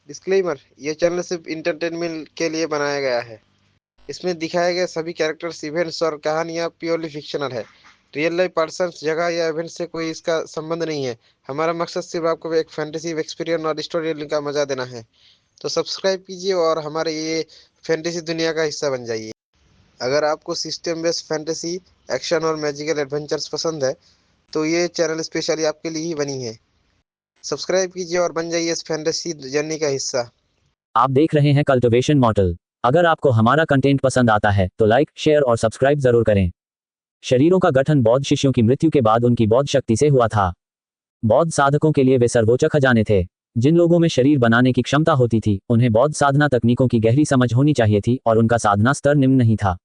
Disclaimer, यह channel सिर्फ entertainment के लिए बनाया गया है। इसमें दिखाए गए सभी कैरेक्टर्स, इवेंट्स और कहानियाँ प्योरली फिक्शनल है। रियल लाइफ पर्सन्स, जगह या इवेंट से कोई इसका संबंध नहीं है। हमारा मकसद सिर्फ आपको एक फैंटेसी एक्सपीरियंस और स्टोरी टेलिंग का मजा देना है। तो सब्सक्राइब कीजिए और हमारे ये फैंटेसी दुनिया का हिस्सा बन जाइए। अगर आपको सिस्टम बेस्ड फैंटेसी, एक्शन और मैजिकल एडवेंचर्स पसंद है तो ये चैनल स्पेशली आपके लिए ही बनी है। सब्सक्राइब कीजिए और बन जाइए इस फैंटेसी जर्नी का हिस्सा। आप देख रहे हैं कल्टिवेशन मॉडल। अगर आपको हमारा कंटेंट पसंद आता है तो लाइक, शेयर और सब्सक्राइब जरूर करें। शरीरों का गठन बौद्ध शिष्यों की मृत्यु के बाद उनकी बौद्ध शक्ति से हुआ था। बौद्ध साधकों के लिए वे सर्वोच्च खजाने थे। जिन लोगों में शरीर बनाने की क्षमता होती थी उन्हें बौद्ध साधना तकनीकों की गहरी समझ होनी चाहिए थी और उनका साधना स्तर निम्न नहीं था।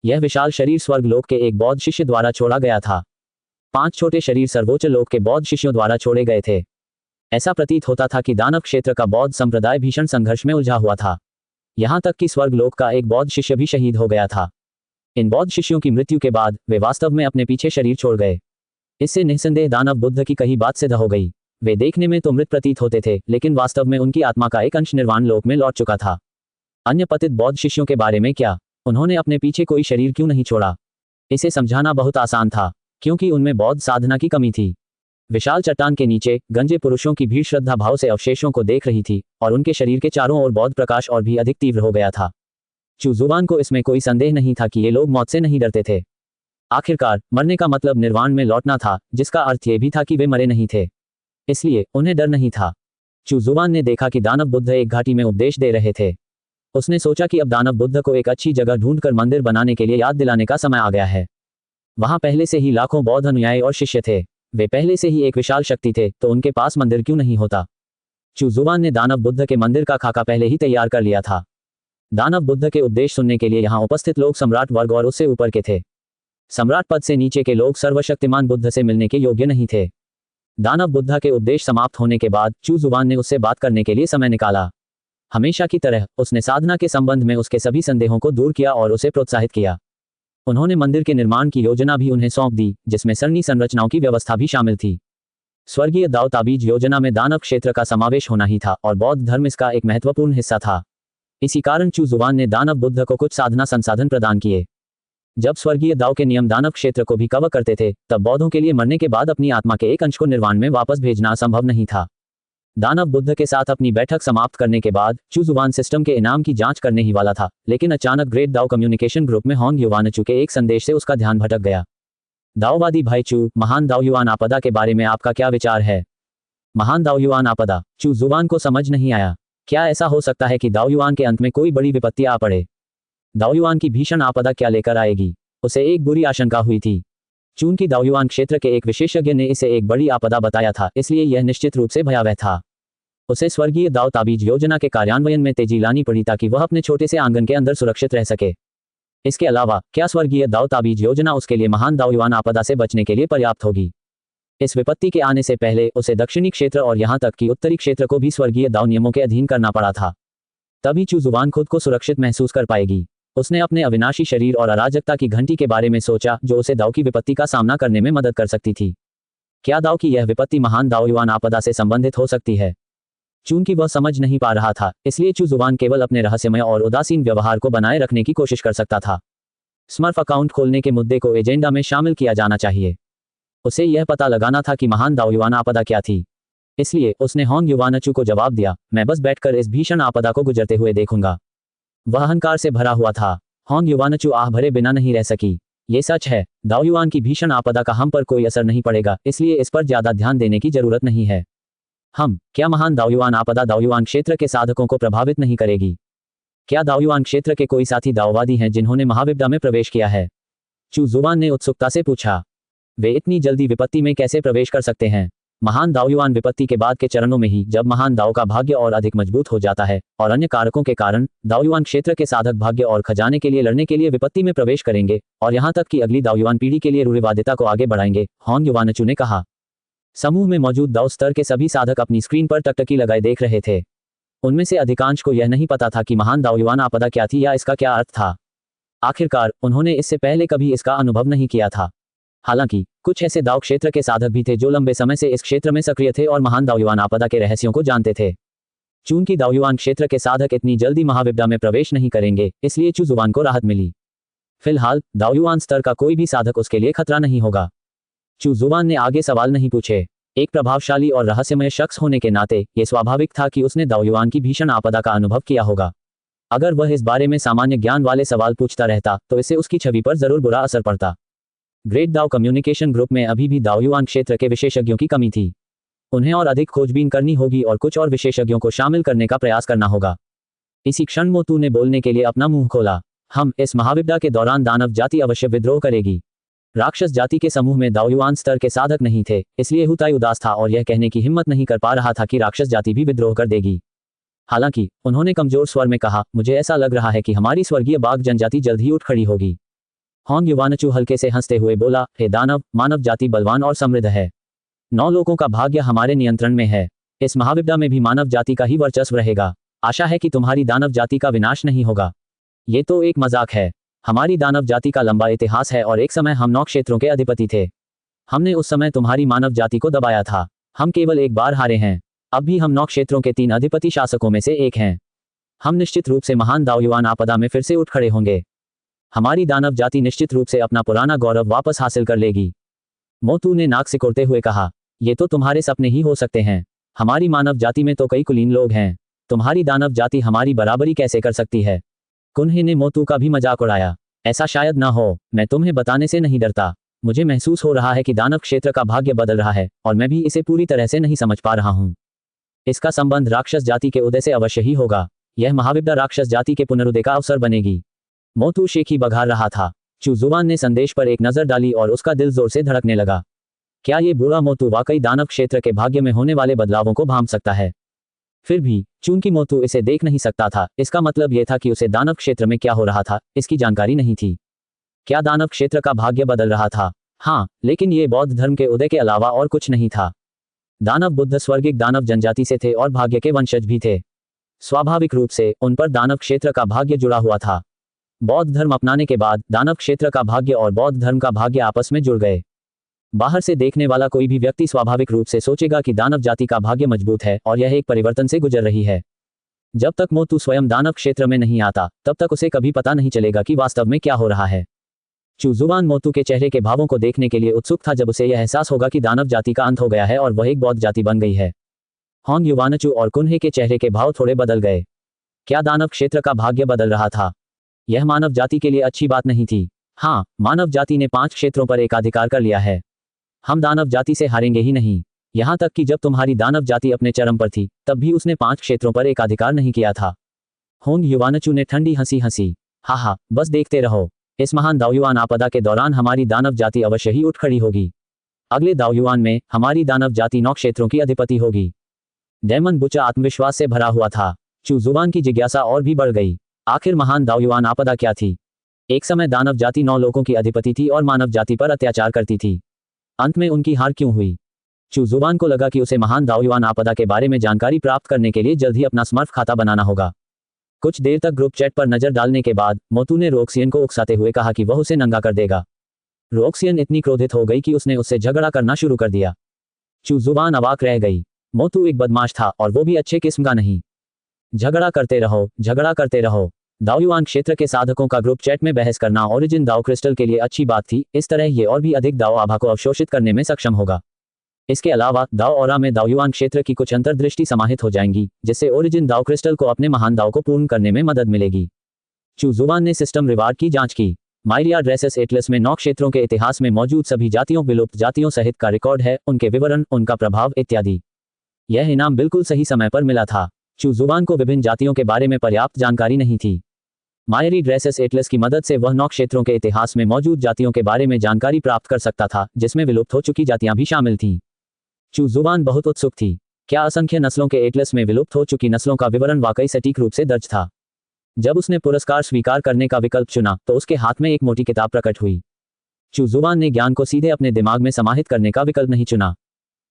यह विशाल शरीर स्वर्ग लोक के एक बौद्ध शिष्य द्वारा छोड़ा गया था। 5 छोटे शरीर सर्वोच्च लोक के बौद्ध शिष्यों द्वारा छोड़े गए थे। ऐसा प्रतीत होता था कि दानव क्षेत्र का बौद्ध संप्रदाय भीषण संघर्ष में उलझा हुआ था। यहां तक कि स्वर्ग लोक का एक बौद्ध शिष्य भी शहीद हो गया था। इन बौद्ध शिष्यों की मृत्यु के बाद वे वास्तव में अपने पीछे शरीर छोड़ गए। इससे निस्संदेह दानव बुद्ध की कही बात सिद्ध हो गई। वे देखने में तो मृत प्रतीत होते थे, लेकिन वास्तव में उनकी आत्मा का एक अंश निर्वाण लोक में लौट चुका था। अन्य पतित बौद्ध शिष्यों के बारे में क्या? उन्होंने अपने पीछे कोई शरीर क्यों नहीं छोड़ा? इसे समझाना बहुत आसान था, क्योंकि उनमें बौद्ध साधना की कमी थी। विशाल चट्टान के नीचे गंजे पुरुषों की भीड़ श्रद्धा भाव से अवशेषों को देख रही थी और उनके शरीर के चारों ओर बौद्ध प्रकाश और भी अधिक तीव्र हो गया था। चू जुबान को इसमें कोई संदेह नहीं था कि ये लोग मौत से नहीं डरते थे। आखिरकार मरने का मतलब निर्वाण में लौटना था, जिसका अर्थ ये भी था कि वे मरे नहीं थे, इसलिए उन्हें डर नहीं था। चू जुबान ने देखा कि दानव बुद्ध एक घाटी में उपदेश दे रहे थे। उसने सोचा कि अब दानव बुद्ध को एक अच्छी जगह ढूंढकर मंदिर बनाने के लिए याद दिलाने का समय आ गया है। वहां पहले से ही लाखों बौद्ध अनुयायी और शिष्य थे। वे पहले से ही एक विशाल शक्ति थे, तो उनके पास मंदिर क्यों नहीं होता? चू जुबान ने दानव बुद्ध के मंदिर का खाका पहले ही तैयार कर लिया था। दानव बुद्ध के उपदेश सुनने के लिए यहाँ उपस्थित लोग सम्राट वर्ग और उससे ऊपर के थे। सम्राट पद से नीचे के लोग सर्वशक्तिमान बुद्ध से मिलने के योग्य नहीं थे। दानव बुद्ध के उपदेश समाप्त होने के बाद चू जुबान ने उससे बात करने के लिए समय निकाला। हमेशा की तरह उसने साधना के संबंध में उसके सभी संदेहों को दूर किया और उसे प्रोत्साहित किया। उन्होंने मंदिर के निर्माण की योजना भी उन्हें सौंप दी, जिसमें सरणी संरचनाओं की व्यवस्था भी शामिल थी। स्वर्गीय दाव ताबीज योजना में दानव क्षेत्र का समावेश होना ही था और बौद्ध धर्म इसका एक महत्वपूर्ण हिस्सा था। इसी कारण चू जुबान ने दानव बुद्ध को कुछ साधना संसाधन प्रदान किए। जब स्वर्गीय दाव के नियम दानव क्षेत्र को भी कवर करते थे, तब बौद्धों के लिए मरने के बाद अपनी आत्मा के एक अंश को निर्वाण में वापस भेजना संभव नहीं था। दानव बुद्ध के साथ अपनी बैठक समाप्त करने के बाद चू जुबान सिस्टम के इनाम की जांच करने ही वाला था, लेकिन अचानक ग्रेट दाव कम्युनिकेशन ग्रुप में होंग युवानचू के एक संदेश से उसका ध्यान भटक गया। दाओवादी भाई चू, महान दाओ युआन आपदा के बारे में आपका क्या विचार है? महान दाओ युआन आपदा? चू जुबान को समझ नहीं आया। क्या ऐसा हो सकता है कि दाओ युआन के अंत में कोई बड़ी विपत्ति आ पड़े? दाओ युआन की भीषण आपदा क्या लेकर आएगी? उसे एक बुरी आशंका हुई थी। चूंकि दाओ युआन क्षेत्र के एक विशेषज्ञ ने इसे एक बड़ी आपदा बताया था, इसलिए यह निश्चित रूप से भयावह था। उसे स्वर्गीय दाव ताबीज योजना के कार्यान्वयन में तेजी लानी पड़ी ताकि वह अपने छोटे से आंगन के अंदर सुरक्षित रह सके। इसके अलावा क्या स्वर्गीय दाव ताबीज योजना उसके लिए महान दाओ युआन आपदा से बचने के लिए पर्याप्त होगी? इस विपत्ति के आने से पहले उसे दक्षिणी क्षेत्र और यहां तक कि उत्तरी क्षेत्र को भी स्वर्गीय दाव नियमों के अधीन करना पड़ा था। तभी चू जुबान खुद को सुरक्षित महसूस कर पाएगी। उसने अपने अविनाशी शरीर और अराजकता की घंटी के बारे में सोचा, जो उसे दाव की विपत्ति का सामना करने में मदद कर सकती थी। क्या दाव की यह विपत्ति महान दाओ युआन आपदा से संबंधित हो सकती है? चूंकि वह समझ नहीं पा रहा था, इसलिए चू जुबान केवल अपने रहस्यमय और उदासीन व्यवहार को बनाए रखने की कोशिश कर सकता था। स्मर्फ अकाउंट खोलने के मुद्दे को एजेंडा में शामिल किया जाना चाहिए। उसे यह पता लगाना था कि महान दाओ युआन आपदा क्या थी। इसलिए उसने होंग युवानचू को जवाब दिया, मैं बस बैठकर इस भीषण आपदा को गुजरते हुए देखूंगा। वह अहंकार से भरा हुआ था। होंग युवानचू आह भरे बिना नहीं रह सकी। ये सच है, दाओ युआन की भीषण आपदा का हम पर कोई असर नहीं पड़ेगा, इसलिए इस पर ज्यादा ध्यान देने की जरूरत नहीं है। क्या महान दाओ युआन आपदा दाओ युआन क्षेत्र के साधकों को प्रभावित नहीं करेगी? क्या दाओ युआन क्षेत्र के कोई साथी दाओवादी हैं जिन्होंने महाविद्या में प्रवेश किया है? चू जुबान ने उत्सुकता से पूछा। वे इतनी जल्दी विपत्ति में कैसे प्रवेश कर सकते हैं? महान दाओ युआन विपत्ति के बाद के चरणों में ही, जब महान दाओ का भाग्य और अधिक मजबूत हो जाता है और अन्य कारकों के कारण, दाओ युआन क्षेत्र के साधक भाग्य और खजाने के लिए लड़ने के लिए विपत्ति में प्रवेश करेंगे और यहां तक कि अगली दाओ युआन पीढ़ी के लिए रूढ़िवादिता को आगे बढ़ाएंगे, होंग युवानचू ने कहा। समूह में मौजूद दाओ स्तर के सभी साधक अपनी स्क्रीन पर टकटकी लगाए देख रहे थे। उनमें से अधिकांश को यह नहीं पता था कि महान दाओ युआन आपदा क्या थी या इसका क्या अर्थ था। आखिरकार उन्होंने इससे पहले कभी इसका अनुभव नहीं किया था। हालांकि कुछ ऐसे दाओ क्षेत्र के साधक भी थे जो लंबे समय से इस क्षेत्र में सक्रिय थे और महान दाओ युआन आपदा के रहस्यों को जानते थे। चूंकि दाओयुआन क्षेत्र के साधक इतनी जल्दी महाविद्या में प्रवेश नहीं करेंगे, इसलिए चू जुबान को राहत मिली। फिलहाल दाओयुआन स्तर का कोई भी साधक उसके लिए खतरा नहीं होगा। चू जुबान ने आगे सवाल नहीं पूछे। एक प्रभावशाली और रहस्यमय शख्स होने के नाते यह स्वाभाविक था कि उसने दाओयुआन की भीषण आपदा का अनुभव किया होगा। अगर वह इस बारे में सामान्य ज्ञान वाले सवाल पूछता रहता तो इससे उसकी छवि पर जरूर बुरा असर पड़ता। ग्रेट दाओ कम्युनिकेशन ग्रुप में अभी भी दाओयुआन क्षेत्र के विशेषज्ञों की कमी थी। उन्हें और अधिक खोजबीन करनी होगी और कुछ और विशेषज्ञों को शामिल करने का प्रयास करना होगा। इसी क्षण मोतू ने बोलने के लिए अपना मुंह खोला। इस महाविद्या के दौरान दानव जाति अवश्य विद्रोह करेगी। राक्षस जाति के समूह में दाओयुआन स्तर के साधक नहीं थे, इसलिए हुताई उदास था और यह कहने की हिम्मत नहीं कर पा रहा था कि राक्षस जाति भी विद्रोह कर देगी। हालांकि उन्होंने कमजोर स्वर में कहा, मुझे ऐसा लग रहा है कि हमारी स्वर्गीय बाघ जनजाति जल्द ही उठ खड़ी होगी। होंग युवानचू हल्के से हंसते हुए बोला, हे दानव, मानव जाति बलवान और समृद्ध है। 9 लोगों का भाग्य हमारे नियंत्रण में है। इस महाविद्या में भी मानव जाति का ही वर्चस्व रहेगा। आशा है कि तुम्हारी दानव जाति का विनाश नहीं होगा। ये तो एक मजाक है। हमारी दानव जाति का लंबा इतिहास है और एक समय हम 9 क्षेत्रों के अधिपति थे। हमने उस समय तुम्हारी मानव जाति को दबाया था। हम केवल एक बार हारे हैं। अब भी हम 9 क्षेत्रों के 3 अधिपति शासकों में से एक हैं। हम निश्चित रूप से महान दाओयुआन आपदा में फिर से उठ खड़े होंगे। हमारी दानव जाति निश्चित रूप से अपना पुराना गौरव वापस हासिल कर लेगी। मोतू ने नाक सिकोड़ते हुए कहा, ये तो तुम्हारे सपने ही हो सकते हैं। हमारी मानव जाति में तो कई कुलीन लोग हैं। तुम्हारी दानव जाति हमारी बराबरी कैसे कर सकती है? कुन्हे ने मोतू का भी मजाक उड़ाया। ऐसा शायद ना हो। मैं तुम्हें बताने से नहीं डरता। मुझे महसूस हो रहा है कि दानव क्षेत्र का भाग्य बदल रहा है और मैं भी इसे पूरी तरह से नहीं समझ पा रहा हूँ। इसका संबंध राक्षस जाति के उदय से अवश्य ही होगा। यह महाविद्या राक्षस जाति के पुनरुदय का अवसर बनेगी। मोतू शेखी बघार रहा था। चू जुबान ने संदेश पर एक नजर डाली और उसका दिल जोर से धड़कने लगा। क्या ये बूढ़ा मोतू वाकई दानव क्षेत्र के भाग्य में होने वाले बदलावों को भांप सकता है? फिर भी चूंकि मोतू इसे देख नहीं सकता था, इसका मतलब यह था कि उसे दानव क्षेत्र में क्या हो रहा था इसकी जानकारी नहीं थी। क्या दानव क्षेत्र का भाग्य बदल रहा था? हाँ, लेकिन ये बौद्ध धर्म के उदय के अलावा और कुछ नहीं था। दानव बुद्ध स्वर्गिक दानव जनजाति से थे और भाग्य के वंशज भी थे। स्वाभाविक रूप से उन पर दानव क्षेत्र का भाग्य जुड़ा हुआ था। बौद्ध धर्म अपनाने के बाद दानव क्षेत्र का भाग्य और बौद्ध धर्म का भाग्य आपस में जुड़ गए। बाहर से देखने वाला कोई भी व्यक्ति स्वाभाविक रूप से सोचेगा कि दानव जाति का भाग्य मजबूत है और यह एक परिवर्तन से गुजर रही है। जब तक मोतू स्वयं दानव क्षेत्र में नहीं आता, तब तक उसे कभी पता नहीं चलेगा कि वास्तव में क्या हो रहा है। चू जुबान मोतू के चेहरे के भावों को देखने के लिए उत्सुक था जब उसे यह एहसास होगा कि दानव जाति का अंत हो गया है और वह एक बौद्ध जाति बन गई है। होंग युवानचू और कुन्हे के चेहरे के भाव थोड़े बदल गए। क्या दानव क्षेत्र का भाग्य बदल रहा था? यह मानव जाति के लिए अच्छी बात नहीं थी। हाँ, मानव जाति ने 5 क्षेत्रों पर एकाधिकार कर लिया है। हम दानव जाति से हारेंगे ही नहीं। यहां तक कि जब तुम्हारी दानव जाति अपने चरम पर थी, तब भी उसने 5 क्षेत्रों पर एकाधिकार नहीं किया था। होंग युवानचू ने ठंडी हंसी हंसी। हा, बस देखते रहो। इस महान दाओयुआन आपदा के दौरान हमारी दानव जाति अवश्य ही उठ खड़ी होगी। अगले दाओयुआन में हमारी दानव जाति 9 क्षेत्रों की अधिपति होगी। डेमन बुचा आत्मविश्वास से भरा हुआ था। चू जुबान की जिज्ञासा और भी बढ़ गई। आखिर महान दाओयुआन आपदा क्या थी? एक समय दानव जाति 9 लोगों की अधिपति थी और मानव जाति पर अत्याचार करती थी। अंत में उनकी हार क्यों हुई? चू जुबान को लगा कि उसे महान दाओयुआन आपदा के बारे में जानकारी प्राप्त करने के लिए जल्द ही अपना स्मर्फ खाता बनाना होगा। कुछ देर तक ग्रुप चैट पर नजर डालने के बाद मोतू ने रोक्सियन को उकसाते हुए कहा कि वह उसे नंगा कर देगा। रोक्सियन इतनी क्रोधित हो गई कि उसने उससे झगड़ा करना शुरू कर दिया। चू जुबान अवाक रह गई। मोतू एक बदमाश था और वो भी अच्छे किस्म का नहीं। झगड़ा करते रहो, झगड़ा करते रहो। दाओयुआन क्षेत्र के साधकों का ग्रुप चैट में बहस करना ओरिजिन दाओ क्रिस्टल के लिए अच्छी बात थी। इस तरह ये और भी अधिक दाओ आभा को अवशोषित करने में सक्षम होगा। इसके अलावा दाओ ऑरा में दाओयुआन क्षेत्र की कुछ अंतर्दृष्टि समाहित हो जाएंगी, जिससे ओरिजिन दाओ क्रिस्टल को अपने महान दाओ को पूर्ण करने में मदद मिलेगी। चू जुबान ने सिस्टम रिवार्ड की जांच की। माइरिया ड्रेसेस एटलस में 9 क्षेत्रों के इतिहास में मौजूद सभी जातियों विलुप्त जातियों सहित का रिकॉर्ड है, उनके विवरण, उनका प्रभाव इत्यादि। यह इनाम बिल्कुल सही समय पर मिला था। चू जुबान को विभिन्न जातियों के बारे में पर्याप्त जानकारी नहीं थी। मायरी ड्रेसेस एटलस की मदद से वह 9 क्षेत्रों के इतिहास में मौजूद जातियों के बारे में जानकारी प्राप्त कर सकता था, जिसमें विलुप्त हो चुकी जातियां भी शामिल थीं। चू जुबान बहुत उत्सुक थी। क्या असंख्य नस्लों के एटलस में विलुप्त हो चुकी नस्लों का विवरण वाकई सटीक रूप से दर्ज था? जब उसने पुरस्कार स्वीकार करने का विकल्प चुना तो उसके हाथ में एक मोटी किताब प्रकट हुई। चू जुबान ने ज्ञान को सीधे अपने दिमाग में समाहित करने का विकल्प नहीं चुना।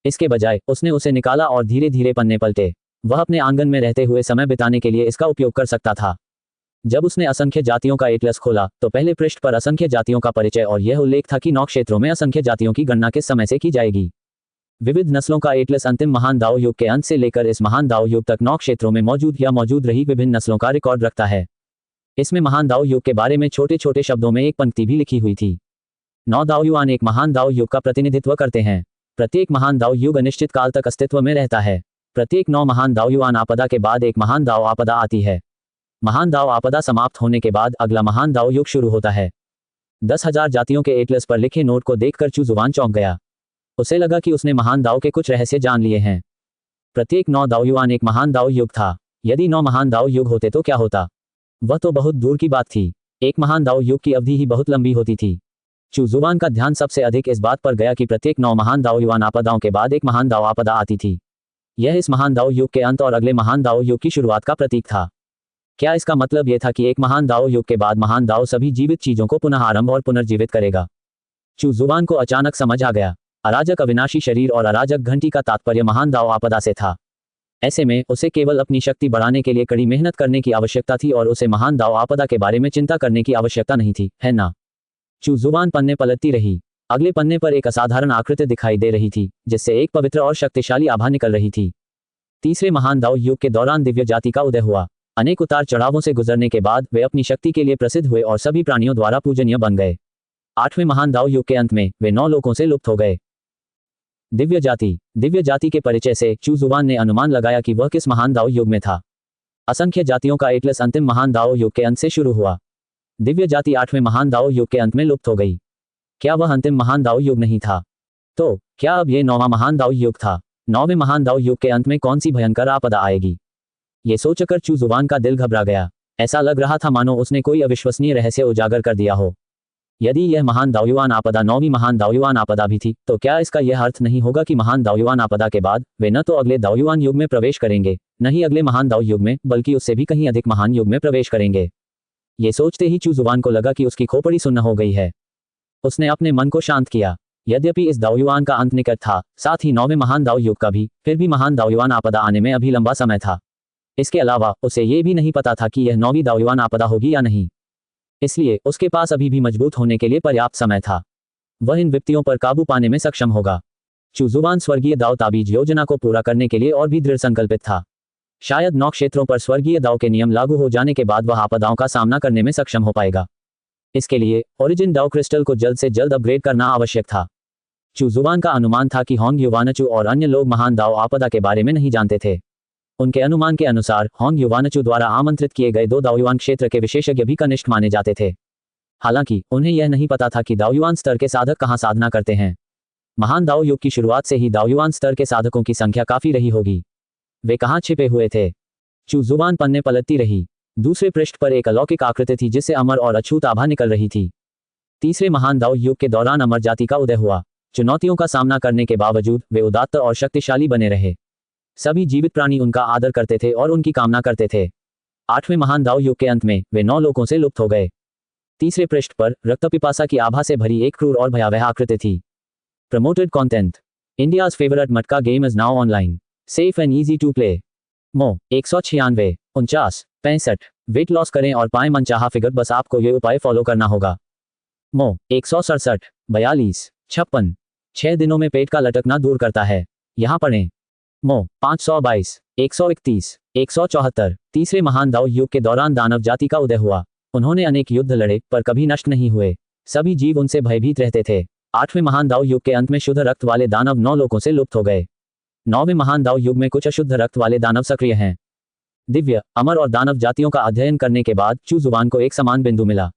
इसके बजाय उसने उसे निकाला और धीरे धीरे पन्ने पलटे। वह अपने आंगन में रहते हुए समय बिताने के लिए इसका उपयोग कर सकता था। जब उसने असंख्य जातियों का एटलस खोला तो पहले पृष्ठ पर असंख्य जातियों का परिचय और यह उल्लेख था कि 9 क्षेत्रों में असंख्य जातियों की गणना किस समय से की जाएगी। विविध नस्लों का एटलस अंतिम महान दाओ युग के अंत से लेकर इस महान दाओ युग तक 9 क्षेत्रों में मौजूद या मौजूद रही विभिन्न नस्लों का रिकॉर्ड रखता है। इसमें महान दाओ युग के बारे में छोटे छोटे शब्दों में एक पंक्ति भी लिखी हुई थी। 9 दाओयुआन एक महान दाओ युग का प्रतिनिधित्व करते हैं। प्रत्येक महान दाओ युग अनिश्चित काल तक अस्तित्व में रहता है। प्रत्येक 9 महान दाओयुआन आपदा के बाद एक महान दाओ आपदा आती है। महान दाओ आपदा समाप्त होने के बाद अगला महान दाओ युग शुरू होता है। 10,000 जातियों के एटलस पर लिखे नोट को देखकर चू जुबान चौंक गया। उसे लगा कि उसने महान दाओ के कुछ रहस्य जान लिए हैं। प्रत्येक 9 दाओयुआन एक महान दाओ युग था। यदि 9 महान दाओ युग होते तो क्या होता? वह तो बहुत दूर की बात थी। एक महान दाओ युग की अवधि ही बहुत लंबी होती थी। चू जुबान का ध्यान सबसे अधिक इस बात पर गया कि प्रत्येक 9 महान दाओयुआन आपदाओं के बाद एक महान दाओ आपदा आती थी। यह इस महान दाओ युग के अंत और अगले महान दाओ युग की शुरुआत का प्रतीक था। क्या इसका मतलब यह था कि एक महान दाओ युग के बाद महान दाओ सभी जीवित चीजों को पुनः आरंभ और पुनर्जीवित करेगा? चू जुबान को अचानक समझ आ गया। अराजक अविनाशी शरीर और अराजक घंटी का तात्पर्य महान दाओ आपदा से था। ऐसे में उसे केवल अपनी शक्ति बढ़ाने के लिए कड़ी मेहनत करने की आवश्यकता थी और उसे महान दाओ आपदा के बारे में चिंता करने की आवश्यकता नहीं थी, है ना? चू जुबान पन्ने पलटती रही। अगले पन्ने पर एक असाधारण आकृति दिखाई दे रही थी, जिससे एक पवित्र और शक्तिशाली आभा निकल रही थी। तीसरे महान दाओ युग के दौरान दिव्य जाति का उदय हुआ। अनेक उतार चढ़ावों से गुजरने के बाद वे अपनी शक्ति के लिए प्रसिद्ध हुए और सभी प्राणियों द्वारा पूजनीय बन गए। 8वें महान दाओ युग के अंत में वे 9 लोकों से लुप्त हो गए। दिव्य जाति के परिचय से चू जुबान ने अनुमान लगाया कि वह किस महान दाओ युग में था। असंख्य जातियों का एटलस अंतिम महान दाओ युग के अंत से शुरू हुआ। दिव्य जाति 8वें महान दाओ युग के अंत में लुप्त हो गई। क्या वह अंतिम महान दाओ युग नहीं था? तो क्या अब यह 9वां महान दाओ युग था? 9वें महान दाओ युग के अंत में कौन सी भयंकर आपदा आएगी? ये सोचकर चू जुबान का दिल घबरा गया। ऐसा लग रहा था मानो उसने कोई अविश्वसनीय रहस्य उजागर कर दिया हो। यदि यह महान दाओयुआन आपदा 9वीं महान दाओयुआन आपदा भी थी, तो क्या इसका यह अर्थ नहीं होगा कि महान दाओयुआन आपदा के बाद वे न तो अगले दाओयुआन युग में प्रवेश करेंगे, न ही अगले महान दाओ युग में, बल्कि उससे भी कहीं अधिक महान युग में प्रवेश करेंगे? ये सोचते ही चू जुबान को लगा कि उसकी खोपड़ी सुन्न हो गई है। उसने अपने मन को शांत किया। यद्यपि इस दाओयुआन का अंत निकट था, साथ ही 9वें महान दाओ युग का भी, फिर भी महान दाओयुआन आपदा आने में अभी लंबा समय था। इसके अलावा उसे ये भी नहीं पता था कि यह 9वीं दाओयुआन आपदा होगी या नहीं। इसलिए उसके पास अभी भी मजबूत होने के लिए पर्याप्त समय था। वह इन विपत्तियों पर काबू पाने में सक्षम होगा। चू जुबान स्वर्गीय दाओ ताबीज योजना को पूरा करने के लिए और भी दृढ़ संकल्पित था। शायद 9 क्षेत्रों पर स्वर्गीय दाओ के नियम लागू हो जाने के बाद वह आपदाओं का सामना करने में सक्षम हो पाएगा। इसके लिए ओरिजिन दाओ क्रिस्टल को जल्द से जल्द अपग्रेड करना आवश्यक था। चू जुबान का अनुमान था कि होंग युवानचू और अन्य लोग महान दाओ आपदा के बारे में नहीं जानते थे। उनके अनुमान के अनुसार होंग युवानचू द्वारा आमंत्रित किए गए 2 दाओयुआन क्षेत्र के विशेषज्ञ भी कनिष्ठ माने जाते थे। हालांकि उन्हें यह नहीं पता था कि दाओयुआन स्तर के साधक कहां साधना करते हैं। महान दाओ युग की शुरुआत से ही दाओयुआन स्तर के साधकों की संख्या काफी रही होगी। वे कहां छिपे हुए थे? चू जुबान पन्ने पलटती रही। दूसरे पृष्ठ पर एक अलौकिक आकृति थी जिससे अमर और अछूत आभा निकल रही थी। तीसरे महान दाओ युग के दौरान अमर जाति का उदय हुआ। चुनौतियों का सामना करने के बावजूद वे उदात्त और शक्तिशाली बने रहे। सभी जीवित प्राणी उनका आदर करते थे और उनकी कामना करते थे। 8वें महान दाओ युग के अंत में वे 9 लोकों से लुप्त हो गए। तीसरे पृष्ठ पर रक्तपिपासा की आभा से भरी एक क्रूर और भयावह आकृति थी। Promoted content. India's favourite matka game is now online. Safe and easy to play. मो 196 49 65। वेट लॉस करें और पाएं मनचाहा फिगर। बस आपको ये उपाय फॉलो करना होगा। मो 167 42 56। 6 दिनों में पेट का लटकना दूर करता है। यहाँ पढ़ें। मो 522 131 174। तीसरे महान दाओ युग के दौरान दानव जाति का उदय हुआ। उन्होंने अनेक युद्ध लड़े पर कभी नष्ट नहीं हुए। सभी जीव उनसे भयभीत रहते थे। 8वें महान दाओ युग के अंत में शुद्ध रक्त वाले दानव 9 लोकों से लुप्त हो गए। 9वें महान दाओ युग में कुछ अशुद्ध रक्त वाले दानव सक्रिय हैं। दिव्य, अमर और दानव जातियों का अध्ययन करने के बाद चू जुबान को एक समान बिंदु मिला।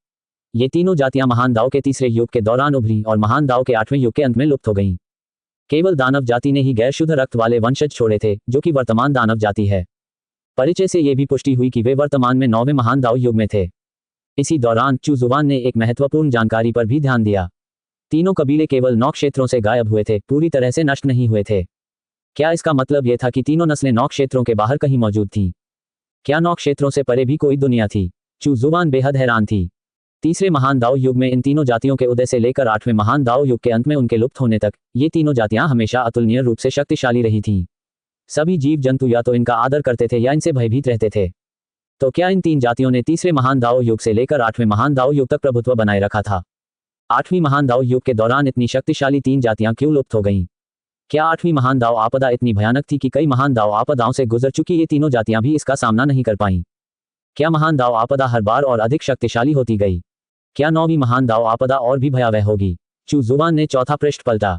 ये तीनों जातियां महान दाओ के तीसरे युग के दौरान उभरी और महान दाओ के 8वें युग के अंत में लुप्त हो गईं। केवल दानव जाति ने ही गैर शुद्ध रक्त वाले वंशज छोड़े थे, जो कि वर्तमान दानव जाति है। परिचय से यह भी पुष्टि हुई कि वे वर्तमान में 9वें महान दाओ युग में थे। इसी दौरान चू जुबान ने एक महत्वपूर्ण जानकारी पर भी ध्यान दिया। तीनों कबीले केवल 9 क्षेत्रों से गायब हुए थे, पूरी तरह से नष्ट नहीं हुए थे। क्या इसका मतलब यह था कि तीनों नस्लें 9 क्षेत्रों के बाहर कहीं मौजूद थीं? क्या 9 क्षेत्रों से परे भी कोई दुनिया थी? चू जुबान बेहद हैरान थी। तीसरे महान दाओ युग में इन तीनों जातियों के उदय से लेकर 8वें महान दाओ युग के अंत में उनके लुप्त होने तक ये तीनों जातियां हमेशा अतुलनीय रूप से शक्तिशाली रही थीं। सभी जीव जंतु या तो इनका आदर करते थे या इनसे भयभीत रहते थे। तो क्या इन 3 जातियों ने तीसरे महान दाओ युग से लेकर 8वें महान दाओ युग तक प्रभुत्व बनाए रखा था? 8वीं महान दाओ युग के दौरान इतनी शक्तिशाली 3 जातियां क्यों लुप्त हो गईं? क्या 8वीं महान दाव आपदा इतनी भयानक थी कि कई महान दाव आपदाओं से गुजर चुकी ये तीनों जातियां भी इसका सामना नहीं कर पाईं? क्या महान दाव आपदा हर बार और अधिक शक्तिशाली होती गई? क्या 9वीं महान दाव आपदा और भी भयावह होगी? चू जुबान ने चौथा पृष्ठ पलटा।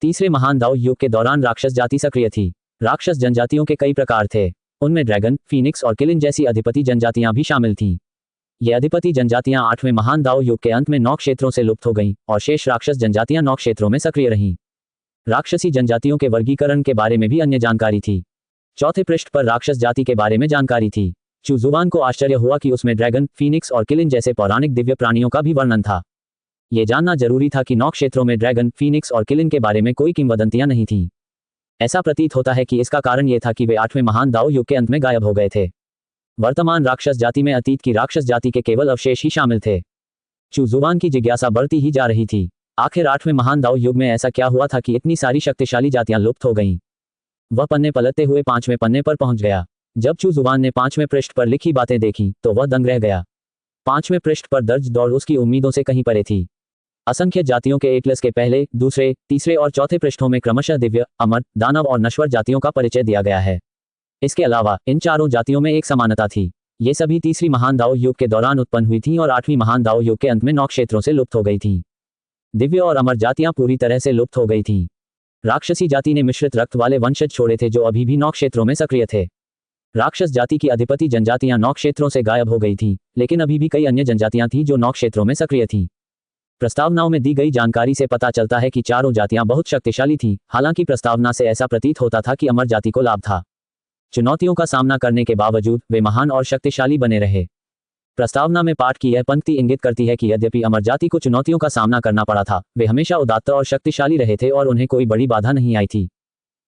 तीसरे महान दाव युग के दौरान राक्षस जाति सक्रिय थी। राक्षस जनजातियों के कई प्रकार थे। उनमें ड्रैगन, फीनिक्स और किलिन जैसी अधिपति जनजातियां भी शामिल थीं। ये अधिपति जनजातियां 8वें महान दाव युग के अंत में 9 क्षेत्रों से लुप्त हो गईं और शेष राक्षस जनजातियां 9 क्षेत्रों में सक्रिय रहीं। राक्षसी जनजातियों के वर्गीकरण के बारे में भी अन्य जानकारी थी। चौथे पृष्ठ पर राक्षस जाति के बारे में जानकारी थी। चू जुबान को आश्चर्य हुआ कि उसमें ड्रैगन, फीनिक्स और किलिन जैसे पौराणिक दिव्य प्राणियों का भी वर्णन था। ये जानना जरूरी था कि 9 क्षेत्रों में ड्रैगन, फीनिक्स और किलिन के बारे में कोई किंवदंतियां नहीं थीं। ऐसा प्रतीत होता है कि इसका कारण ये था कि वे 8वें महान दाव युग के अंत में गायब हो गए थे। वर्तमान राक्षस जाति में अतीत की राक्षस जाति के केवल अवशेष ही शामिल थे। चू जुबान की जिज्ञासा बढ़ती ही जा रही थी। आखिर 8वें महान दाव युग में ऐसा क्या हुआ था कि इतनी सारी शक्तिशाली जातियां लुप्त हो गईं? वह पन्ने पलटते हुए 5वें पन्ने पर पहुंच गया। जब चू जुबान ने 5वें पृष्ठ पर लिखी बातें देखी तो वह दंग रह गया। 5वें पृष्ठ पर दर्ज दौड़ उसकी उम्मीदों से कहीं परे थी। असंख्य जातियों के एटलस के पहले, दूसरे, तीसरे और चौथे पृष्ठों में क्रमशः दिव्य, अमर, दानव और नश्वर जातियों का परिचय दिया गया है। इसके अलावा इन चारों जातियों में एक समानता थी। ये सभी तीसरी महान दाव युग के दौरान उत्पन्न हुई थीं और 8वीं महान दाव युग के अंत में 9 क्षेत्रों से लुप्त हो गई थीं। दिव्य और अमर जातियां पूरी तरह से लुप्त हो गई थीं। राक्षसी जाति ने मिश्रित रक्त वाले वंशज छोड़े थे जो अभी भी 9 क्षेत्रों में सक्रिय थे। राक्षस जाति की अधिपति जनजातियां 9 क्षेत्रों से गायब हो गई थीं, लेकिन अभी भी कई अन्य जनजातियां थीं जो 9 क्षेत्रों में सक्रिय थीं। प्रस्तावनाओं में दी गई जानकारी से पता चलता है कि चारों जातियां बहुत शक्तिशाली थीं। हालांकि प्रस्तावना से ऐसा प्रतीत होता था कि अमर जाति को लाभ था। चुनौतियों का सामना करने के बावजूद वे महान और शक्तिशाली बने रहे। प्रस्तावना में पाठ की यह पंक्ति इंगित करती है कि यद्यपि अमर जाति को चुनौतियों का सामना करना पड़ा था, वे हमेशा उदात्त और शक्तिशाली रहे थे और उन्हें कोई बड़ी बाधा नहीं आई थी।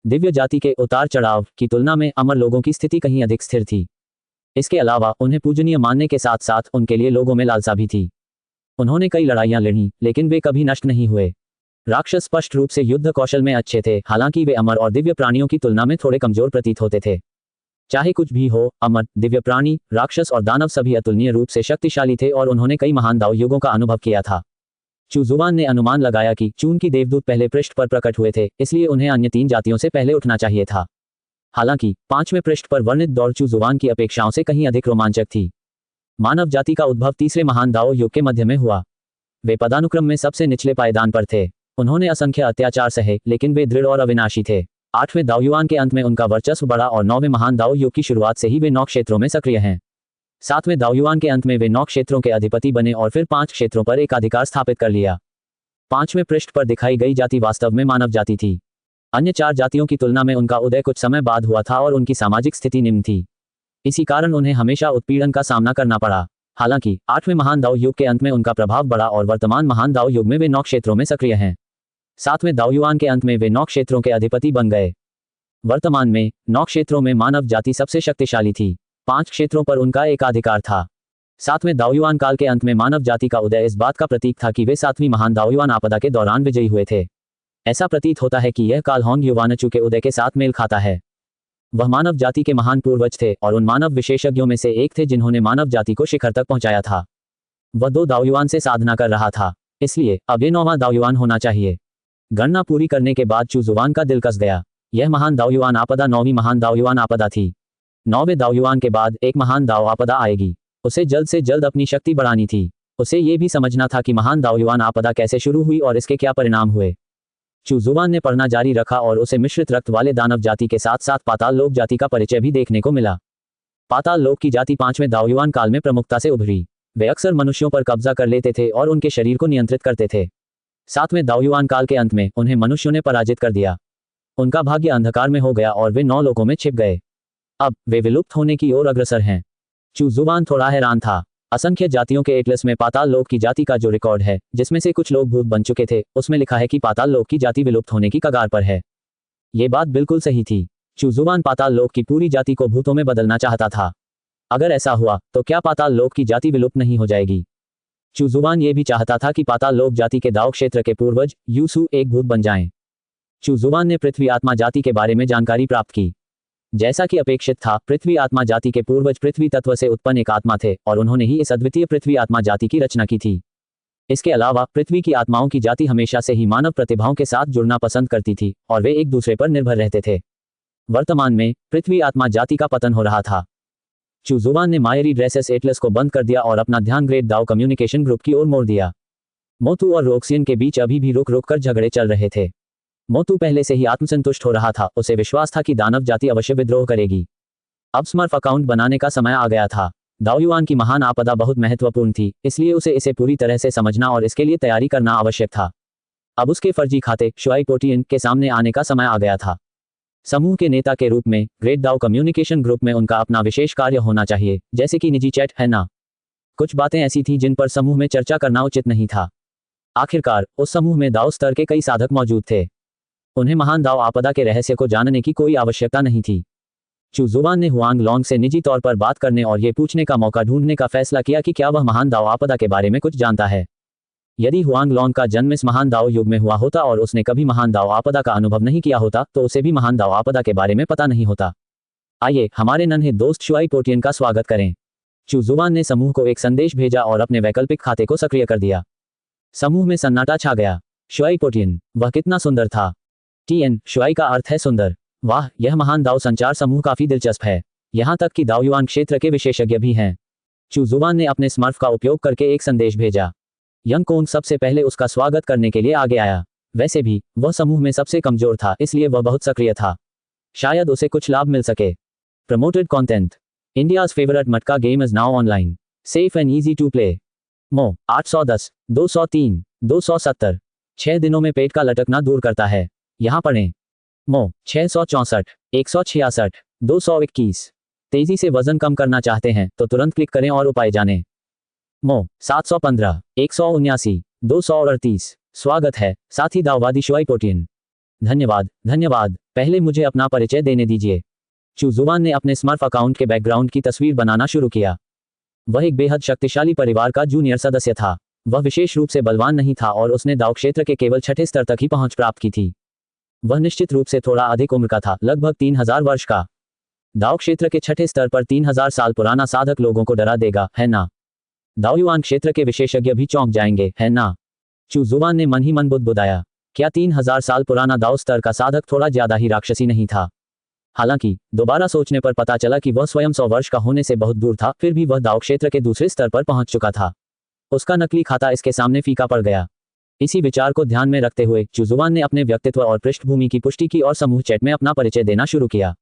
दिव्य जाति के उतार चढ़ाव की तुलना में अमर लोगों की स्थिति कहीं अधिक स्थिर थी। इसके अलावा उन्हें पूजनीय मानने के साथ साथ उनके लिए लोगों में लालसा भी थी। उन्होंने कई लड़ाइयां लड़ी, लेकिन वे कभी नष्ट नहीं हुए। राक्षस स्पष्ट रूप से युद्ध कौशल में अच्छे थे, हालांकि वे अमर और दिव्य प्राणियों की तुलना में थोड़े कमजोर प्रतीत होते थे। चाहे कुछ भी हो, अमर, दिव्य प्राणी, राक्षस और दानव सभी अतुलनीय रूप से शक्तिशाली थे और उन्होंने कई महान दाव युगों का अनुभव किया था। चू जुबान ने अनुमान लगाया कि चून की देवदूत पहले पृष्ठ पर प्रकट हुए थे, इसलिए उन्हें अन्य 3 जातियों से पहले उठना चाहिए था। हालांकि 5वें पृष्ठ पर वर्णित दौड़ चू जुबान की अपेक्षाओं से कहीं अधिक रोमांचक थी। मानव जाति का उद्भव तीसरे महान दाव युग के मध्य में हुआ। वे पदानुक्रम में सबसे निचले पायदान पर थे। उन्होंने असंख्य अत्याचार सहे, लेकिन वे दृढ़ और अविनाशी थे। 8वें दावयुआन के अंत में उनका वर्चस्व बढ़ा और 9वें महान दाव युग की शुरुआत से ही वे 9 क्षेत्रों में सक्रिय हैं। 7वें दावयुआन के अंत में वे 9 क्षेत्रों के अधिपति बने और फिर 5 क्षेत्रों पर एकाधिकार स्थापित कर लिया। 5वें पृष्ठ पर दिखाई गई जाति वास्तव में मानव जाति थी। अन्य 4 जातियों की तुलना में उनका उदय कुछ समय बाद हुआ था और उनकी सामाजिक स्थिति निम्न थी। इसी कारण उन्हें हमेशा उत्पीड़न का सामना करना पड़ा। हालांकि 8वें महान दाव युग के अंत में उनका प्रभाव बढ़ा और वर्तमान महान दाव युग में वे 9 क्षेत्रों में सक्रिय हैं। 7वें दावयुआन के अंत में वे 9 क्षेत्रों के अधिपति बन गए। वर्तमान में 9 क्षेत्रों में मानव जाति सबसे शक्तिशाली थी। 5 क्षेत्रों पर उनका एकाधिकार था। 7वें दावयुआन काल के अंत में मानव जाति का उदय इस बात का प्रतीक था कि वे 7वीं महान दावयुआन आपदा के दौरान विजयी हुए थे। ऐसा प्रतीत होता है कि यह काल होंग युवानचू के उदय के साथ मेल खाता है। वह मानव जाति के महान पूर्वज थे और उन मानव विशेषज्ञों में से एक थे जिन्होंने मानव जाति को शिखर तक पहुंचाया था। वह 2 दावयुआन से साधना कर रहा था, इसलिए अब ये 9वां दावयुआन होना चाहिए। गणना पूरी करने के बाद चू जुबान का दिल कस गया। यह महान दावयुआन आपदा 9वीं महान दावयुआन आपदा थी। 9वें दावयुआन के बाद एक महान दाव आपदा आएगी। उसे जल्द से जल्द अपनी शक्ति बढ़ानी थी। उसे ये भी समझना था कि महान दावयुआन आपदा कैसे शुरू हुई और इसके क्या परिणाम हुए। चू जुबान ने पढ़ना जारी रखा और उसे मिश्रित रक्त वाले दानव जाति के साथ साथ पाताल लोक जाति का परिचय भी देखने को मिला। पाताल लोक की जाति 5वें दावयुआन काल में प्रमुखता से उभरी। वे अक्सर मनुष्यों पर कब्जा कर लेते थे और उनके शरीर को नियंत्रित करते थे। 7वें दावयुआन काल के अंत में उन्हें मनुष्यों ने पराजित कर दिया। उनका भाग्य अंधकार में हो गया और वे 9 लोकों में छिप गए। अब वे विलुप्त होने की ओर अग्रसर हैं। चू जुबान थोड़ा हैरान था। असंख्य जातियों के एटलस में पाताल लोक की जाति का जो रिकॉर्ड है, जिसमें से कुछ लोग भूत बन चुके थे, उसमें लिखा है कि पाताल लोक की जाति विलुप्त होने की कगार पर है। ये बात बिल्कुल सही थी। चू जुबान पाताल लोक की पूरी जाति को भूतों में बदलना चाहता था। अगर ऐसा हुआ तो क्या पाताल लोक की जाति विलुप्त नहीं हो जाएगी? चू जुबान ये भी चाहता था कि पाताल लोक जाति के दाव क्षेत्र के पूर्वज यूसु एक भूत बन जाएं। चू जुबान ने पृथ्वी आत्मा जाति के बारे में जानकारी प्राप्त की। जैसा कि अपेक्षित था, पृथ्वी आत्मा जाति के पूर्वज पृथ्वी तत्व से उत्पन्न एक आत्मा थे और उन्होंने ही इस अद्वितीय पृथ्वी आत्मा जाति की रचना की थी। इसके अलावा पृथ्वी की आत्माओं की जाति हमेशा से ही मानव प्रतिभाओं के साथ जुड़ना पसंद करती थी और वे एक दूसरे पर निर्भर रहते थे। वर्तमान में पृथ्वी आत्मा जाति का पतन हो रहा था। चुजुवान ने मायरी ड्रेसेस एटलस को बंद कर दिया और अपना ध्यान ग्रेट दाओ कम्युनिकेशन ग्रुप की ओर मोड़ दिया। मोतू और रोक्सियन के बीच अभी भी रुक रुक कर झगड़े चल रहे थे। मोतू पहले से ही आत्मसंतुष्ट हो रहा था, उसे विश्वास था कि दानव जाति अवश्य विद्रोह करेगी। अब स्मर्फ अकाउंट बनाने का समय आ गया था। दाओयुआन की महान आपदा बहुत महत्वपूर्ण थी, इसलिए उसे इसे पूरी तरह से समझना और इसके लिए तैयारी करना आवश्यक था। अब उसके फर्जी खाते शुआई पोटियन के सामने आने का समय आ गया था। समूह के नेता के रूप में ग्रेट दाओ कम्युनिकेशन ग्रुप में उनका अपना विशेष कार्य होना चाहिए, जैसे कि निजी चैट, है ना। कुछ बातें ऐसी थीं जिन पर समूह में चर्चा करना उचित नहीं था। आखिरकार उस समूह में दाओ स्तर के कई साधक मौजूद थे। उन्हें महान दाओ आपदा के रहस्य को जानने की कोई आवश्यकता नहीं थी। चुजुवान ने हुआंग लॉन्ग से निजी तौर पर बात करने और ये पूछने का मौका ढूंढने का फैसला किया कि क्या वह महान दाओ आपदा के बारे में कुछ जानता है। यदि हुआंग लॉन्ग का जन्म इस महान दाओ युग में हुआ होता और उसने कभी महान दाओ आपदा का अनुभव नहीं किया होता, तो उसे भी महान दाओ आपदा के बारे में पता नहीं होता। आइए हमारे नन्हे दोस्त शुआई पोटियन का स्वागत करें। चुजुवान ने समूह को एक संदेश भेजा और अपने वैकल्पिक खाते को सक्रिय कर दिया। समूह में सन्नाटा छा गया। शुआई पोटियन, वह कितना सुंदर था। टीएन, शुआई का अर्थ है सुंदर। वाह, यह महान दाओ संचार समूह काफी दिलचस्प है। यहाँ तक कि दाओयुआन क्षेत्र के विशेषज्ञ भी हैं। चुजुवान ने अपने स्मर्फ का उपयोग करके एक संदेश भेजा। यंग कोंग सबसे पहले उसका स्वागत करने के लिए आगे आया। वैसे भी वह समूह में सबसे कमजोर था, इसलिए वह बहुत सक्रिय था। शायद उसे कुछ लाभ मिल सके। Promoted content. India's favourite matka game is now online, safe and easy to play. मो 810 203 270 6 दिनों में पेट का लटकना दूर करता है। यहाँ पढ़ें। मो 664 166 221। तेजी से वजन कम करना चाहते हैं तो तुरंत क्लिक करें और उपाय जानें। मो 715 179 238। स्वागत है साथी दाओवादी शुआई पोटियन। धन्यवाद धन्यवाद। पहले मुझे अपना परिचय देने दीजिए। चुजुवान ने अपने स्मर्फ अकाउंट के बैकग्राउंड की तस्वीर बनाना शुरू किया। वह एक बेहद शक्तिशाली परिवार का जूनियर सदस्य था। वह विशेष रूप से बलवान नहीं था और उसने दाओ क्षेत्र के केवल 6ठे स्तर तक ही पहुंच प्राप्त की थी। वह निश्चित रूप से थोड़ा अधिक उम्र का था, लगभग 3000 वर्ष का। दाओ क्षेत्र के 6ठे स्तर पर 3000 साल पुराना साधक लोगों को डरा देगा, है ना। दाओयुआन क्षेत्र के विशेषज्ञ भी चौंक जाएंगे, है ना। चुजुवान ने मन ही मन बुदबुदाया। क्या 3000 साल पुराना दाओ स्तर का साधक थोड़ा ज्यादा ही राक्षसी नहीं था। हालांकि दोबारा सोचने पर पता चला कि वह स्वयं 100 वर्ष का होने से बहुत दूर था, फिर भी वह दाओ क्षेत्र के दूसरे स्तर पर पहुंच चुका था। उसका नकली खाता इसके सामने फीका पड़ गया। इसी विचार को ध्यान में रखते हुए चुजुवान ने अपने व्यक्तित्व और पृष्ठभूमि की पुष्टि की और समूह चैट में अपना परिचय देना शुरू किया।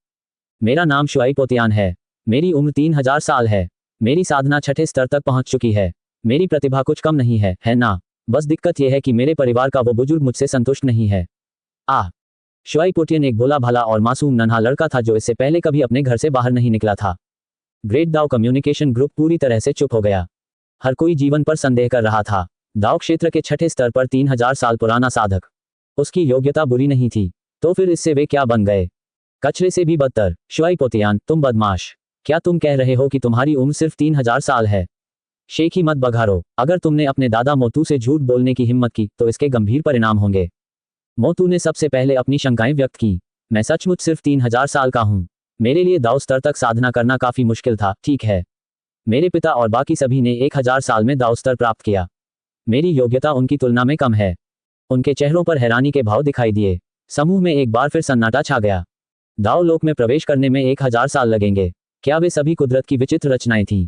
मेरा नाम शुआई पोटियन है। मेरी उम्र 3000 साल है। मेरी साधना 6ठे स्तर तक पहुंच चुकी है। मेरी प्रतिभा कुछ कम नहीं है ना। बस दिक्कत यह है कि मेरे परिवार का वो बुजुर्ग मुझसे संतुष्ट नहीं है। शुआई पोटियन एक भोला भाला और मासूम नन्हा लड़का था जो इससे पहले कभी अपने घर से बाहर नहीं निकला था। ग्रेट दाओ कम्युनिकेशन ग्रुप पूरी तरह से चुप हो गया। हर कोई जीवन पर संदेह कर रहा था। दाओ क्षेत्र के 6ठे स्तर पर 3000 साल पुराना साधक। उसकी योग्यता बुरी नहीं थी, तो फिर इससे वे क्या बन गए। कचरे से भी बदतर। शुआई पोटियन, तुम बदमाश। क्या तुम कह रहे हो कि तुम्हारी उम्र सिर्फ 3000 साल है। शेखी मत बघारो। अगर तुमने अपने दादा मोतू से झूठ बोलने की हिम्मत की तो इसके गंभीर परिणाम होंगे। मोतू ने सबसे पहले अपनी शंकाएं व्यक्त की। मैं सचमुच सिर्फ 3000 साल का हूं। मेरे लिए दाओ स्तर तक साधना करना काफी मुश्किल था, ठीक है। मेरे पिता और बाकी सभी ने 1000 साल में दाओ स्तर प्राप्त किया। मेरी योग्यता उनकी तुलना में कम है। उनके चेहरों पर हैरानी के भाव दिखाई दिए। समूह में एक बार फिर सन्नाटा छा गया। दाओ लोक में प्रवेश करने में 1000 साल लगेंगे। क्या वे सभी कुदरत की विचित्र रचनाएं थीं।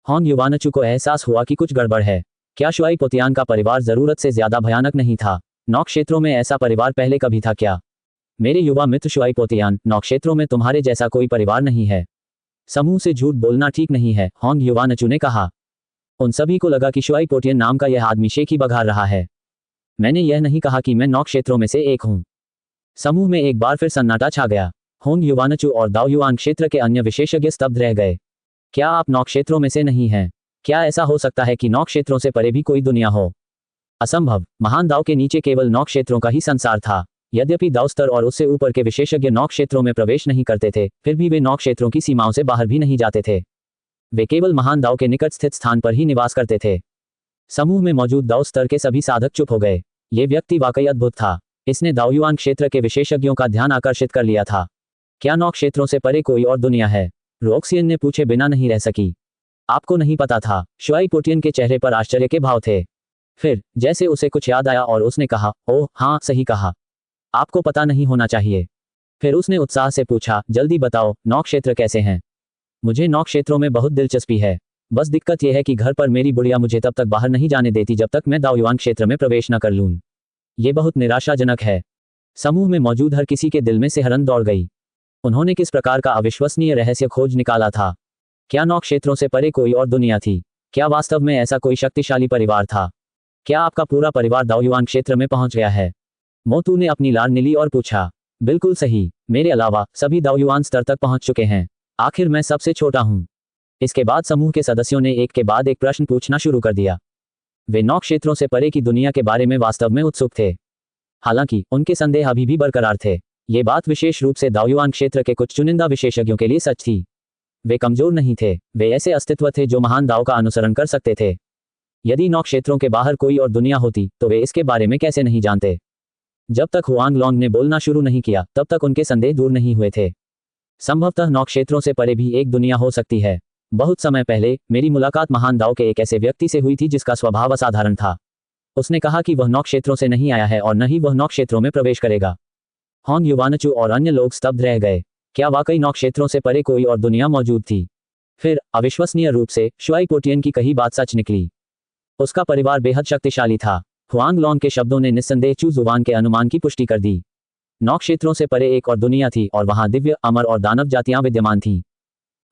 होंग युवानचू को एहसास हुआ कि कुछ गड़बड़ है। क्या शुआई पोटियन का परिवार जरूरत से ज्यादा भयानक नहीं था। 9 क्षेत्रों में ऐसा परिवार पहले कभी था क्या। मेरे युवा मित्र शुआई पोटियन, 9 क्षेत्रों में तुम्हारे जैसा कोई परिवार नहीं है। समूह से झूठ बोलना ठीक नहीं है, होंग युवानचू ने कहा। उन सभी को लगा कि शुआई पोटियन नाम का यह आदमी शेखी बघार रहा है। मैंने यह नहीं कहा कि मैं 9 क्षेत्रों में से एक हूं। समूह में एक बार फिर सन्नाटा छा गया। होंग युवानचू और दाओयुआन क्षेत्र के अन्य विशेषज्ञ स्तब्ध रह गए। क्या आप 9 क्षेत्रों में से नहीं हैं। क्या ऐसा हो सकता है कि 9 क्षेत्रों से परे भी कोई दुनिया हो। असंभव। महान दाओ के नीचे केवल 9 क्षेत्रों का ही संसार था। यद्यपि दाओ स्तर और उससे ऊपर के विशेषज्ञ 9 क्षेत्रों में प्रवेश नहीं करते थे, फिर भी वे 9 क्षेत्रों की सीमाओं से बाहर भी नहीं जाते थे। वे केवल महान दाओ के निकट स्थित स्थान पर ही निवास करते थे। समूह में मौजूद दाओ स्तर के सभी साधक चुप हो गए। ये व्यक्ति वाकई अद्भुत था। इसने दाओयुआन क्षेत्र के विशेषज्ञों का ध्यान आकर्षित कर लिया था। क्या 9 क्षेत्रों से परे कोई और दुनिया है। रोक्सियन ने पूछे बिना नहीं रह सकी। आपको नहीं पता था। शुआई पोटियन के चेहरे पर आश्चर्य के भाव थे। फिर जैसे उसे कुछ याद आया और उसने कहा, ओह हाँ सही कहा, आपको पता नहीं होना चाहिए। फिर उसने उत्साह से पूछा, जल्दी बताओ नौ क्षेत्र कैसे हैं? मुझे नौ क्षेत्रों में बहुत दिलचस्पी है। बस दिक्कत यह है कि घर पर मेरी बुढ़िया मुझे तब तक बाहर नहीं जाने देती जब तक मैं दाओयुआन क्षेत्र में प्रवेश न कर लूं। ये बहुत निराशाजनक है। समूह में मौजूद हर किसी के दिल में सिहरन दौड़ गई। उन्होंने किस प्रकार का अविश्वसनीय रहस्य खोज निकाला था? क्या नौ क्षेत्रों से परे कोई और दुनिया थी? क्या वास्तव में ऐसा कोई शक्तिशाली परिवार था? क्या आपका पूरा परिवार दाओयुआन क्षेत्र में पहुंच गया है? मोतू ने अपनी लार नीली और पूछा। बिल्कुल सही, मेरे अलावा सभी दाओयुआन स्तर तक पहुंच चुके हैं। आखिर मैं सबसे छोटा हूं। इसके बाद समूह के सदस्यों ने एक के बाद एक प्रश्न पूछना शुरू कर दिया। वे नौ क्षेत्रों से परे की दुनिया के बारे में वास्तव में उत्सुक थे। हालांकि उनके संदेह अभी भी बरकरार थे। ये बात विशेष रूप से दाओयुआन क्षेत्र के कुछ चुनिंदा विशेषज्ञों के लिए सच थी। वे कमजोर नहीं थे, वे ऐसे अस्तित्व थे जो महान दाओ का अनुसरण कर सकते थे। यदि नौ क्षेत्रों के बाहर कोई और दुनिया होती तो वे इसके बारे में कैसे नहीं जानते? जब तक हुआंग लॉन्ग ने बोलना शुरू नहीं किया तब तक उनके संदेह दूर नहीं हुए थे। संभवतः नौ क्षेत्रों से परे भी एक दुनिया हो सकती है। बहुत समय पहले मेरी मुलाकात महान दाओ के एक ऐसे व्यक्ति से हुई थी जिसका स्वभाव असाधारण था। उसने कहा कि वह नौ क्षेत्रों से नहीं आया है और न ही वह नौ क्षेत्रों में प्रवेश करेगा। होंग युवानचू और अन्य लोग स्तब्ध रह गए। क्या वाकई नौ क्षेत्रों से परे कोई और दुनिया मौजूद थी? फिर अविश्वसनीय रूप से शुआई पोटियन की कही बात सच निकली। उसका परिवार बेहद शक्तिशाली था। हुआंग लॉन्ग के शब्दों ने निस्संदेह चू जुबान के अनुमान की पुष्टि कर दी। नौ क्षेत्रों से परे एक और दुनिया थी और वहां दिव्य, अमर और दानव जातियां विद्यमान थीं।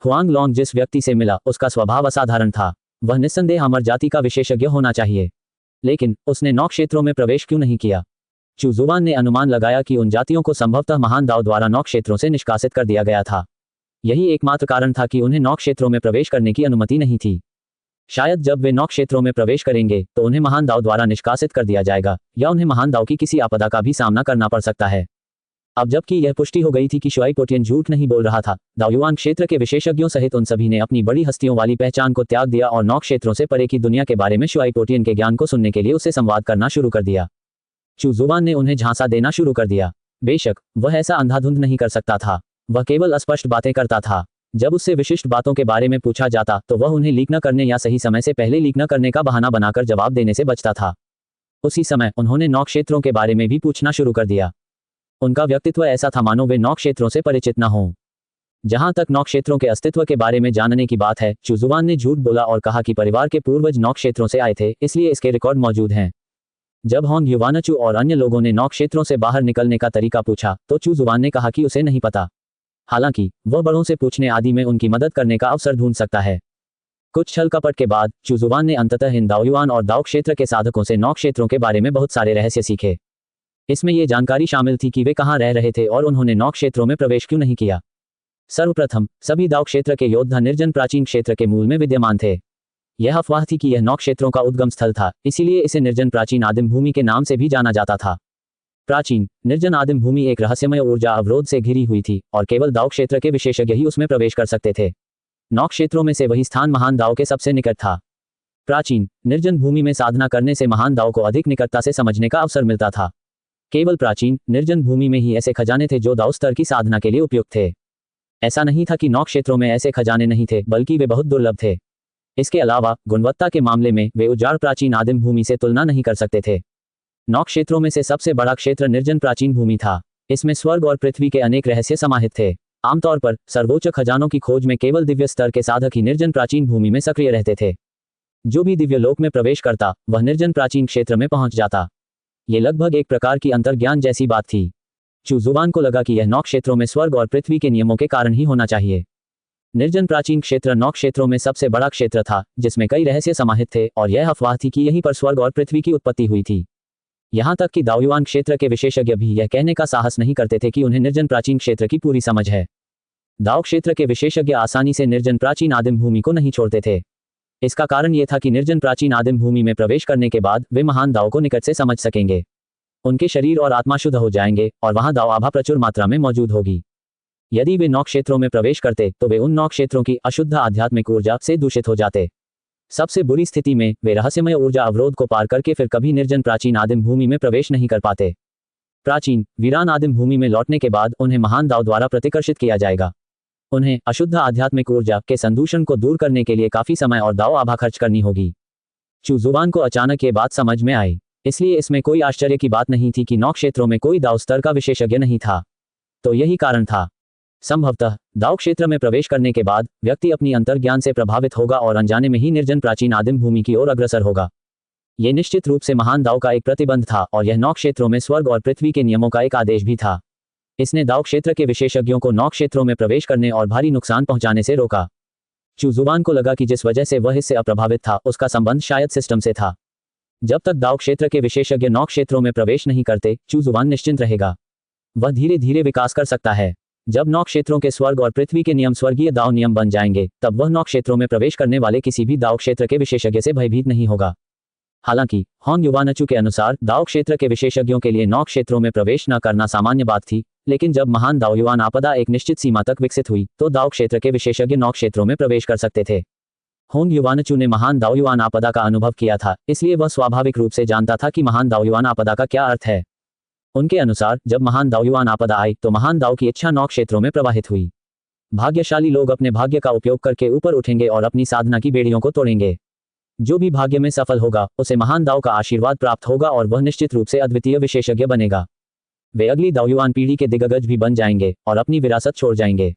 हुआंग लॉन्ग जिस व्यक्ति से मिला उसका स्वभाव असाधारण था। वह निस्संदेह अमर जाति का विशेषज्ञ होना चाहिए। लेकिन उसने नौ क्षेत्रों में प्रवेश क्यों नहीं किया? चू जुबान ने अनुमान लगाया कि उन जातियों को संभवतः महान दाओ द्वारा नौ क्षेत्रों से निष्कासित कर दिया गया था। यही एकमात्र कारण था कि उन्हें नौ क्षेत्रों में प्रवेश करने की अनुमति नहीं थी। शायद जब वे नौ क्षेत्रों में प्रवेश करेंगे तो उन्हें महान दाओ द्वारा निष्कासित कर दिया जाएगा या उन्हें महान दाओ की किसी आपदा का भी सामना करना पड़ सकता है। अब जबकि यह पुष्टि हो गई थी कि शुआई पोटियन झूठ नहीं बोल रहा था, दाओयुआन क्षेत्र के विशेषज्ञों सहित उन सभी ने अपनी बड़ी हस्तियों वाली पहचान को त्याग दिया और नौ क्षेत्रों से परे की दुनिया के बारे में शुआई पोटियन के ज्ञान को सुनने के लिए उससे संवाद करना शुरू कर दिया। चू जुबान ने उन्हें झांसा देना शुरू कर दिया। बेशक वह ऐसा अंधाधुंध नहीं कर सकता था, वह केवल अस्पष्ट बातें करता था। जब उससे विशिष्ट बातों के बारे में पूछा जाता तो वह उन्हें लीक न करने या सही समय से पहले लीक न करने का बहाना बनाकर जवाब देने से बचता था। उसी समय उन्होंने नौ क्षेत्रों के बारे में भी पूछना शुरू कर दिया। उनका व्यक्तित्व ऐसा था मानो वे नौ क्षेत्रों से परिचित न हों। जहां तक नौ क्षेत्रों के अस्तित्व के बारे में जानने की बात है, चू जुबान ने झूठ बोला और कहा कि परिवार के पूर्वज नौ क्षेत्रों से आए थे, इसलिए इसके रिकॉर्ड मौजूद हैं। जब होंग युवानचू और अन्य लोगों ने नौ क्षेत्रों से बाहर निकलने का तरीका पूछा तो चू जुबान ने कहा कि उसे नहीं पता। हालांकि वह बड़ों से पूछने आदि में उनकी मदद करने का अवसर ढूंढ सकता है। कुछ छल कपट के बाद चू जुबान ने अंततः इन दाओयुआन और दाओ क्षेत्र के साधकों से नौ क्षेत्रों के बारे में बहुत सारे रहस्य सीखे। इसमें यह जानकारी शामिल थी कि वे कहाँ रह रहे थे और उन्होंने नौ क्षेत्रों में प्रवेश क्यों नहीं किया। सर्वप्रथम सभी दाओ क्षेत्र के योद्धा निर्जन प्राचीन क्षेत्र के मूल में विद्यमान थे। यह अफवाह थी कि यह नौ क्षेत्रों का उद्गम स्थल था, इसीलिए इसे निर्जन प्राचीन आदिम भूमि के नाम से भी जाना जाता था। प्राचीन निर्जन आदिम भूमि एक रहस्यमय ऊर्जा अवरोध से घिरी हुई थी और केवल दाओ क्षेत्र के विशेषज्ञ ही उसमें प्रवेश कर सकते थे। नौ क्षेत्रों में से वही स्थान महान दाओ के सबसे निकट था। प्राचीन निर्जन भूमि में साधना करने से महान दाओ को अधिक निकटता से समझने का अवसर मिलता था। केवल प्राचीन निर्जन भूमि में ही ऐसे खजाने थे जो दाओ स्तर की साधना के लिए उपयुक्त थे। ऐसा नहीं था कि नौ क्षेत्रों में ऐसे खजाने नहीं थे, बल्कि वे बहुत दुर्लभ थे। इसके अलावा गुणवत्ता के मामले में वे उजाड़ प्राचीन आदिम भूमि से तुलना नहीं कर सकते थे। नौ क्षेत्रों में से सबसे बड़ा क्षेत्र निर्जन प्राचीन भूमि था। इसमें स्वर्ग और पृथ्वी के अनेक रहस्य समाहित थे। आमतौर पर सर्वोच्च खजानों की खोज में केवल दिव्य स्तर के साधक ही निर्जन प्राचीन भूमि में सक्रिय रहते थे। जो भी दिव्य लोक में प्रवेश करता वह निर्जन प्राचीन क्षेत्र में पहुंच जाता। ये लगभग एक प्रकार की अंतर्ज्ञान जैसी बात थी। चू जुबान को लगा कि यह नौ क्षेत्रों में स्वर्ग और पृथ्वी के नियमों के कारण ही होना चाहिए। निर्जन प्राचीन क्षेत्र नौ क्षेत्रों में सबसे बड़ा क्षेत्र था जिसमें कई रहस्य समाहित थे और यह अफवाह थी कि यहीं पर स्वर्ग और पृथ्वी की उत्पत्ति हुई थी। यहाँ तक कि दाओयुआन क्षेत्र के विशेषज्ञ भी यह कहने का साहस नहीं करते थे कि उन्हें निर्जन प्राचीन क्षेत्र की पूरी समझ है। दाओ क्षेत्र के विशेषज्ञ आसानी से निर्जन प्राचीन आदिम भूमि को नहीं छोड़ते थे। इसका कारण यह था कि निर्जन प्राचीन आदिम भूमि में प्रवेश करने के बाद वे महान दाओ को निकट से समझ सकेंगे। उनके शरीर और आत्मा शुद्ध हो जाएंगे और वहां दाओ आभा प्रचुर मात्रा में मौजूद होगी। यदि वे नौ क्षेत्रों में प्रवेश करते तो वे उन नौ क्षेत्रों की अशुद्ध आध्यात्मिक ऊर्जा से दूषित हो जाते। सबसे बुरी स्थिति में वे रहस्यमय ऊर्जा अवरोध को पार करके फिर कभी निर्जन प्राचीन आदिम भूमि में प्रवेश नहीं कर पाते। प्राचीन वीरान आदिम भूमि में लौटने के बाद उन्हें महान दाओ द्वारा प्रतिकर्षित किया जाएगा। उन्हें अशुद्ध आध्यात्मिक ऊर्जा के संदूषण को दूर करने के लिए काफी समय और दाओ आभा खर्च करनी होगी। चूजुवान को अचानक ये बात समझ में आई, इसलिए इसमें कोई आश्चर्य की बात नहीं थी कि नौ क्षेत्रों में कोई दाव स्तर का विशेषज्ञ नहीं था। तो यही कारण था। संभवतः दाव क्षेत्र में प्रवेश करने के बाद व्यक्ति अपनी अंतर्ज्ञान से प्रभावित होगा और अनजाने में ही निर्जन प्राचीन आदिम भूमि की ओर अग्रसर होगा। यह निश्चित रूप से महान दाव का एक प्रतिबंध था और यह 9 क्षेत्रों में स्वर्ग और पृथ्वी के नियमों का एक आदेश भी था। इसने दाव क्षेत्र के विशेषज्ञों को 9 क्षेत्रों में प्रवेश करने और भारी नुकसान पहुंचाने से रोका। चूजुवान को लगा कि जिस वजह से वह इससे अप्रभावित था उसका संबंध शायद सिस्टम से था। जब तक दाव क्षेत्र के विशेषज्ञ 9 क्षेत्रों में प्रवेश नहीं करते, चूजुवान निश्चिंत रहेगा। वह धीरे धीरे विकास कर सकता है। जब 9 क्षेत्रों के स्वर्ग और पृथ्वी के नियम स्वर्गीय दाव नियम बन जाएंगे, तब वह 9 क्षेत्रों में प्रवेश करने वाले किसी भी दाव क्षेत्र के विशेषज्ञ से भयभीत नहीं होगा। हालांकि होंग युवानचू के अनुसार दाव क्षेत्र के विशेषज्ञों के लिए 9 क्षेत्रों में प्रवेश न करना सामान्य बात थी, लेकिन जब महान दाव युवान आपदा एक निश्चित सीमा तक विकसित हुई तो दाव क्षेत्र के विशेषज्ञ 9 क्षेत्रों में प्रवेश कर सकते थे। होंग युवानचू ने महान दाव युवान आपदा का अनुभव किया था, इसलिए वह स्वाभाविक रूप से जानता था कि महान दाव युवान आपदा का क्या अर्थ है। उनके अनुसार जब महान दाव युवान आपदा आई तो महान दाव की इच्छा 9 क्षेत्रों में प्रवाहित हुई। भाग्यशाली लोग अपने भाग्य का उपयोग करके ऊपर उठेंगे और अपनी साधना की बेड़ियों को तोड़ेंगे। जो भी भाग्य में सफल होगा उसे महान दाव का आशीर्वाद प्राप्त होगा और वह निश्चित रूप से अद्वितीय विशेषज्ञ बनेगा। वे अगली दाव युवान पीढ़ी के दिग्गज भी बन जाएंगे और अपनी विरासत छोड़ जाएंगे।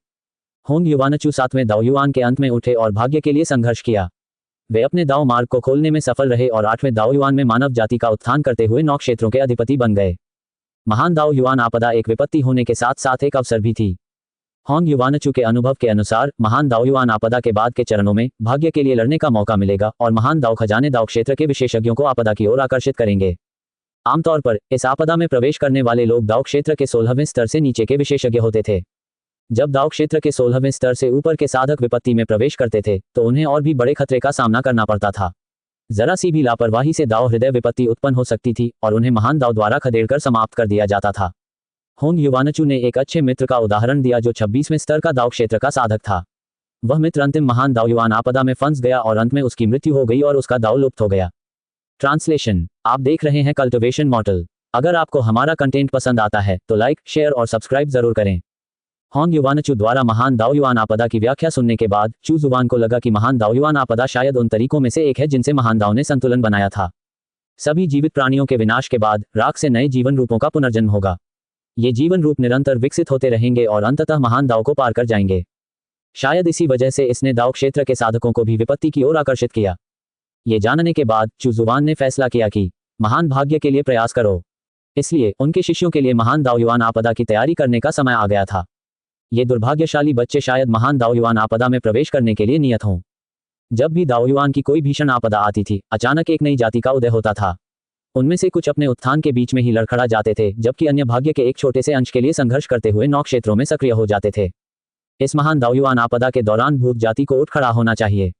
होंग युवानचू 7वें दाव युवान के अंत में उठे और भाग्य के लिए संघर्ष किया। वे अपने दाव मार्ग को खोलने में सफल रहे और 8वें दाव युवान में मानव जाति का उत्थान करते हुए 9 क्षेत्रों के अधिपति बन गए। महान दाव युवान आपदा एक विपत्ति होने के साथ साथ एक अवसर भी थी। होंग युवानचू के अनुभव के अनुसार महान दाव युवान आपदा के बाद के चरणों में भाग्य के लिए लड़ने का मौका मिलेगा और महान दाव खजाने दाव क्षेत्र के विशेषज्ञों को आपदा की ओर आकर्षित करेंगे। आमतौर पर इस आपदा में प्रवेश करने वाले लोग दाव क्षेत्र के 16वें स्तर से नीचे के विशेषज्ञ होते थे। जब दाव क्षेत्र के 16वें स्तर से ऊपर के साधक विपत्ति में प्रवेश करते थे तो उन्हें और भी बड़े खतरे का सामना करना पड़ता था। जरा सी भी लापरवाही से दाव हृदय विपत्ति उत्पन्न हो सकती थी और उन्हें महान दाव द्वारा खदेड़कर समाप्त कर दिया जाता था। होंग युवानचू ने एक अच्छे मित्र का उदाहरण दिया जो 26वें स्तर का दाव क्षेत्र का साधक था। वह मित्र अंतिम महान दाव युवान आपदा में फंस गया और अंत में उसकी मृत्यु हो गई और उसका दाव लुप्त हो गया। ट्रांसलेशन। आप देख रहे हैं कल्टिवेशन मॉडल। अगर आपको हमारा कंटेंट पसंद आता है तो लाइक, शेयर और सब्सक्राइब जरूर करें। होंग युवानचू द्वारा महान दाव युवान आपदा की व्याख्या सुनने के बाद चूजुवान को लगा कि महान दाव युवान आपदा शायद उन तरीकों में से एक है जिनसे महान दाव ने संतुलन बनाया था। सभी जीवित प्राणियों के विनाश के बाद राख से नए जीवन रूपों का पुनर्जन्म होगा। ये जीवन रूप निरंतर विकसित होते रहेंगे और अंततः महान दाव को पार कर जाएंगे। शायद इसी वजह से इसने दाव क्षेत्र के साधकों को भी विपत्ति की ओर आकर्षित किया। ये जानने के बाद चूजुवान ने फैसला किया कि महान भाग्य के लिए प्रयास करो। इसलिए उनके शिष्यों के लिए महान दाव युवान आपदा की तैयारी करने का समय आ गया था। ये दुर्भाग्यशाली बच्चे शायद महान दाव युवान आपदा में प्रवेश करने के लिए नियत हों। जब भी दाव युवान की कोई भीषण आपदा आती थी, अचानक एक नई जाति का उदय होता था। उनमें से कुछ अपने उत्थान के बीच में ही लड़खड़ा जाते थे, जबकि अन्य भाग्य के एक छोटे से अंश के लिए संघर्ष करते हुए 9 क्षेत्रों में सक्रिय हो जाते थे। इस महान दाव युवान आपदा के दौरान भूत जाति को उठ खड़ा होना चाहिए।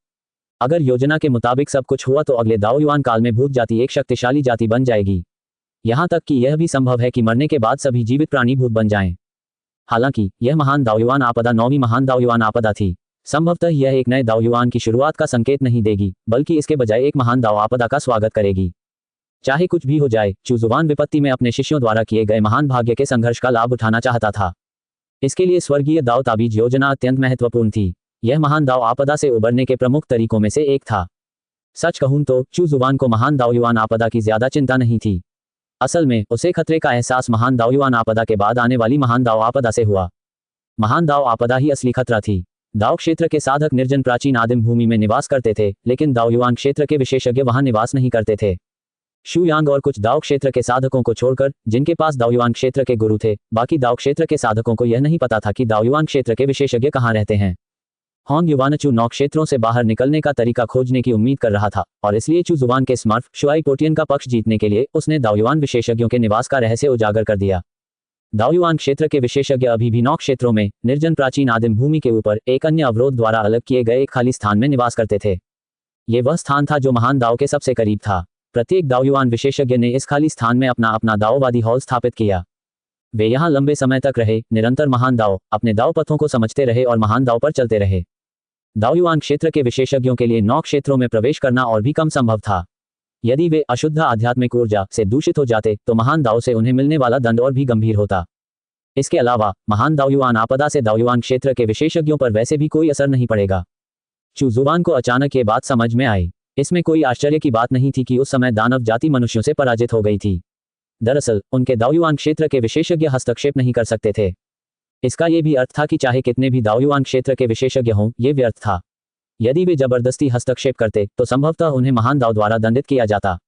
अगर योजना के मुताबिक सब कुछ हुआ तो अगले दाव युवान काल में भूत जाति एक शक्तिशाली जाति बन जाएगी। यहाँ तक कि यह भी संभव है कि मरने के बाद सभी जीवित प्राणी भूत बन जाएं। हालांकि यह महान दाव युवान आपदा 9वीं महान दाव युवान आपदा थी। संभवतः यह एक नए दाव युवान की शुरुआत का संकेत नहीं देगी, बल्कि इसके बजाय एक महान दाव आपदा का स्वागत करेगी। चाहे कुछ भी हो जाए, चूजुवान विपत्ति में अपने शिष्यों द्वारा किए गए महान भाग्य के संघर्ष का लाभ उठाना चाहता था। इसके लिए स्वर्गीय दाव ताबीज योजना अत्यंत महत्वपूर्ण थी। यह महान दाव आपदा से उबरने के प्रमुख तरीकों में से एक था। सच कहूं तो चूजुवान को महान दाव युवान आपदा की ज्यादा चिंता नहीं थी। असल में उसे खतरे का एहसास महान दाव युवान आपदा के बाद आने वाली महान दाव आपदा से हुआ। महान दाव आपदा ही असली खतरा थी। दाव क्षेत्र के साधक निर्जन प्राचीन आदिम भूमि में निवास करते थे, लेकिन दाव युवान क्षेत्र के विशेषज्ञ वहां निवास नहीं करते थे। शू यांग और कुछ दाव क्षेत्र के साधकों को छोड़कर, जिनके पास दाव युवान क्षेत्र के गुरु थे, बाकी दाव क्षेत्र के साधकों को यह नहीं पता था कि दाव युवान क्षेत्र के विशेषज्ञ कहाँ रहते हैं। होंग युवानचू 9 क्षेत्रों से बाहर निकलने का तरीका खोजने की उम्मीद कर रहा था और इसलिए चूजुवान के स्मर्फ शुआई पोटियन का पक्ष जीतने के लिए उसने दाव युवान विशेषज्ञों के निवास का रहस्य उजागर कर दिया। दाव युवान क्षेत्र के विशेषज्ञ अभी भी 9 क्षेत्रों में निर्जन प्राचीन आदिम भूमि के ऊपर एक अन्य अवरोध द्वारा अलग किए गए एक खाली स्थान में निवास करते थे। ये वह स्थान था जो महान दाव के सबसे करीब था। प्रत्येक दाव युवान विशेषज्ञ ने इस खाली स्थान में अपना अपना दाववादी हॉल स्थापित किया। वे यहाँ लंबे समय तक रहे, निरंतर महान दाव अपने दाव पथों को समझते रहे और महान दाव पर चलते रहे। दाव युवान क्षेत्र के विशेषज्ञों के लिए 9 क्षेत्रों में प्रवेश करना और भी कम संभव था। यदि वे अशुद्ध आध्यात्मिक ऊर्जा से दूषित हो जाते तो महान दाव से उन्हें मिलने वाला दंड और भी गंभीर होता। इसके अलावा महान दाव युवान आपदा से दाव युवान क्षेत्र के विशेषज्ञों पर वैसे भी कोई असर नहीं पड़ेगा। चूजुवान को अचानक ये बात समझ में आई। इसमें कोई आश्चर्य की बात नहीं थी कि उस समय दानव जाति मनुष्यों से पराजित हो गई थी। दरअसल उनके दाओयुआन क्षेत्र के विशेषज्ञ हस्तक्षेप नहीं कर सकते थे। इसका यह भी अर्थ था कि चाहे कितने भी दाओयुआन क्षेत्र के विशेषज्ञ हों, ये व्यर्थ था। यदि वे जबरदस्ती हस्तक्षेप करते तो संभवतः उन्हें महान दाव द्वारा दंडित किया जाता।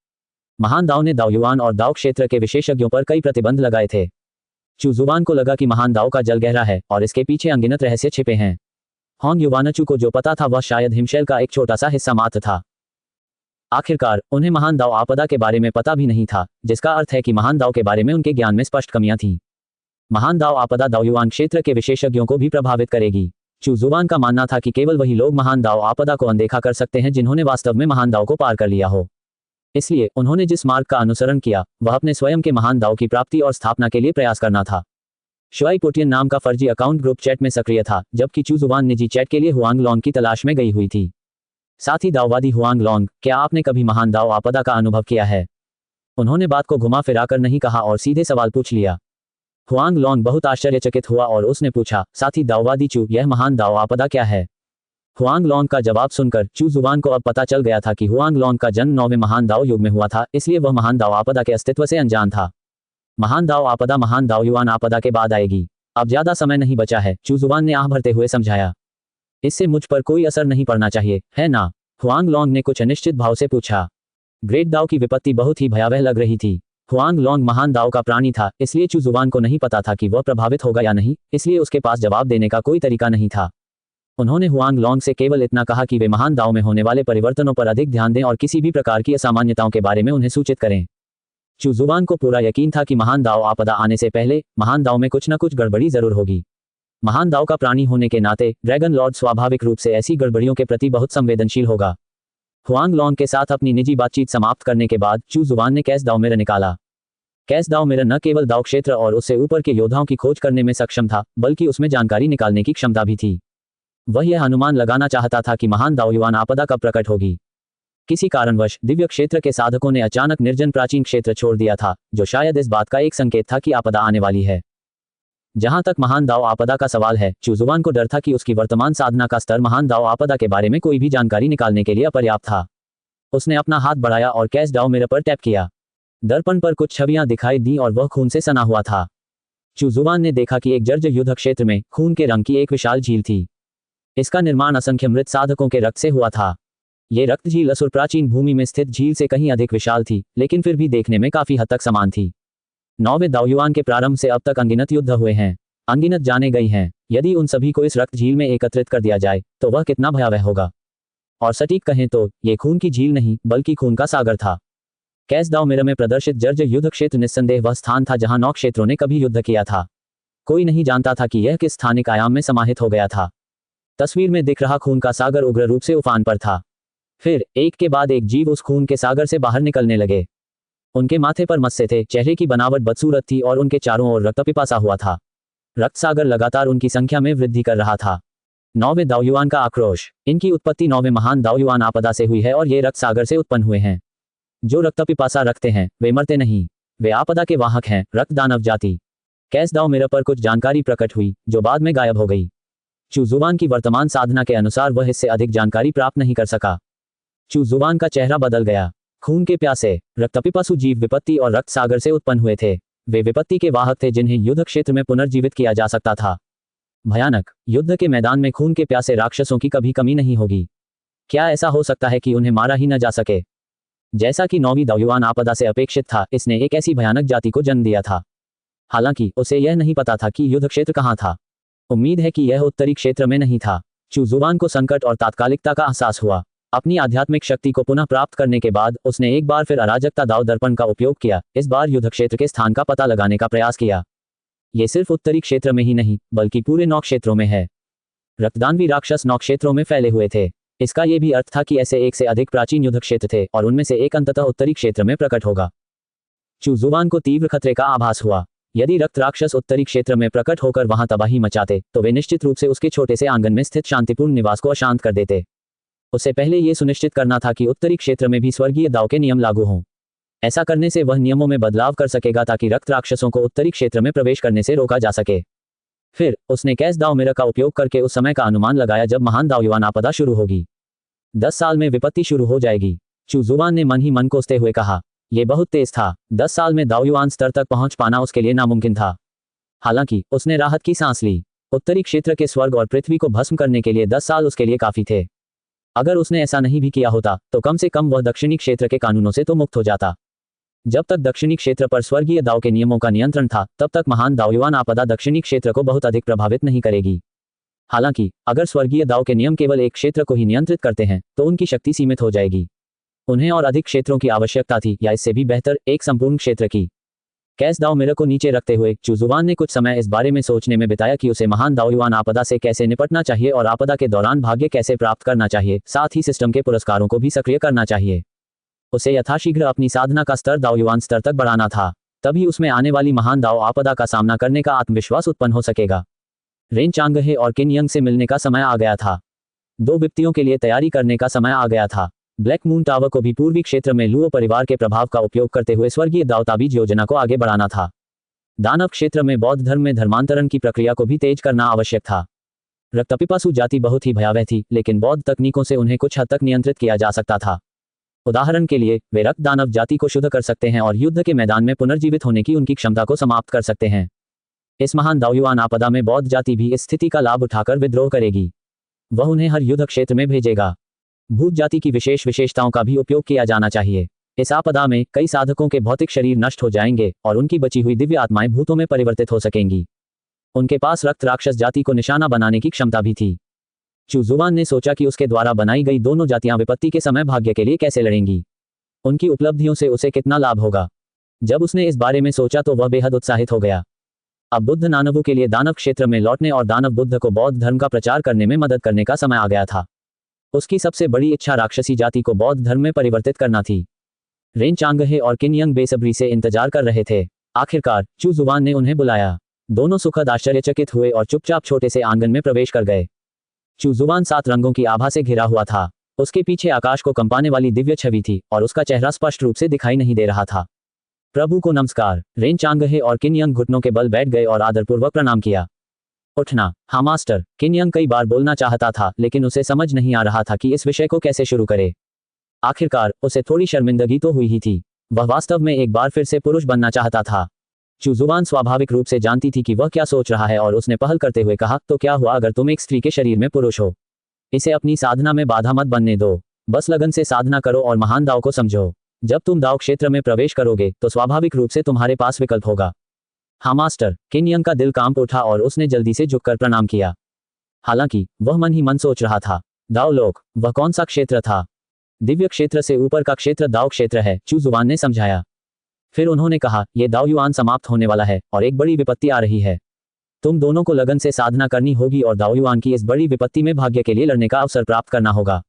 महान दाव ने दाओयुआन और दाओ क्षेत्र के विशेषज्ञों पर कई प्रतिबंध लगाए थे। चू जुवान को लगा कि महान दाव का जल गहरा है और इसके पीछे अनगिनत रहस्य छिपे हैं। होंग युवानचू को जो पता था वह शायद हिमशैल का एक छोटा सा हिस्सा मात्र था। आखिरकार उन्हें महान दाव आपदा के बारे में पता भी नहीं था, जिसका अर्थ है कि महान दाव के बारे में उनके ज्ञान में स्पष्ट कमियां थीं। महान दाव आपदा दाओयुआन क्षेत्र के विशेषज्ञों को भी प्रभावित करेगी। चू जुवान का मानना था कि केवल वही लोग महान दाव आपदा को अनदेखा कर सकते हैं जिन्होंने वास्तव में महान दाव को पार कर लिया हो। इसलिए उन्होंने जिस मार्ग का अनुसरण किया वह अपने स्वयं के महान दाव की प्राप्ति और स्थापना के लिए प्रयास करना था। शुआई पोटियन नाम का फर्जी अकाउंट ग्रुप चैट में सक्रिय था, जबकि चू जुवान निजी चैट के लिए हुआंग लॉन्ग की तलाश में गई हुई थी। साथ ही दाववादी हुआंग लॉन्ग, क्या आपने कभी महान दाव आपदा का अनुभव किया है? उन्होंने बात को घुमा फिराकर नहीं कहा और सीधे सवाल पूछ लिया। हुआंग लॉन्ग बहुत आश्चर्यचकित हुआ और उसने पूछा, साथी दाववादी चू, यह महान दाव आपदा क्या है? हुआंग लॉन्ग का जवाब सुनकर चू जुवान को अब पता चल गया था कि हुआंग लॉन्ग का जन्म 9वें महान दाव युग में हुआ था, इसलिए वह महान दाव आपदा के अस्तित्व से अनजान था। महान दाव आपदा महान दाओयुआन आपदा के बाद आएगी। अब ज्यादा समय नहीं बचा है, चू जुवान ने आह भरते हुए समझाया। इससे मुझ पर कोई असर नहीं पड़ना चाहिए, है ना? हुआंग लॉन्ग ने कुछ अनिश्चित भाव से पूछा। ग्रेट दाव की विपत्ति बहुत ही भयावह लग रही थी। हुआंग लॉन्ग महान दाव का प्राणी था, इसलिए चू जुवान को नहीं पता था कि वह प्रभावित होगा या नहीं, इसलिए उसके पास जवाब देने का कोई तरीका नहीं था। उन्होंने हुआंग लॉन्ग से केवल इतना कहा कि वे महान दाव में होने वाले परिवर्तनों पर अधिक ध्यान दें और किसी भी प्रकार की असामान्यताओं के बारे में उन्हें सूचित करें। चू जुवान को पूरा यकीन था कि महान दाव आपदा आने से पहले महान दाव में कुछ न कुछ गड़बड़ी जरूर होगी। महान दाव का प्राणी होने के नाते ड्रैगन लॉर्ड स्वाभाविक रूप से ऐसी गड़बड़ियों के प्रति बहुत संवेदनशील होगा। हुआंग लॉन्ग के साथ अपनी निजी बातचीत समाप्त करने के बाद चू जुवान ने कैस दाव मिरर निकाला। कैस दाव मिरर न केवल दाव क्षेत्र और उससे ऊपर के योद्धाओं की खोज करने में सक्षम था, बल्कि उसमें जानकारी निकालने की क्षमता भी थी। वह यह अनुमान लगाना चाहता था कि महान दाओयुआन आपदा कब प्रकट होगी। किसी कारणवश दिव्य क्षेत्र के साधकों ने अचानक निर्जन प्राचीन क्षेत्र छोड़ दिया था, जो शायद इस बात का एक संकेत था कि आपदा आने वाली है। जहां तक महान दाव आपदा का सवाल है, चू जुवान को डर था कि उसकी वर्तमान साधना का स्तर महान दाव आपदा के बारे में कोई भी जानकारी निकालने के लिए अपर्याप्त था। उसने अपना हाथ बढ़ाया और कैस दाव मिरर पर टैप किया। दर्पण पर कुछ छवियां दिखाई दी और वह खून से सना हुआ था। चू जुवान ने देखा कि एक जर्जर युद्ध क्षेत्र में खून के रंग की एक विशाल झील थी। इसका निर्माण असंख्य मृत साधकों के रक्त से हुआ था। ये रक्त झील असुर प्राचीन भूमि में स्थित झील से कहीं अधिक विशाल थी, लेकिन फिर भी देखने में काफी हद तक समान थी। 9वें दाओयुआन के प्रारंभ से अब तक अनगिनत युद्ध हुए हैं, अनगिनत जाने गई हैं। यदि उन सभी को इस रक्त झील में एकत्रित कर दिया जाए तो वह कितना भयावह होगा। और सटीक कहें तो ये खून की झील नहीं बल्कि खून का सागर था। कैस दाव मिरर में प्रदर्शित जर्जर युद्ध क्षेत्र निस्संदेह वह स्थान था जहां 9 क्षेत्रों ने कभी युद्ध किया था। कोई नहीं जानता था कि यह किस स्थानिक आयाम में समाहित हो गया था। तस्वीर में दिख रहा खून का सागर उग्र रूप से उफान पर था। फिर एक के बाद एक जीव उस खून के सागर से बाहर निकलने लगे। उनके माथे पर मस्से थे, चेहरे की बनावट बदसूरत थी और उनके चारों ओर रक्त पिपासा हुआ था। रक्त सागर लगातार उनकी संख्या में वृद्धि कर रहा था। 9वें दाओयुआन का आक्रोश। इनकी उत्पत्ति 9वें महान दाओयुआन आपदा से हुई है और ये रक्त सागर से उत्पन्न हुए हैं। जो रक्त पिपासा रखते हैं वे मरते नहीं, वे आपदा के वाहक हैं, रक्त दानव जाति। कैस दाव मिरर पर कुछ जानकारी प्रकट हुई जो बाद में गायब हो गई। चू जुवान की वर्तमान साधना के अनुसार वह इससे अधिक जानकारी प्राप्त नहीं कर सका। चू जुवान का चेहरा बदल गया। खून के प्यासे रक्तपिपासु जीव विपत्ति और रक्त सागर से उत्पन्न हुए थे। वे विपत्ति के वाहक थे जिन्हें युद्ध क्षेत्र में पुनर्जीवित किया जा सकता था। भयानक युद्ध के मैदान में खून के प्यासे राक्षसों की कभी कमी नहीं होगी। क्या ऐसा हो सकता है कि उन्हें मारा ही न जा सके? जैसा कि 9वीं दाओयुआन आपदा से अपेक्षित था, इसने एक ऐसी भयानक जाति को जन्म दिया था। हालांकि उसे यह नहीं पता था कि युद्ध क्षेत्र कहाँ था। उम्मीद है कि यह उत्तरी क्षेत्र में नहीं था। चू जुवान को संकट और तात्कालिकता का एहसास हुआ। अपनी आध्यात्मिक शक्ति को पुनः प्राप्त करने के बाद उसने एक बार फिर अराजकता दाव दर्पण का उपयोग किया। इस बार युद्ध क्षेत्र के स्थान का पता लगाने का प्रयास किया। ये सिर्फ उत्तरी क्षेत्र में ही नहीं बल्कि पूरे 9 क्षेत्रों में है। रक्तदानवी राक्षस 9 क्षेत्रों में फैले हुए थे। इसका यह भी अर्थ था कि ऐसे एक से अधिक प्राचीन युद्ध क्षेत्र थे और उनमें से एक अंततः उत्तरी क्षेत्र में प्रकट होगा। चू जुवान को तीव्र खतरे का आभास हुआ। यदि रक्त राक्षस उत्तरी क्षेत्र में प्रकट होकर वहां तबाही मचाते तो वे निश्चित रूप से उसके छोटे से आंगन में स्थित शांतिपूर्ण निवास को अशांत कर देते। उससे पहले यह सुनिश्चित करना था कि उत्तरी क्षेत्र में भी स्वर्गीय दाव के नियम लागू हों। ऐसा करने से वह नियमों में बदलाव कर सकेगा ताकि रक्त राक्षसों को उत्तरी क्षेत्र में प्रवेश करने से रोका जा सके। फिर उसने कैस दाव मिरर का उपयोग करके उस समय का अनुमान लगाया जब महान दाओयुआन आपदा शुरू होगी। 10 साल में विपत्ति शुरू हो जाएगी। चू जुवान ने मन ही मन कोसते हुए कहा। यह बहुत तेज था। 10 साल में दाओयुआन स्तर तक पहुंच पाना उसके लिए नामुमकिन था। हालांकि उसने राहत की सांस ली। उत्तरी क्षेत्र के स्वर्ग और पृथ्वी को भस्म करने के लिए 10 साल उसके लिए काफी थे। अगर उसने ऐसा नहीं भी किया होता तो कम से कम वह दक्षिणी क्षेत्र के कानूनों से तो मुक्त हो जाता। जब तक दक्षिणी क्षेत्र पर स्वर्गीय दाव के नियमों का नियंत्रण था, तब तक महान दाओयुआन आपदा दक्षिणी क्षेत्र को बहुत अधिक प्रभावित नहीं करेगी। हालांकि अगर स्वर्गीय दाव के नियम केवल एक क्षेत्र को ही नियंत्रित करते हैं तो उनकी शक्ति सीमित हो जाएगी। उन्हें और अधिक क्षेत्रों की आवश्यकता थी, या इससे भी बेहतर एक संपूर्ण क्षेत्र की। कैस दाव मिरर को नीचे रखते हुए चू जुवान ने कुछ समय इस बारे में सोचने में बिताया कि उसे महान दाओयुआन आपदा से कैसे निपटना चाहिए और आपदा के दौरान भाग्य कैसे प्राप्त करना चाहिए, साथ ही सिस्टम के पुरस्कारों को भी सक्रिय करना चाहिए। उसे यथाशीघ्र अपनी साधना का स्तर दाओयुआन स्तर तक बढ़ाना था, तभी उसमें आने वाली महान दाओ आपदा का सामना करने का आत्मविश्वास उत्पन्न हो सकेगा। रेन चांगहे और किन यंग से मिलने का समय आ गया था। 2 विपत्तियों के लिए तैयारी करने का समय आ गया था। ब्लैक मून टावर को भी पूर्वी क्षेत्र में लुओ परिवार के प्रभाव का उपयोग करते हुए स्वर्गीय दाव ताबीज योजना को आगे बढ़ाना था। दानव क्षेत्र में बौद्ध धर्म में धर्मांतरण की प्रक्रिया को भी तेज करना आवश्यक था। रक्तपिपासु जाति बहुत ही भयावह थी, लेकिन बौद्ध तकनीकों से उन्हें कुछ हद तक नियंत्रित किया जा सकता था। उदाहरण के लिए वे रक्त दानव जाति को शुद्ध कर सकते हैं और युद्ध के मैदान में पुनर्जीवित होने की उनकी क्षमता को समाप्त कर सकते हैं। इस महान दाओयुआन आपदा में बौद्ध जाति भी इस स्थिति का लाभ उठाकर विद्रोह करेगी। वह उन्हें हर युद्ध क्षेत्र में भेजेगा। भूत जाति की विशेषताओं का भी उपयोग किया जाना चाहिए। इस आपदा में कई साधकों के भौतिक शरीर नष्ट हो जाएंगे और उनकी बची हुई दिव्य आत्माएं भूतों में परिवर्तित हो सकेंगी। उनके पास रक्त राक्षस जाति को निशाना बनाने की क्षमता भी थी। चू जुवान ने सोचा कि उसके द्वारा बनाई गई दोनों जातियां विपत्ति के समय भाग्य के लिए कैसे लड़ेंगी। उनकी उपलब्धियों से उसे कितना लाभ होगा। जब उसने इस बारे में सोचा तो वह बेहद उत्साहित हो गया। अब बुद्ध नानवों के लिए दानव क्षेत्र में लौटने और दानव बुद्ध को बौद्ध धर्म का प्रचार करने में मदद करने का समय आ गया था। उसकी सबसे बड़ी इच्छा राक्षसी जाति को बौद्ध धर्म में परिवर्तित करना थी। रेन चांगहे और किन यंग बेसब्री से इंतजार कर रहे थे। आखिरकार चू जुवान ने उन्हें बुलाया। दोनों सुखद आश्चर्यचकित हुए और चुपचाप छोटे से आंगन में प्रवेश कर गए। चू जुवान 7 रंगों की आभा से घिरा हुआ था। उसके पीछे आकाश को कंपाने वाली दिव्य छवि थी और उसका चेहरा स्पष्ट रूप से दिखाई नहीं दे रहा था। प्रभु को नमस्कार। रेन चांगहे और किन यंग घुटनों के बल बैठ गए और आदरपूर्वक प्रणाम किया। उठना। हाँ मास्टर। किन यंग कई बार बोलना चाहता था, लेकिन उसे समझ नहीं आ रहा था कि इस विषय को कैसे शुरू करे। आखिरकार उसे थोड़ी शर्मिंदगी तो हुई ही थी। वह वास्तव में एक बार फिर से पुरुष बनना चाहता था। चू जुवान स्वाभाविक रूप से जानती थी कि वह क्या सोच रहा है और उसने पहल करते हुए कहा, तो क्या हुआ अगर तुम एक स्त्री के शरीर में पुरुष हो? इसे अपनी साधना में बाधा मत बनने दो। बस लगन से साधना करो और महान दाव को समझो। जब तुम दाव क्षेत्र में प्रवेश करोगे तो स्वाभाविक रूप से तुम्हारे पास विकल्प होगा। हाँ मास्टर। किन यंग का दिल कांप उठा और उसने जल्दी से झुककर प्रणाम किया। हालांकि वह मन ही मन सोच रहा था, दाव लोक, वह कौन सा क्षेत्र था? दिव्य क्षेत्र से ऊपर का क्षेत्र दाव क्षेत्र है, चू जुवान ने समझाया। फिर उन्होंने कहा, यह दाओयुआन समाप्त होने वाला है और एक बड़ी विपत्ति आ रही है। तुम दोनों को लगन से साधना करनी होगी और दाओयुआन की इस बड़ी विपत्ति में भाग्य के लिए लड़ने का अवसर प्राप्त करना होगा।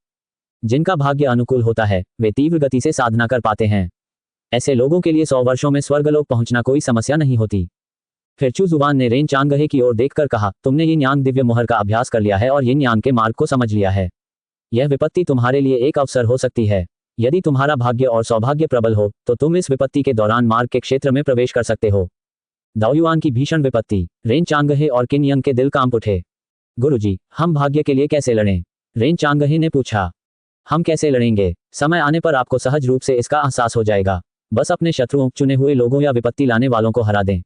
जिनका भाग्य अनुकूल होता है वे तीव्र गति से साधना कर पाते हैं। ऐसे लोगों के लिए 100 वर्षों में स्वर्गलोक पहुंचना कोई समस्या नहीं होती। फिर चू जुवान ने रेन चांगहे की ओर देखकर कहा, तुमने ये न्यान दिव्य मोहर का अभ्यास कर लिया है और ये न्यान के मार्ग को समझ लिया है। यह विपत्ति तुम्हारे लिए एक अवसर हो सकती है। यदि तुम्हारा भाग्य और सौभाग्य प्रबल हो तो तुम इस विपत्ति के दौरान मार्ग के क्षेत्र में प्रवेश कर सकते हो। दाओयुआन की भीषण विपत्ति। रेन चांगहे और किन यंग के दिल कांप उठे। गुरुजी, हम भाग्य के लिए कैसे लड़ें? रेन चांगहे ने पूछा। हम कैसे लड़ेंगे? समय आने पर आपको सहज रूप से इसका एहसास हो जाएगा। बस अपने शत्रुओं, चुने हुए लोगों या विपत्ति लाने वालों को हरा दें।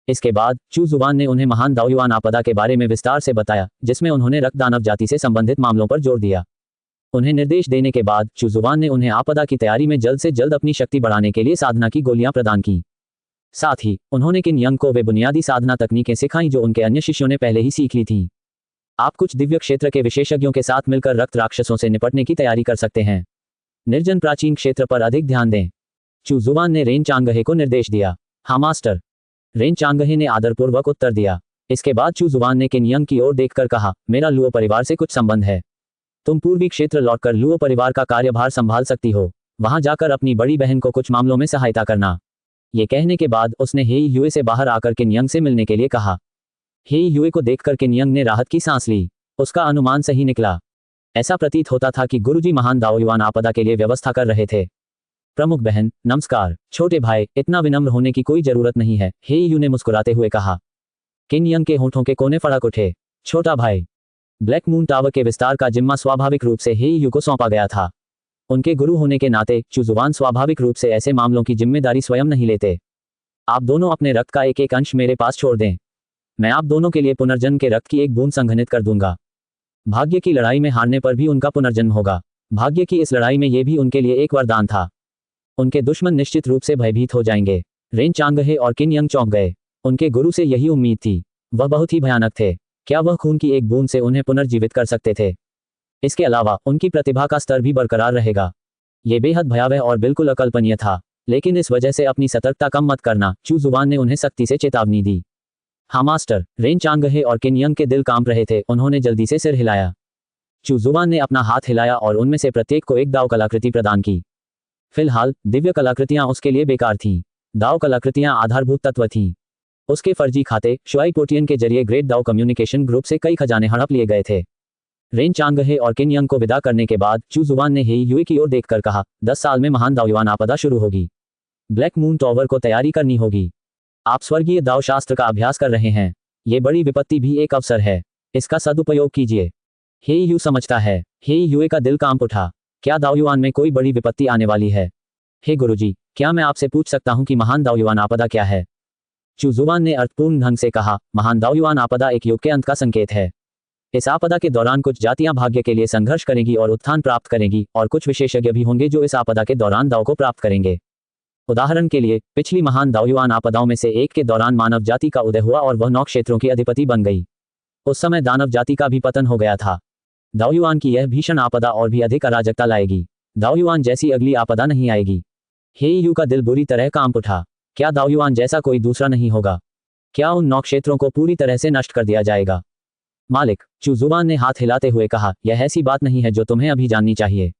इसके बाद चू जुवान ने उन्हें महान दाओयुआन आपदा के बारे में विस्तार से बताया, जिसमें उन्होंने रक्त दानव जाति से संबंधित मामलों पर जोर दिया। उन्हें निर्देश देने के बाद चू जुवान ने उन्हें आपदा की तैयारी में जल्द से जल्द अपनी शक्ति बढ़ाने के लिए साधना की गोलियां प्रदान की। साथ ही उन्होंने किन यंग को वे बुनियादी साधना तकनीकें सिखाई जो उनके अन्य शिष्यों ने पहले ही सीख ली थी। आप कुछ दिव्य क्षेत्र के विशेषज्ञों के साथ मिलकर रक्त राक्षसों से निपटने की तैयारी कर सकते हैं। निर्जन प्राचीन क्षेत्र पर अधिक ध्यान दें। चू जुवान ने रेन चांगहे को निर्देश दिया। हाँ मास्टर। रेन चांगहे ने आदरपूर्वक उत्तर दिया। इसके बाद चू जुवान ने किन यंग की ओर देखकर कहा, मेरा लुओ परिवार से कुछ संबंध है। तुम पूर्वी क्षेत्र लौटकर लुओ परिवार का कार्यभार संभाल सकती हो। वहां जाकर अपनी बड़ी बहन को कुछ मामलों में सहायता करना। ये कहने के बाद उसने हे युए से बाहर आकर किन यंग से मिलने के लिए कहा। हे युए को देखकर किन यंग ने राहत की सांस ली। उसका अनुमान सही निकला। ऐसा प्रतीत होता था कि गुरुजी महान दाओयुआन आपदा के लिए व्यवस्था कर रहे थे। प्रमुख बहन, नमस्कार। छोटे भाई, इतना विनम्र होने की कोई जरूरत नहीं है, हे यू ने मुस्कुराते हुए कहा। किन यंग के होठों के कोने फड़क उठे। छोटा भाई। ब्लैक मून टावर के विस्तार का जिम्मा स्वाभाविक रूप से हे यू को सौंपा गया था। उनके गुरु होने के नाते चू जुवान स्वाभाविक रूप से ऐसे मामलों की जिम्मेदारी स्वयं नहीं लेते। आप दोनों अपने रक्त का एक एक अंश मेरे पास छोड़ दें। मैं आप दोनों के लिए पुनर्जन्म के रक्त की एक बूंद संघनित कर दूंगा। भाग्य की लड़ाई में हारने पर भी उनका पुनर्जन्म होगा। भाग्य की इस लड़ाई में यह भी उनके लिए एक वरदान था। उनके दुश्मन निश्चित रूप से भयभीत हो जाएंगे। रेन चांगहे और किन यंग चौंक गए। उनके गुरु से यही उम्मीद थी। वह बहुत ही भयानक थे। क्या वह खून की एक बूंद से उन्हें पुनर्जीवित कर सकते थे? इसके अलावा उनकी प्रतिभा का स्तर भी बरकरार रहेगा। ये बेहद भयावह और बिल्कुल अकल्पनीय था। लेकिन इस वजह से अपनी सतर्कता कम मत करना, चू जुवान ने उन्हें सख्ती से चेतावनी दी। हाँ मास्टर। रेन चांगहे और किन यंग के दिल कांप रहे थे। उन्होंने जल्दी से सिर हिलाया। चू जुवान ने अपना हाथ हिलाया और उनमें से प्रत्येक को एक दाव कलाकृति प्रदान की। फिलहाल दिव्य कलाकृतियां उसके लिए बेकार थीं। दाव कलाकृतियां आधारभूत तत्व थीं। उसके फर्जी खाते शुआई पोटियन के जरिए ग्रेट दाव कम्युनिकेशन ग्रुप से कई खजाने हड़प लिए गए थे। रेन चांगहे और किन यंग को विदा करने के बाद चू जुवान ने हे यूए की ओर देखकर कहा, 10 साल में महान दावयुआन आपदा शुरू होगी। ब्लैक मून टावर को तैयारी करनी होगी। आप स्वर्गीय दाव शास्त्र का अभ्यास कर रहे हैं। ये बड़ी विपत्ति भी एक अवसर है। इसका सदुपयोग कीजिए। हे यू समझता है। हे यूए का दिल कांप उठा। क्या दावयुआन में कोई बड़ी विपत्ति आने वाली है? हे गुरुजी, क्या मैं आपसे पूछ सकता हूं कि महान दावयुआन आपदा क्या है? चू जुवान ने अर्थपूर्ण ढंग से कहा, महान दावयुआन आपदा एक युग के अंत का संकेत है। इस आपदा के दौरान कुछ जातियां भाग्य के लिए संघर्ष करेंगी और उत्थान प्राप्त करेंगी, और कुछ विशेषज्ञ भी होंगे जो इस आपदा के दौरान दाव को प्राप्त करेंगे। उदाहरण के लिए, पिछली महान दावयुआन आपदाओं में से एक के दौरान मानव जाति का उदय हुआ और वह 9 क्षेत्रों की अधिपति बन गई। उस समय दानव जाति का भी पतन हो गया था। दावयुआन की यह भीषण आपदा और भी अधिक अराजकता लाएगी। दावयुआन जैसी अगली आपदा नहीं आएगी। हे यू का दिल बुरी तरह कांप उठा। क्या दावयुआन जैसा कोई दूसरा नहीं होगा? क्या उन 9 क्षेत्रों को पूरी तरह से नष्ट कर दिया जाएगा? मालिक, चू जुवान ने हाथ हिलाते हुए कहा, यह ऐसी बात नहीं है जो तुम्हें अभी जाननी चाहिए।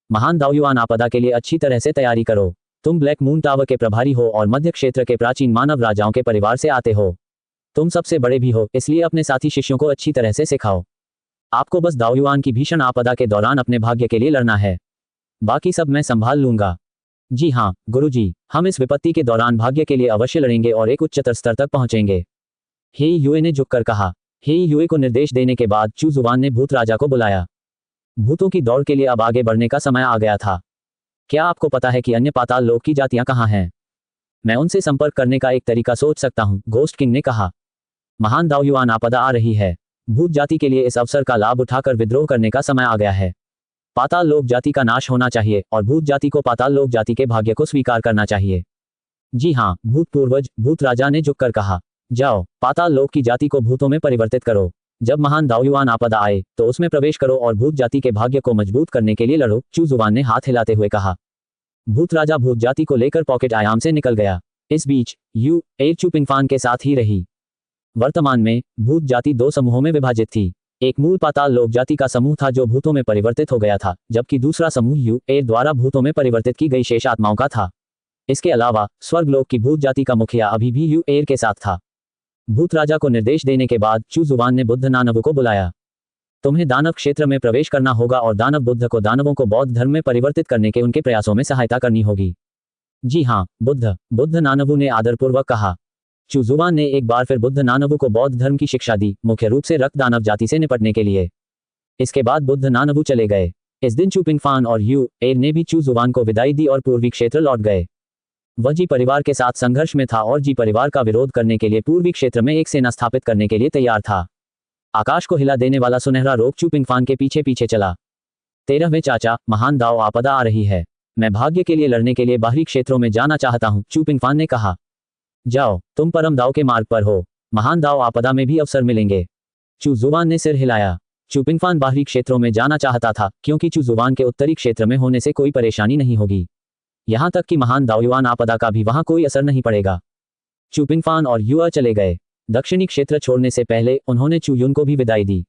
महान दावयुआन आपदा के लिए अच्छी तरह से तैयारी करो। तुम ब्लैक मून टावर के प्रभारी हो और मध्य क्षेत्र के प्राचीन मानव राजाओं के परिवार से आते हो। तुम सबसे बड़े भी हो, इसलिए अपने साथी शिष्यों को अच्छी तरह से सिखाओ। आपको बस दावयुआन की भीषण आपदा के दौरान अपने भाग्य के लिए लड़ना है। बाकी सब मैं संभाल लूंगा। जी हाँ गुरुजी, हम इस विपत्ति के दौरान भाग्य के लिए अवश्य लड़ेंगे और एक उच्चतर स्तर तक पहुंचेंगे। हे यूए ने झुककर कहा। हे यूए को निर्देश देने के बाद चू जुवान ने भूत राजा को बुलाया। भूतों की दौड़ के लिए अब आगे बढ़ने का समय आ गया था। क्या आपको पता है कि अन्य पाताल लोक की जातियां कहाँ हैं? मैं उनसे संपर्क करने का एक तरीका सोच सकता हूँ, घोस्ट किंग ने कहा। महान दावयुआन आपदा आ रही है। भूत जाति के लिए इस अवसर का लाभ उठाकर विद्रोह करने का समय आ गया है। पाताल लोक जाति का नाश होना चाहिए और भूत जाति को पाताल लोक जाति के भाग्य को स्वीकार करना चाहिए। जी हाँ भूत पूर्वज, भूत राजा ने झुककर कहा। जाओ, पाताल लोक की जाति को भूतों में परिवर्तित करो। जब महान दावयुआन आपदा आए तो उसमें प्रवेश करो और भूत जाति के भाग्य को मजबूत करने के लिए लड़ो, चू जुवान ने हाथ हिलाते हुए कहा। भूत राजा भूत जाति को लेकर पॉकेट आयाम से निकल गया। इस बीच यू एयर चू पिंगफान के साथ ही रही। वर्तमान में भूत जाति 2 समूहों में विभाजित थी। एक मूल पाताल लोक जाति का समूह था जो भूतों में परिवर्तित हो गया था, जबकि दूसरा समूह यू एयर द्वारा भूतों में परिवर्तित की गई शेष आत्माओं का था। इसके अलावा स्वर्गलोक की भूत जाति का मुखिया अभी भी यू एयर के साथ था। भूत राजा को निर्देश देने के बाद चू जुवान ने बुद्ध नानवों को बुलाया। तुम्हें दानव क्षेत्र में प्रवेश करना होगा और दानव बुद्ध को दानवों को बौद्ध धर्म में परिवर्तित करने के उनके प्रयासों में सहायता करनी होगी। जी हाँ बुद्ध नानवू ने आदरपूर्वक कहा। चू जुवान ने एक बार फिर बुद्ध नानवू को बौद्ध धर्म की शिक्षा दी, मुख्य रूप से रक्त दानव जाति से निपटने के लिए। इसके बाद बुद्ध नानवू चले गए। इस दिन चू पिंगफान और यू एयर ने भी चू जुवान को विदाई दी और पूर्वी क्षेत्र लौट गए। वह जी परिवार के साथ संघर्ष में था और जी परिवार का विरोध करने के लिए पूर्वी क्षेत्र में एक सेना स्थापित करने के लिए तैयार था। आकाश को हिला देने वाला सुनहरा रोग चू पिंगफान के पीछे पीछे चला। 13वें चाचा, महान दाव आपदा आ रही है। मैं भाग्य के लिए लड़ने के लिए बाहरी क्षेत्रों में जाना चाहता हूं, चू पिंगफान ने कहा। जाओ, तुम परम दाव के मार्ग पर हो। महान दाव आपदा में भी अवसर मिलेंगे। चू जुवान ने सिर हिलाया। चू पिंगफान बाहरी क्षेत्रों में जाना चाहता था क्योंकि चू जुवान के उत्तरी क्षेत्र में होने से कोई परेशानी नहीं होगी। यहां तक कि महान दावयुआन आपदा का भी वहां कोई असर नहीं पड़ेगा। चू पिंगफान और युआ चले गए। दक्षिणी क्षेत्र छोड़ने से पहले उन्होंने चू युन को भी विदाई दी।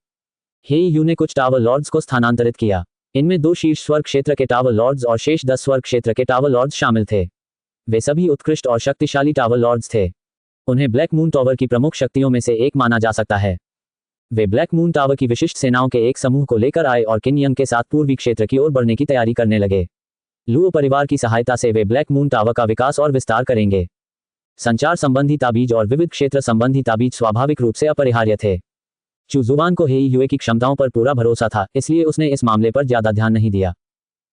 हे यू ने कुछ टावर लॉर्ड्स को स्थानांतरित किया। इनमें 2 शीर्ष स्वर्ग क्षेत्र के टावर लॉर्ड्स और शेष 10 स्वर्ग क्षेत्र के टावर लॉर्ड्स शामिल थे। वे सभी उत्कृष्ट और शक्तिशाली टावर लॉर्ड्स थे। उन्हें ब्लैक मून टावर की प्रमुख शक्तियों में से एक माना जा सकता है। वे ब्लैक मून टावर की विशिष्ट सेनाओं के एक समूह को लेकर आए और किन यंग के साथ पूर्वी क्षेत्र की ओर बढ़ने की तैयारी करने लगे। लुओ परिवार की सहायता से वे ब्लैक मून टावर का विकास और विस्तार करेंगे। संचार संबंधी ताबीज और विविध क्षेत्र संबंधी ताबीज स्वाभाविक रूप से अपरिहार्य थे। चू जुबान को हेई युए की क्षमताओं पर पूरा भरोसा था, इसलिए उसने इस मामले पर ज्यादा ध्यान नहीं दिया।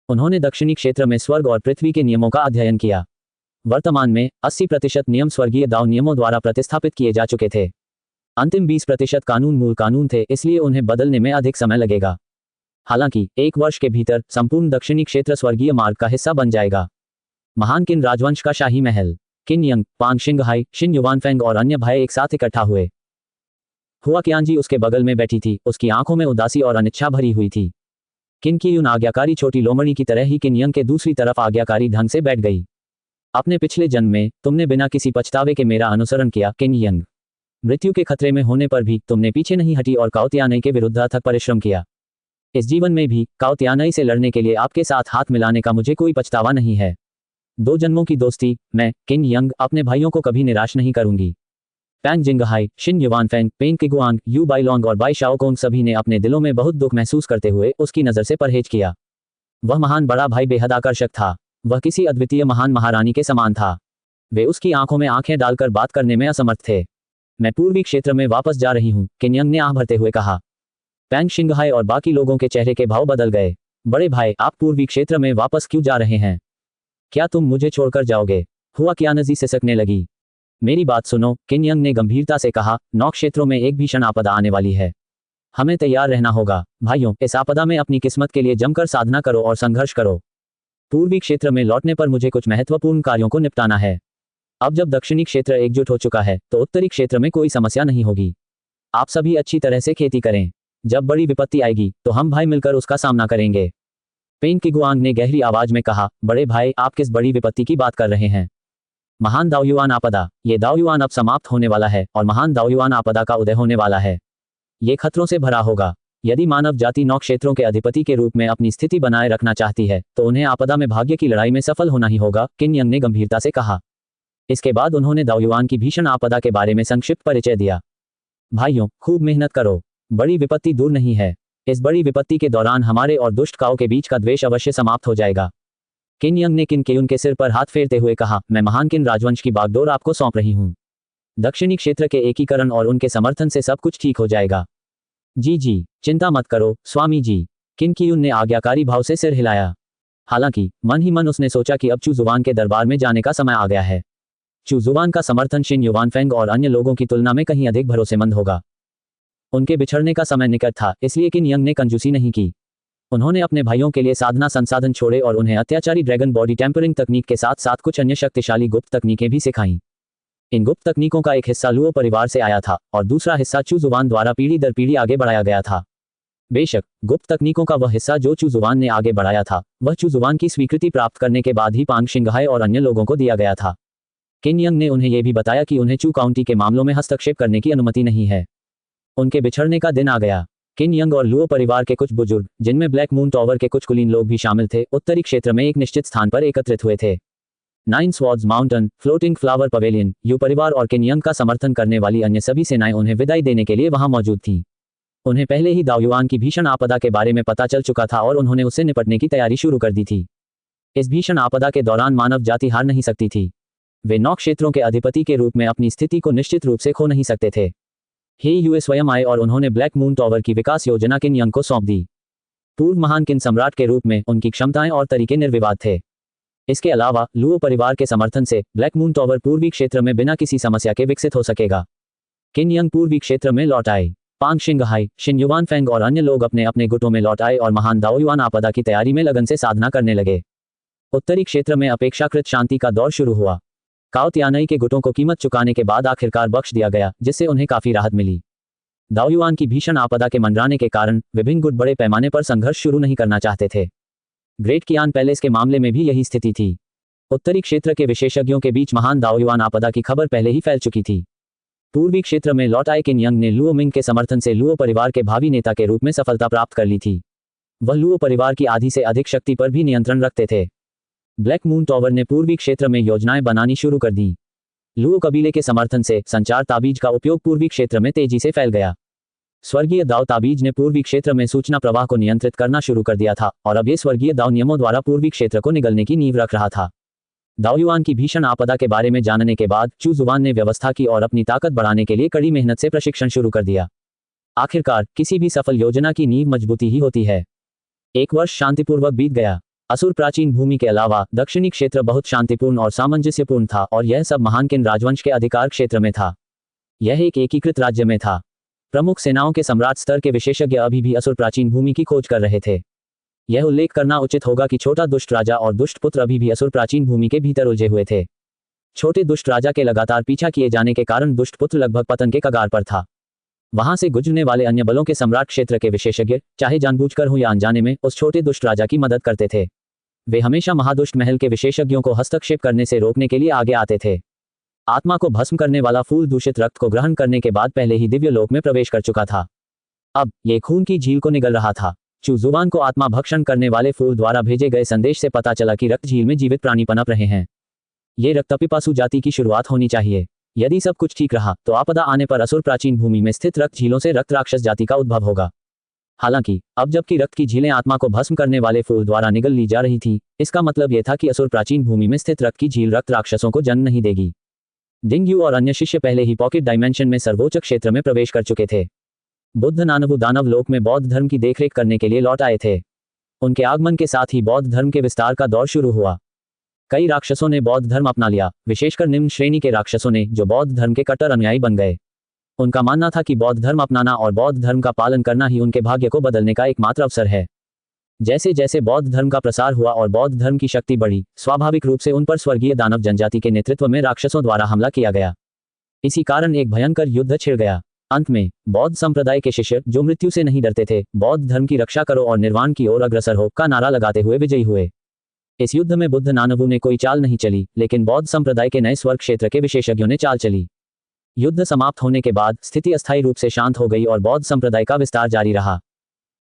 उन्होंने दक्षिणी क्षेत्र में स्वर्ग और पृथ्वी के नियमों का अध्ययन किया। वर्तमान में 80% नियम स्वर्गीय दाव नियमों द्वारा प्रतिस्थापित किए जा चुके थे। अंतिम 20% कानून मूल कानून थे, इसलिए उन्हें बदलने में अधिक समय लगेगा। हालांकि 1 वर्ष के भीतर संपूर्ण दक्षिणी क्षेत्र स्वर्गीय मार्ग का हिस्सा बन जाएगा। महान किन राजवंश का शाही महल। किन यंग, पांग शिंगहाई, शिन युवानफेंग और अन्य भाई एक साथ इकट्ठा हुए। हुआ कियांजी उसके बगल में बैठी थी, उसकी आंखों में उदासी और अनिच्छा भरी हुई थी। किन की यून आज्ञाकारी छोटी लोमड़ी की तरह ही किन यंग के दूसरी तरफ आज्ञाकारी ढंग से बैठ गई। अपने पिछले जन्म में तुमने बिना किसी पछतावे के मेरा अनुसरण किया किन यंग। मृत्यु के खतरे में होने पर भी तुमने पीछे नहीं हटी और काओ तियानई के विरुद्ध अथक परिश्रम किया। इस जीवन में भी काओ तियानई से लड़ने के लिए आपके साथ हाथ मिलाने का मुझे कोई पछतावा नहीं है। 2 जन्मों की दोस्ती, मैं किन यंग अपने भाइयों को कभी निराश नहीं करूंगी। पैंग जिंगहाई, शिन युवानफेंग, पेंग किगुआंग, यू बाइलोंग और बाई शाओकोंग सभी ने अपने दिलों में बहुत दुख महसूस करते हुए उसकी नज़र से परहेज किया। वह महान बड़ा भाई बेहद आकर्षक था। वह किसी अद्वितीय महान महारानी के समान था। वे उसकी आंखों में आंखें डालकर बात करने में असमर्थ थे। मैं पूर्वी क्षेत्र में वापस जा रही हूँ, किन यंग ने आह भरते हुए कहा। पैंग शिंगहाई और बाकी लोगों के चेहरे के भाव बदल गए। बड़े भाई, आप पूर्वी क्षेत्र में वापस क्यों जा रहे हैं? क्या तुम मुझे छोड़कर जाओगे? हुआ कियानजी सिसकने लगी। मेरी बात सुनो, किन यंग ने गंभीरता से कहा, 9 क्षेत्रों में एक भीषण आपदा आने वाली है। हमें तैयार रहना होगा। भाइयों, इस आपदा में अपनी किस्मत के लिए जमकर साधना करो और संघर्ष करो। पूर्वी क्षेत्र में लौटने पर मुझे कुछ महत्वपूर्ण कार्यों को निपटाना है। अब जब दक्षिणी क्षेत्र एकजुट हो चुका है तो उत्तरी क्षेत्र में कोई समस्या नहीं होगी। आप सभी अच्छी तरह से खेती करें। जब बड़ी विपत्ति आएगी तो हम भाई मिलकर उसका सामना करेंगे। पेंग किगुआंग ने गहरी आवाज में कहा, बड़े भाई, आप किस बड़ी विपत्ति की बात कर रहे हैं? महान दाओयुआन आपदा। ये दाओयुआन अब समाप्त होने वाला है और महान दाओयुआन आपदा का उदय होने वाला है। ये खतरों से भरा होगा। यदि मानव जाति 9 क्षेत्रों के अधिपति के रूप में अपनी स्थिति बनाए रखना चाहती है तो उन्हें आपदा में भाग्य की लड़ाई में सफल होना ही होगा, किन यंग ने गंभीरता से कहा। इसके बाद उन्होंने दाओयुआन की भीषण आपदा के बारे में संक्षिप्त परिचय दिया। भाइयों, खूब मेहनत करो। बड़ी विपत्ति दूर नहीं है। इस बड़ी विपत्ति के दौरान हमारे और दुष्ट काओ के बीच का द्वेष अवश्य समाप्त हो जाएगा। किन यंग ने किन केयुन के सिर पर हाथ फेरते हुए कहा, मैं महान किन राजवंश की बागडोर आपको सौंप रही हूँ। दक्षिणी क्षेत्र के एकीकरण और उनके समर्थन से सब कुछ ठीक हो जाएगा। जी, चिंता मत करो स्वामी जी। किन कियुन ने आज्ञाकारी भाव से सिर हिलाया। हालांकि मन ही मन उसने सोचा कि अब चू जुबान के दरबार में जाने का समय आ गया है। चू जुबान का समर्थन शिन युवानफेंग और अन्य लोगों की तुलना में कहीं अधिक भरोसेमंद होगा। उनके बिछड़ने का समय निकट था, इसलिए किन यंग ने कंजूसी नहीं की। उन्होंने अपने भाइयों के लिए साधना संसाधन छोड़े और उन्हें अत्याचारी ड्रैगन बॉडी टेम्परिंग तकनीक के साथ साथ कुछ अन्य शक्तिशाली गुप्त तकनीकें भी सिखाईं। इन गुप्त तकनीकों का एक हिस्सा लुओ परिवार से आया था और दूसरा हिस्सा चू जुबान द्वारा पीढ़ी दर पीढ़ी आगे बढ़ाया गया था। बेशक गुप्त तकनीकों का वह हिस्सा जो चू जुबान ने आगे बढ़ाया था वह चू जुबान की स्वीकृति प्राप्त करने के बाद ही पांग शिंगहाई और अन्य लोगों को दिया गया था। किन यंग ने उन्हें यह भी बताया कि उन्हें चू काउंटी के मामलों में हस्तक्षेप करने की अनुमति नहीं है। उनके बिछड़ने का दिन आ गया। किन यंग और लुओ परिवार के कुछ बुजुर्ग, जिनमें ब्लैक मून टॉवर के कुछ कुलीन लोग भी शामिल थे, उत्तरी क्षेत्र में एक निश्चित स्थान पर एकत्रित हुए थे। 9 swords mountain, floating flower pavilion, you परिवार और किन यंग का समर्थन करने वाली अन्य सभी सेनाएं उन्हें विदाई देने के लिए वहां मौजूद थीं। उन्हें पहले ही दाओयुआन की भीषण आपदा के बारे में पता चल चुका था और उन्होंने उससे निपटने की तैयारी शुरू कर दी थी। इस भीषण आपदा के दौरान मानव जाति हार नहीं सकती थी। वे 9 क्षेत्रों के अधिपति के रूप में अपनी स्थिति को निश्चित रूप से खो नहीं सकते थे। हे यूए स्वयं आए और उन्होंने ब्लैक मून टॉवर की विकास योजना किन यंग को सौंप दी। पूर्व महान किन सम्राट के रूप में उनकी क्षमताएं और तरीके निर्विवाद थे। इसके अलावा लुओ परिवार के समर्थन से ब्लैक मून टॉवर पूर्वी क्षेत्र में बिना किसी समस्या के विकसित हो सकेगा। किन यंग पूर्वी क्षेत्र में लौट आए। पांग शिंगहाई, शिन युवानफेंग और अन्य लोग अपने अपने गुटों में लौट आए और महान दाओयुआन आपदा की तैयारी में लगन से साधना करने लगे। उत्तरी क्षेत्र में अपेक्षाकृत शांति का दौर शुरू हुआ। काओ तियानई के गुटों को कीमत चुकाने के बाद आखिरकार बख्श दिया गया, जिससे उन्हें काफी राहत मिली। दाओयुआन की भीषण आपदा के मंडराने के कारण विभिन्न गुट बड़े पैमाने पर संघर्ष शुरू नहीं करना चाहते थे। ग्रेट कियान पैलेस के मामले में भी यही स्थिति थी। उत्तरी क्षेत्र के विशेषज्ञों के बीच महान दाओयुआन आपदा की खबर पहले ही फैल चुकी थी। पूर्वी क्षेत्र में लौट आए किन यंग ने लुओ मिंग के समर्थन से लुओ परिवार के भावी नेता के रूप में सफलता प्राप्त कर ली थी। वह लुओ परिवार की आधी से अधिक शक्ति पर भी नियंत्रण रखते थे। ब्लैक मून टॉवर ने पूर्वी क्षेत्र में योजनाएं बनानी शुरू कर दी। लुओ कबीले के समर्थन से संचार ताबीज का उपयोग पूर्वी क्षेत्र में तेजी से फैल गया। स्वर्गीय दाव ताबीज ने पूर्वी क्षेत्र में सूचना प्रवाह को नियंत्रित करना शुरू कर दिया था और अब ये स्वर्गीय दाव नियमों द्वारा पूर्वी क्षेत्र को निगलने की नींव रख रहा था। दाओयुआन की भीषण आपदा के बारे में जानने के बाद चू जुबान ने व्यवस्था की और अपनी ताकत बढ़ाने के लिए कड़ी मेहनत से प्रशिक्षण शुरू कर दिया। आखिरकार किसी भी सफल योजना की नींव मजबूती ही होती है। एक वर्ष शांतिपूर्वक बीत गया। असुर प्राचीन भूमि के अलावा दक्षिणी क्षेत्र बहुत शांतिपूर्ण और सामंजस्यपूर्ण था और यह सब महान किन राजवंश के अधिकार क्षेत्र में था। यह एक एकीकृत राज्य में था। प्रमुख सेनाओं के सम्राट स्तर के विशेषज्ञ अभी भी असुर प्राचीन भूमि की खोज कर रहे थे। यह उल्लेख करना उचित होगा कि छोटा दुष्ट राजा और दुष्ट पुत्र अभी भी असुर प्राचीन भूमि के भीतर उलझे हुए थे। छोटे दुष्ट राजा के लगातार पीछा किए जाने के कारण दुष्ट पुत्र लगभग पतन के कगार पर था। वहां से गुजरने वाले अन्य बलों के सम्राट क्षेत्र के विशेषज्ञ, चाहे जानबूझकर हो या अनजाने में, उस छोटे दुष्ट राजा की मदद करते थे। वे हमेशा महादुष्ट महल के विशेषज्ञों को हस्तक्षेप करने से रोकने के लिए आगे आते थे। आत्मा को भस्म करने वाला फूल दूषित रक्त को ग्रहण करने के बाद पहले ही दिव्य लोक में प्रवेश कर चुका था। अब ये खून की झील को निगल रहा था। चूजुबान को आत्मा भक्षण करने वाले फूल द्वारा भेजे गए संदेश से पता चला कि रक्त झील में जीवित प्राणी पनप रहे हैं। ये रक्तपिपासु जाति की शुरुआत होनी चाहिए। यदि सब कुछ ठीक रहा तो आपदा आने पर असुर प्राचीन भूमि में स्थित रक्त झीलों से रक्त राक्षस जाति का उद्भव होगा। हालांकि अब जबकि रक्त की झीलें आत्मा को भस्म करने वाले फूल द्वारा निगल ली जा रही थी, इसका मतलब यह था कि असुर प्राचीन भूमि में स्थित रक्त की झील रक्त राक्षसों को जन्म नहीं देगी। डिंगयू और अन्य शिष्य पहले ही पॉकेट डायमेंशन में सर्वोच्च क्षेत्र में प्रवेश कर चुके थे। बुद्ध नानवु दानव लोक में बौद्ध धर्म की देखरेख करने के लिए लौट आए थे। उनके आगमन के साथ ही बौद्ध धर्म के विस्तार का दौर शुरू हुआ। कई राक्षसों ने बौद्ध धर्म अपना लिया, विशेषकर निम्न श्रेणी के राक्षसों ने, जो बौद्ध धर्म के कट्टर अनुयायी बन गए। उनका मानना था कि बौद्ध धर्म अपनाना और बौद्ध धर्म का पालन करना ही उनके भाग्य को बदलने का एकमात्र अवसर है। जैसे जैसे बौद्ध धर्म का प्रसार हुआ और बौद्ध धर्म की शक्ति बढ़ी, स्वाभाविक रूप से उन पर स्वर्गीय दानव जनजाति के नेतृत्व में राक्षसों द्वारा हमला किया गया। इसी कारण एक भयंकर युद्ध छिड़ गया। अंत में बौद्ध संप्रदाय के शिष्य, जो मृत्यु से नहीं डरते थे, बौद्ध धर्म की रक्षा करो और निर्वाण की ओर अग्रसर हो का नारा लगाते हुए विजयी हुए। इस युद्ध में बुद्ध नानवु ने कोई चाल नहीं चली, लेकिन बौद्ध संप्रदाय के नए स्वर्ग क्षेत्र के विशेषज्ञों ने चाल चली। युद्ध समाप्त होने के बाद स्थिति अस्थायी रूप से शांत हो गई और बौद्ध संप्रदाय का विस्तार जारी रहा।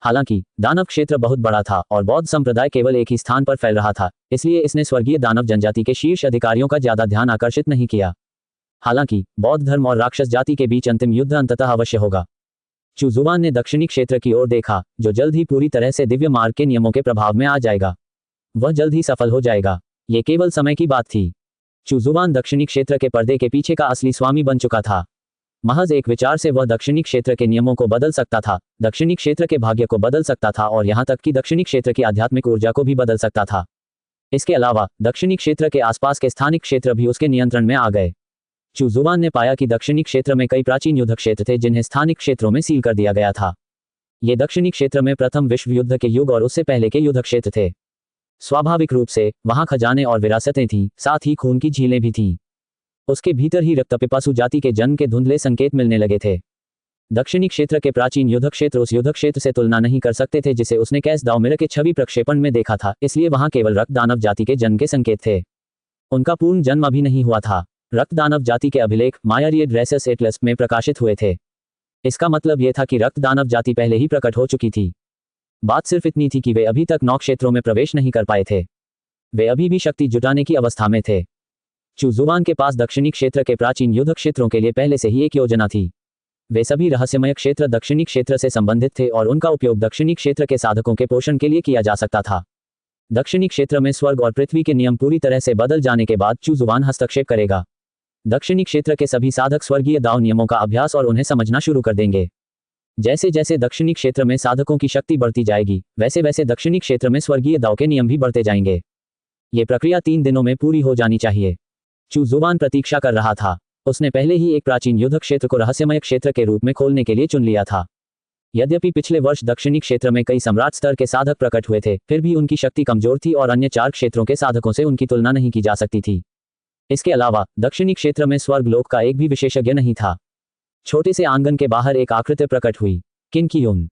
हालांकि दानव क्षेत्र बहुत बड़ा था और बौद्ध संप्रदाय केवल एक ही स्थान पर फैल रहा था, इसलिए इसने स्वर्गीय दानव जनजाति के शीर्ष अधिकारियों का ज्यादा ध्यान आकर्षित नहीं किया। हालांकि बौद्ध धर्म और राक्षस जाति के बीच अंतिम युद्ध अंततः अवश्य होगा। चूजुबान ने दक्षिणी क्षेत्र की ओर देखा, जो जल्द ही पूरी तरह से दिव्य मार्ग के नियमों के प्रभाव में आ जाएगा। वह जल्द ही सफल हो जाएगा। ये केवल समय की बात थी। चूजुबान दक्षिणी क्षेत्र के पर्दे के पीछे का असली स्वामी बन चुका था। महज एक विचार से वह दक्षिणी क्षेत्र के नियमों को बदल सकता था, दक्षिणी क्षेत्र के भाग्य को बदल सकता था और यहां तक कि दक्षिणी क्षेत्र की आध्यात्मिक ऊर्जा को भी बदल सकता था। इसके अलावा दक्षिणी क्षेत्र के आसपास के स्थानिक क्षेत्र भी उसके नियंत्रण में आ गए। चूजुबान ने पाया कि दक्षिणी क्षेत्र में कई प्राचीन युद्ध क्षेत्र थे जिन्हें स्थानिक क्षेत्रों में सील कर दिया गया था। ये दक्षिणी क्षेत्र में प्रथम विश्व युद्ध के युग और उससे पहले के युद्ध क्षेत्र थे। स्वाभाविक रूप से वहां खजाने और विरासतें थीं, साथ ही खून की झीलें भी थीं। उसके भीतर ही रक्तपिपासु जाति के जन्म के धुंधले संकेत मिलने लगे थे। दक्षिणी क्षेत्र के प्राचीन युद्ध क्षेत्र उस युद्ध क्षेत्र से तुलना नहीं कर सकते थे जिसे उसने कैस दाओमिर के छवि प्रक्षेपण में देखा था, इसलिए वहां केवल रक्त दानव जाति के जन्म के संकेत थे। उनका पूर्ण जन्म अभी नहीं हुआ था। रक्त दानव जाति के अभिलेख मायारियड रेसस एटलस में प्रकाशित हुए थे। इसका मतलब यह था कि रक्त दानव जाति पहले ही प्रकट हो चुकी थी। बात सिर्फ इतनी थी कि वे अभी तक 9 क्षेत्रों में प्रवेश नहीं कर पाए थे। वे अभी भी शक्ति जुटाने की अवस्था में थे। चूजुबान के पास दक्षिणी क्षेत्र के प्राचीन युद्ध क्षेत्रों के लिए पहले से ही एक योजना थी। वे सभी रहस्यमय क्षेत्र दक्षिणी क्षेत्र से संबंधित थे और उनका उपयोग दक्षिणी क्षेत्र के साधकों के पोषण के लिए किया जा सकता था। दक्षिणी क्षेत्र में स्वर्ग और पृथ्वी के नियम पूरी तरह से बदल जाने के बाद चूजुबान हस्तक्षेप करेगा। दक्षिणी क्षेत्र के सभी साधक स्वर्गीय दाव नियमों का अभ्यास और उन्हें समझना शुरू कर देंगे। जैसे जैसे दक्षिणी क्षेत्र में साधकों की शक्ति बढ़ती जाएगी, वैसे वैसे दक्षिणी क्षेत्र में स्वर्गीय दाव के नियम भी बढ़ते जाएंगे। ये प्रक्रिया 3 दिनों में पूरी हो जानी चाहिए। चूजुबान प्रतीक्षा कर रहा था। उसने पहले ही एक प्राचीन युद्ध क्षेत्र को रहस्यमय क्षेत्र के रूप में खोलने के लिए चुन लिया था। यद्यपि पिछले वर्ष दक्षिणी क्षेत्र में कई सम्राट स्तर के साधक प्रकट हुए थे, फिर भी उनकी शक्ति कमजोर थी और अन्य 4 क्षेत्रों के साधकों से उनकी तुलना नहीं की जा सकती थी। इसके अलावा दक्षिणी क्षेत्र में स्वर्ग लोक का एक भी विशेषज्ञ नहीं था। छोटे से आंगन के बाहर एक आकृति प्रकट हुई। किन कियुन,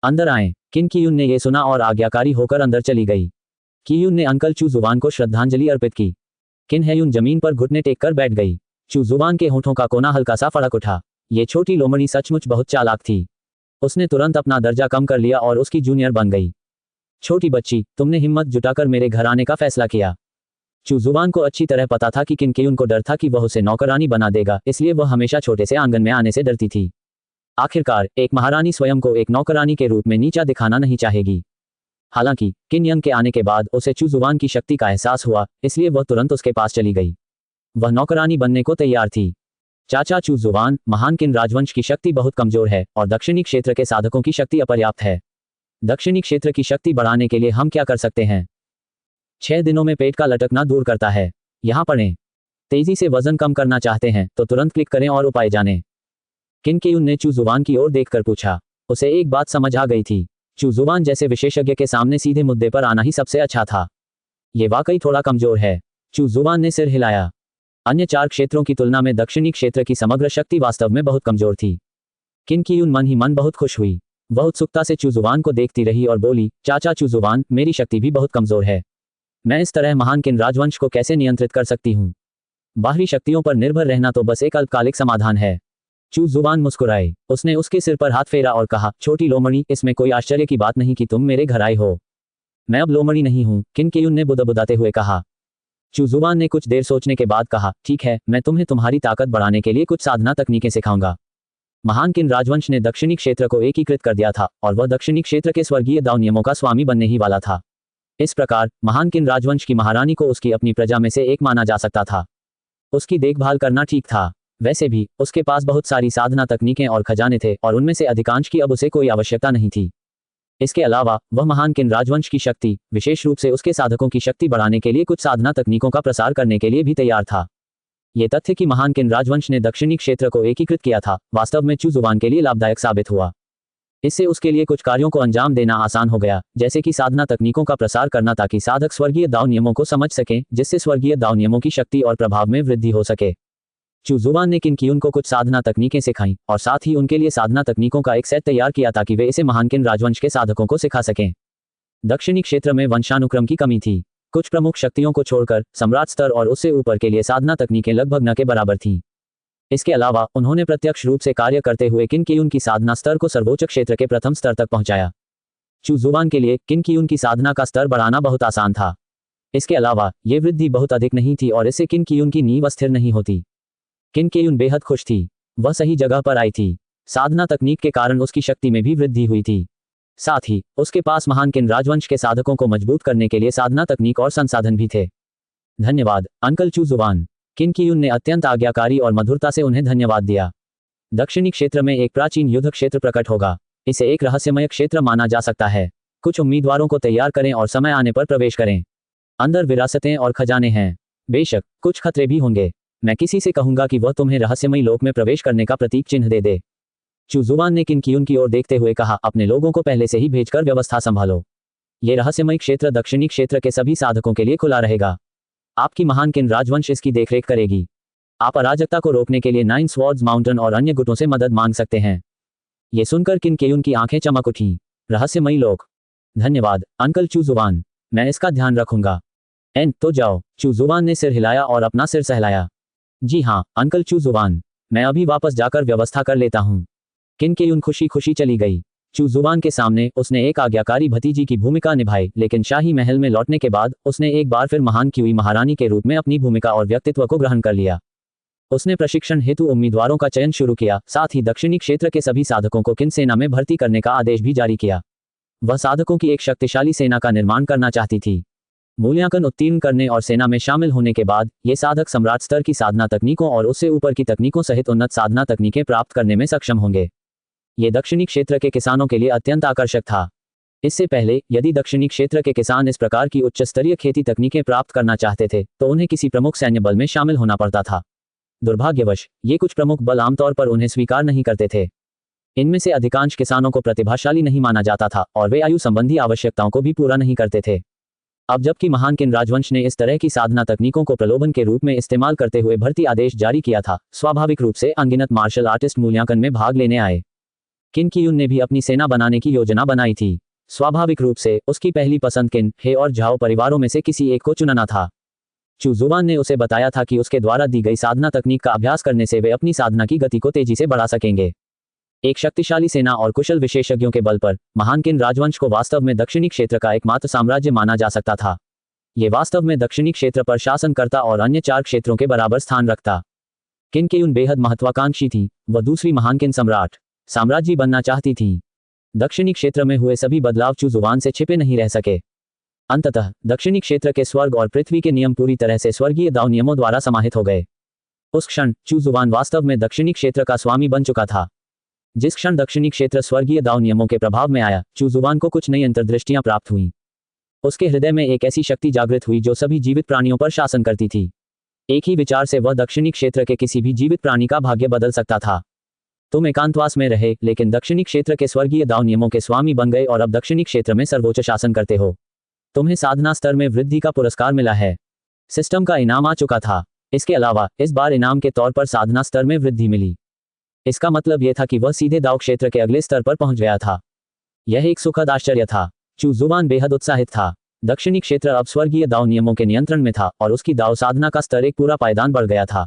अंदर आए। किन कियुन ने यह सुना और आज्ञाकारी होकर अंदर चली गई। कियुन ने अंकल चूजुबान को श्रद्धांजलि अर्पित की। किन हेयुन जमीन पर घुटने टेक कर बैठ गई। चूजुबान के होठों का कोना हल्का सा फड़क उठा। ये छोटी लोमड़ी सचमुच बहुत चालाक थी। उसने तुरंत अपना दर्जा कम कर लिया और उसकी जूनियर बन गई। छोटी बच्ची, तुमने हिम्मत जुटाकर मेरे घर आने का फैसला किया। चूजुबान को अच्छी तरह पता था कि किन कियुन को डर था कि वह उसे नौकरानी बना देगा, इसलिए वह हमेशा छोटे से आंगन में आने से डरती थी। आखिरकार एक महारानी स्वयं को एक नौकरानी के रूप में नीचा दिखाना नहीं चाहेगी। हालांकि किन यंग के आने के बाद उसे चूजुबान की शक्ति का एहसास हुआ, इसलिए वह तुरंत उसके पास चली गई। वह नौकरानी बनने को तैयार थी। चाचा चू जुबान, महान किन राजवंश की शक्ति बहुत कमजोर है और दक्षिणी क्षेत्र के साधकों की शक्ति अपर्याप्त है। दक्षिणी क्षेत्र की शक्ति बढ़ाने के लिए हम क्या कर सकते हैं? 6 दिनों में पेट का लटकना दूर करता है। यहाँ पढ़ें। तेजी से वजन कम करना चाहते हैं तो तुरंत क्लिक करें और उपाय जानें। किन केयुन ने चू जुबान की ओर देखकर पूछा। उसे एक बात समझ आ गई थी। चू जुबान जैसे विशेषज्ञ के सामने सीधे मुद्दे पर आना ही सबसे अच्छा था। ये वाकई थोड़ा कमजोर है। चू जुबान ने सिर हिलाया। अन्य 4 क्षेत्रों की तुलना में दक्षिणी क्षेत्र की समग्र शक्ति वास्तव में बहुत कमजोर थी। किन केयुन मन ही मन बहुत खुश हुई। वह उत्सुकता से चू जुबान को देखती रही और बोली, चाचा चू जुबान, मेरी शक्ति भी बहुत कमजोर है। मैं इस तरह महान किन राजवंश को कैसे नियंत्रित कर सकती हूँ? बाहरी शक्तियों पर निर्भर रहना तो बस एक अल्पकालिक समाधान है। चू जुबान मुस्कुराए। उसने उसके सिर पर हाथ फेरा और कहा, छोटी लोमड़ी, इसमें कोई आश्चर्य की बात नहीं कि तुम मेरे घर आए हो। मैं अब लोमड़ी नहीं हूँ, किन केयुन ने बुदबुदाते हुए कहा। चू जुबान ने कुछ देर सोचने के बाद कहा, ठीक है, मैं तुम्हें तुम्हारी ताकत बढ़ाने के लिए कुछ साधना तकनीकें सिखाऊंगा। महान किन राजवंश ने दक्षिणी क्षेत्र को एकीकृत कर दिया था और वह दक्षिणी क्षेत्र के स्वर्गीय दाव नियमों का स्वामी बनने ही वाला था। इस प्रकार महान किन राजवंश की महारानी को उसकी अपनी प्रजा में से एक माना जा सकता था। उसकी देखभाल करना ठीक था। वैसे भी उसके पास बहुत सारी साधना तकनीकें और खजाने थे और उनमें से अधिकांश की अब उसे कोई आवश्यकता नहीं थी। इसके अलावा वह महान किन राजवंश की शक्ति, विशेष रूप से उसके साधकों की शक्ति बढ़ाने के लिए कुछ साधना तकनीकों का प्रसार करने के लिए भी तैयार था। ये तथ्य कि महान किन राजवंश ने दक्षिणी क्षेत्र को एकीकृत किया था, वास्तव में चू जुबान के लिए लाभदायक साबित हुआ। इससे उसके लिए कुछ कार्यों को अंजाम देना आसान हो गया, जैसे कि साधना तकनीकों का प्रसार करना ताकि साधक स्वर्गीय दाव नियमों को समझ सकें, जिससे स्वर्गीय दाव नियमों की शक्ति और प्रभाव में वृद्धि हो सके। चू जुबान ने किन केयुन को कुछ साधना तकनीकें सिखाईं और साथ ही उनके लिए साधना तकनीकों का एक सेट तैयार किया ताकि वे इसे महान किन राजवंश के साधकों को सिखा सकें। दक्षिणी क्षेत्र में वंशानुक्रम की कमी थी। कुछ प्रमुख शक्तियों को छोड़कर सम्राट स्तर और उससे ऊपर के लिए साधना तकनीकें लगभग न के बराबर थीं। इसके अलावा उन्होंने प्रत्यक्ष रूप से कार्य करते हुए किन केयुन की साधना स्तर को सर्वोच्च क्षेत्र के प्रथम स्तर तक पहुंचाया। चू जुबान के लिए किन केयुन की साधना का स्तर बढ़ाना बहुत आसान था। इसके अलावा ये वृद्धि बहुत अधिक नहीं थी और इससे किन केयुन की नींव अस्थिर नहीं होती। किन केयुन बेहद खुश थी। वह सही जगह पर आई थी। साधना तकनीक के कारण उसकी शक्ति में भी वृद्धि हुई थी। साथ ही उसके पास महान किन राजवंश के साधकों को मजबूत करने के लिए साधना तकनीक और संसाधन भी थे। धन्यवाद अंकल चू जुबान। किन केयुन ने अत्यंत आज्ञाकारी और मधुरता से उन्हें धन्यवाद दिया। दक्षिणी क्षेत्र में एक प्राचीन युद्ध क्षेत्र प्रकट होगा। इसे एक रहस्यमय क्षेत्र माना जा सकता है। कुछ उम्मीदवारों को तैयार करें और समय आने पर प्रवेश करें। अंदर विरासतें और खजाने हैं। बेशक कुछ खतरे भी होंगे। मैं किसी से कहूंगा कि वह तुम्हें रहस्यमयी लोक में प्रवेश करने का प्रतीक चिन्ह दे दे। चू जुबान ने किन केयुन की ओर देखते हुए कहा, अपने लोगों को पहले से ही भेजकर व्यवस्था संभालो। ये रहस्यमय क्षेत्र दक्षिणी क्षेत्र के सभी साधकों के लिए खुला रहेगा। आपकी महान किन राजवंश इसकी देखरेख करेगी। आप अराजकता को रोकने के लिए 9 स्वॉर्ड्स माउंटेन और अन्य गुटों से मदद मांग सकते हैं। ये सुनकर किन केयुन की आंखें चमक उठीं। रहस्यमयी लोक। धन्यवाद अंकल चू जुबान, मैं इसका ध्यान रखूंगा। तो जाओ। चू जुबान ने सिर हिलाया और अपना सिर सहलाया। जी हाँ अंकल चू जुबान, मैं अभी वापस जाकर व्यवस्था कर लेता हूँ। किन केयुन खुशी खुशी चली गई। चू जुबान के सामने उसने एक आज्ञाकारी भतीजी की भूमिका निभाई, लेकिन शाही महल में लौटने के बाद उसने एक बार फिर महान क्यूई महारानी के रूप में अपनी भूमिका और व्यक्तित्व को ग्रहण कर लिया। उसने प्रशिक्षण हेतु उम्मीदवारों का चयन शुरू किया, साथ ही दक्षिणी क्षेत्र के सभी साधकों को किन सेना में भर्ती करने का आदेश भी जारी किया। वह साधकों की एक शक्तिशाली सेना का निर्माण करना चाहती थी। मूल्यांकन उत्तीर्ण करने और सेना में शामिल होने के बाद ये साधक सम्राट स्तर की साधना तकनीकों और उससे ऊपर की तकनीकों सहित उन्नत साधना तकनीकें प्राप्त करने में सक्षम होंगे। ये दक्षिणी क्षेत्र के किसानों के लिए अत्यंत आकर्षक था। इससे पहले यदि दक्षिणी क्षेत्र के किसान इस प्रकार की उच्च स्तरीय खेती तकनीकें प्राप्त करना चाहते थे तो उन्हें किसी प्रमुख सैन्य बल में शामिल होना पड़ता था। दुर्भाग्यवश ये कुछ प्रमुख बल आमतौर पर उन्हें स्वीकार नहीं करते थे। इनमें से अधिकांश किसानों को प्रतिभाशाली नहीं माना जाता था और वे आयु संबंधी आवश्यकताओं को भी पूरा नहीं करते थे। अब जबकि महान किन राजवंश ने इस तरह की साधना तकनीकों को प्रलोभन के रूप में इस्तेमाल करते हुए भर्ती आदेश जारी किया था, स्वाभाविक रूप से अनगिनत मार्शल आर्टिस्ट मूल्यांकन में भाग लेने आए। किन केयुन ने भी अपनी सेना बनाने की योजना बनाई थी। स्वाभाविक रूप से उसकी पहली पसंद किन, हे और झाओ परिवारों में से किसी एक को चुनना था। चू जुबान ने उसे बताया था कि उसके द्वारा दी गई साधना तकनीक का अभ्यास करने से वे अपनी साधना की गति को तेजी से बढ़ा सकेंगे। एक शक्तिशाली सेना और कुशल विशेषज्ञों के बल पर महान किन राजवंश को वास्तव में दक्षिणी क्षेत्र का एकमात्र साम्राज्य माना जा सकता था। ये वास्तव में दक्षिणी क्षेत्र पर शासनकर्ता और अन्य 4 क्षेत्रों के बराबर स्थान रखता। किन केयुन बेहद महत्वाकांक्षी थी। वह दूसरी महान किन साम्राज्य बनना चाहती थी। दक्षिणी क्षेत्र में हुए सभी बदलाव चू जुबान से छिपे नहीं रह सके। अंततः दक्षिणी क्षेत्र के स्वर्ग और पृथ्वी के नियम पूरी तरह से स्वर्गीय दाव नियमों द्वारा समाहित हो गए। उस क्षण चू जुबान वास्तव में दक्षिणी क्षेत्र का स्वामी बन चुका था। जिस क्षण दक्षिणी क्षेत्र स्वर्गीय दाव नियमों के प्रभाव में आया, चू जुबान को कुछ नई अंतर्दृष्टियां प्राप्त हुईं। उसके हृदय में एक ऐसी शक्ति जागृत हुई जो सभी जीवित प्राणियों पर शासन करती थी। एक ही विचार से वह दक्षिणी क्षेत्र के किसी भी जीवित प्राणी का भाग्य बदल सकता था। तुम एकांतवास में रहे, लेकिन दक्षिणी क्षेत्र के स्वर्गीय दाव नियमों के स्वामी बन गए और अब दक्षिणी क्षेत्र में सर्वोच्च शासन करते हो। तुम्हें साधना स्तर में वृद्धि का पुरस्कार मिला है। सिस्टम का इनाम आ चुका था। इसके अलावा इस बार इनाम के तौर पर साधना स्तर में वृद्धि मिली। इसका मतलब यह था कि वह सीधे दाव क्षेत्र के अगले स्तर पर पहुंच गया था। यह एक सुखद आश्चर्य था। चू जुबान बेहद उत्साहित था। दक्षिणी क्षेत्र अब स्वर्गीय दाव नियमों के नियंत्रण में था और उसकी दाव साधना का स्तर एक पूरा पायदान बढ़ गया था।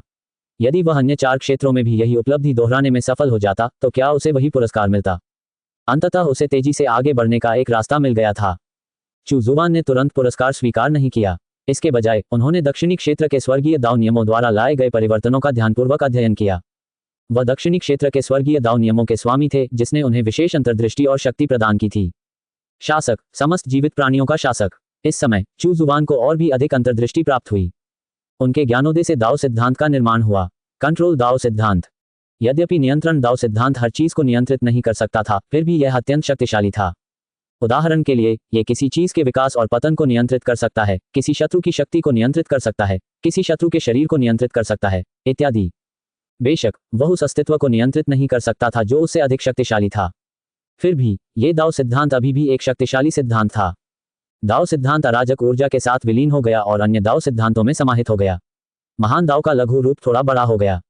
यदि वह अन्य 4 क्षेत्रों में भी यही उपलब्धि दोहराने में सफल हो जाता तो क्या उसे वही पुरस्कार मिलता। अंततः उसे तेजी से आगे बढ़ने का एक रास्ता मिल गया था। चू जुबान ने तुरंत पुरस्कार स्वीकार नहीं किया। इसके बजाय उन्होंने दक्षिणी क्षेत्र के स्वर्गीय दाव नियमों द्वारा लाए गए परिवर्तनों का ध्यानपूर्वक अध्ययन किया। वह दक्षिणी क्षेत्र के स्वर्गीय दाव नियमों के स्वामी थे, जिसने उन्हें विशेष अंतर्दृष्टि और शक्ति प्रदान की थी। शासक, समस्त जीवित प्राणियों का शासक। इस समय चू जुबान को और भी अधिक अंतर्दृष्टि प्राप्त हुई। उनके ज्ञानोदय से दाव सिद्धांत का निर्माण हुआ। कंट्रोल दाव सिद्धांत। यद्यपि नियंत्रण दाव सिद्धांत हर चीज को नियंत्रित नहीं कर सकता था, फिर भी यह अत्यंत शक्तिशाली था। उदाहरण के लिए, यह किसी चीज के विकास और पतन को नियंत्रित कर सकता है, किसी शत्रु की शक्ति को नियंत्रित कर सकता है, किसी शत्रु के शरीर को नियंत्रित कर सकता है, इत्यादि। बेशक वह उस अस्तित्व को नियंत्रित नहीं कर सकता था जो उससे अधिक शक्तिशाली था। फिर भी यह दाव सिद्धांत अभी भी एक शक्तिशाली सिद्धांत था। दाव सिद्धांत अराजक ऊर्जा के साथ विलीन हो गया और अन्य दाव सिद्धांतों में समाहित हो गया। महान दाव का लघु रूप थोड़ा बड़ा हो गया।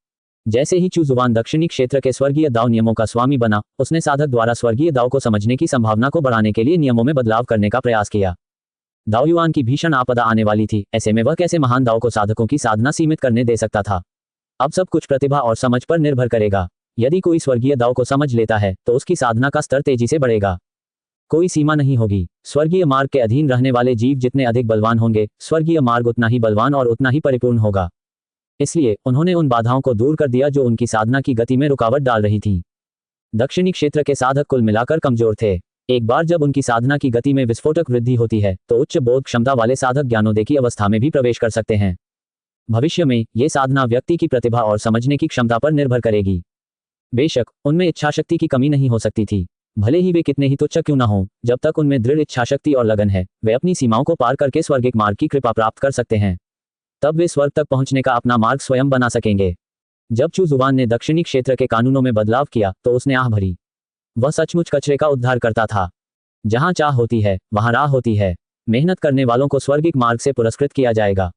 जैसे ही चू जुबान दक्षिणी क्षेत्र के स्वर्गीय दाव नियमों का स्वामी बना, उसने साधक द्वारा स्वर्गीय दाव को समझने की संभावना को बढ़ाने के लिए नियमों में बदलाव करने का प्रयास किया। दाव युआन की भीषण आपदा आने वाली थी, ऐसे में वह कैसे महान दाव को साधकों की साधना सीमित करने दे सकता था। अब सब कुछ प्रतिभा और समझ पर निर्भर करेगा। यदि कोई स्वर्गीय दाव को समझ लेता है तो उसकी साधना का स्तर तेजी से बढ़ेगा। कोई सीमा नहीं होगी। स्वर्गीय मार्ग के अधीन रहने वाले जीव जितने अधिक बलवान होंगे, स्वर्गीय मार्ग उतना ही बलवान और उतना ही परिपूर्ण होगा। इसलिए उन्होंने उन बाधाओं को दूर कर दिया जो उनकी साधना की गति में रुकावट डाल रही थी। दक्षिणी क्षेत्र के साधक कुल मिलाकर कमजोर थे। एक बार जब उनकी साधना की गति में विस्फोटक वृद्धि होती है तो उच्च बोध क्षमता वाले साधक ज्ञानोदय की अवस्था में भी प्रवेश कर सकते हैं। भविष्य में ये साधना व्यक्ति की प्रतिभा और समझने की क्षमता पर निर्भर करेगी। बेशक उनमें इच्छाशक्ति की कमी नहीं हो सकती थी। भले ही वे कितने ही तुच्छ क्यों न हों, जब तक उनमें दृढ़ इच्छाशक्ति और लगन है, वे अपनी सीमाओं को पार करके स्वर्गिक मार्ग की कृपा प्राप्त कर सकते हैं। तब वे स्वर्ग तक पहुंचने का अपना मार्ग स्वयं बना सकेंगे। जब चू जुबान ने दक्षिणी क्षेत्र के कानूनों में बदलाव किया तो उसने आह भरी। वह सचमुच कचरे का उद्धार करता था। जहां चाह होती है वहां राह होती है। मेहनत करने वालों को स्वर्गिक मार्ग से पुरस्कृत किया जाएगा।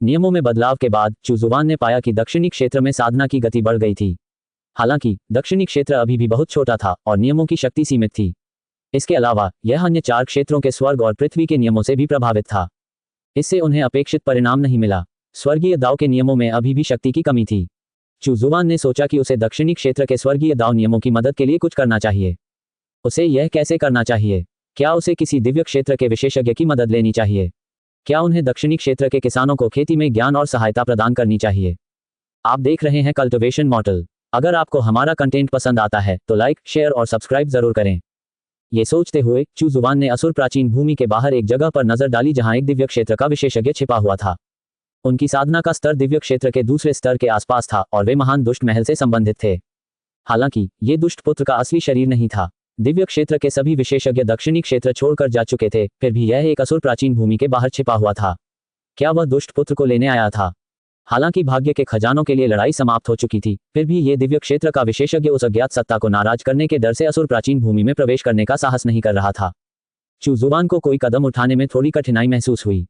नियमों में बदलाव के बाद चू जुबान ने पाया कि दक्षिणी क्षेत्र में साधना की गति बढ़ गई थी। हालांकि दक्षिणी क्षेत्र अभी भी बहुत छोटा था और नियमों की शक्ति सीमित थी। इसके अलावा यह अन्य 4 क्षेत्रों के स्वर्ग और पृथ्वी के नियमों से भी प्रभावित था। इससे उन्हें अपेक्षित परिणाम नहीं मिला। स्वर्गीय दाव के नियमों में अभी भी शक्ति की कमी थी। चू जुबान ने सोचा कि उसे दक्षिणी क्षेत्र के स्वर्गीय दाव नियमों की मदद के लिए कुछ करना चाहिए। उसे यह कैसे करना चाहिए? क्या उसे किसी दिव्य क्षेत्र के विशेषज्ञ की मदद लेनी चाहिए? क्या उन्हें दक्षिणी क्षेत्र के किसानों को खेती में ज्ञान और सहायता प्रदान करनी चाहिए? आप देख रहे हैं कल्टिवेशन मॉडल। अगर आपको हमारा कंटेंट पसंद आता है तो लाइक, शेयर और सब्सक्राइब जरूर करें। ये सोचते हुए चू जुबान ने असुर प्राचीन भूमि के बाहर एक जगह पर नजर डाली जहां एक दिव्य क्षेत्र का विशेषज्ञ छिपा हुआ था। उनकी साधना का स्तर दिव्य क्षेत्र के दूसरे स्तर के आसपास था और वे महान दुष्ट महल से संबंधित थे। हालांकि ये दुष्ट पुत्र का असली शरीर नहीं था। दिव्य क्षेत्र के सभी विशेषज्ञ दक्षिणी क्षेत्र छोड़कर जा चुके थे, फिर भी यह एक असुर प्राचीन भूमि के बाहर छिपा हुआ था। क्या वह दुष्ट पुत्र को लेने आया था? हालांकि भाग्य के खजानों के लिए लड़ाई समाप्त हो चुकी थी, फिर भी ये दिव्य क्षेत्र का विशेषज्ञ उस अज्ञात सत्ता को नाराज करने के डर से असुर प्राचीन भूमि में प्रवेश करने का साहस नहीं कर रहा था। चू जुबान को कोई कदम उठाने में थोड़ी कठिनाई महसूस हुई।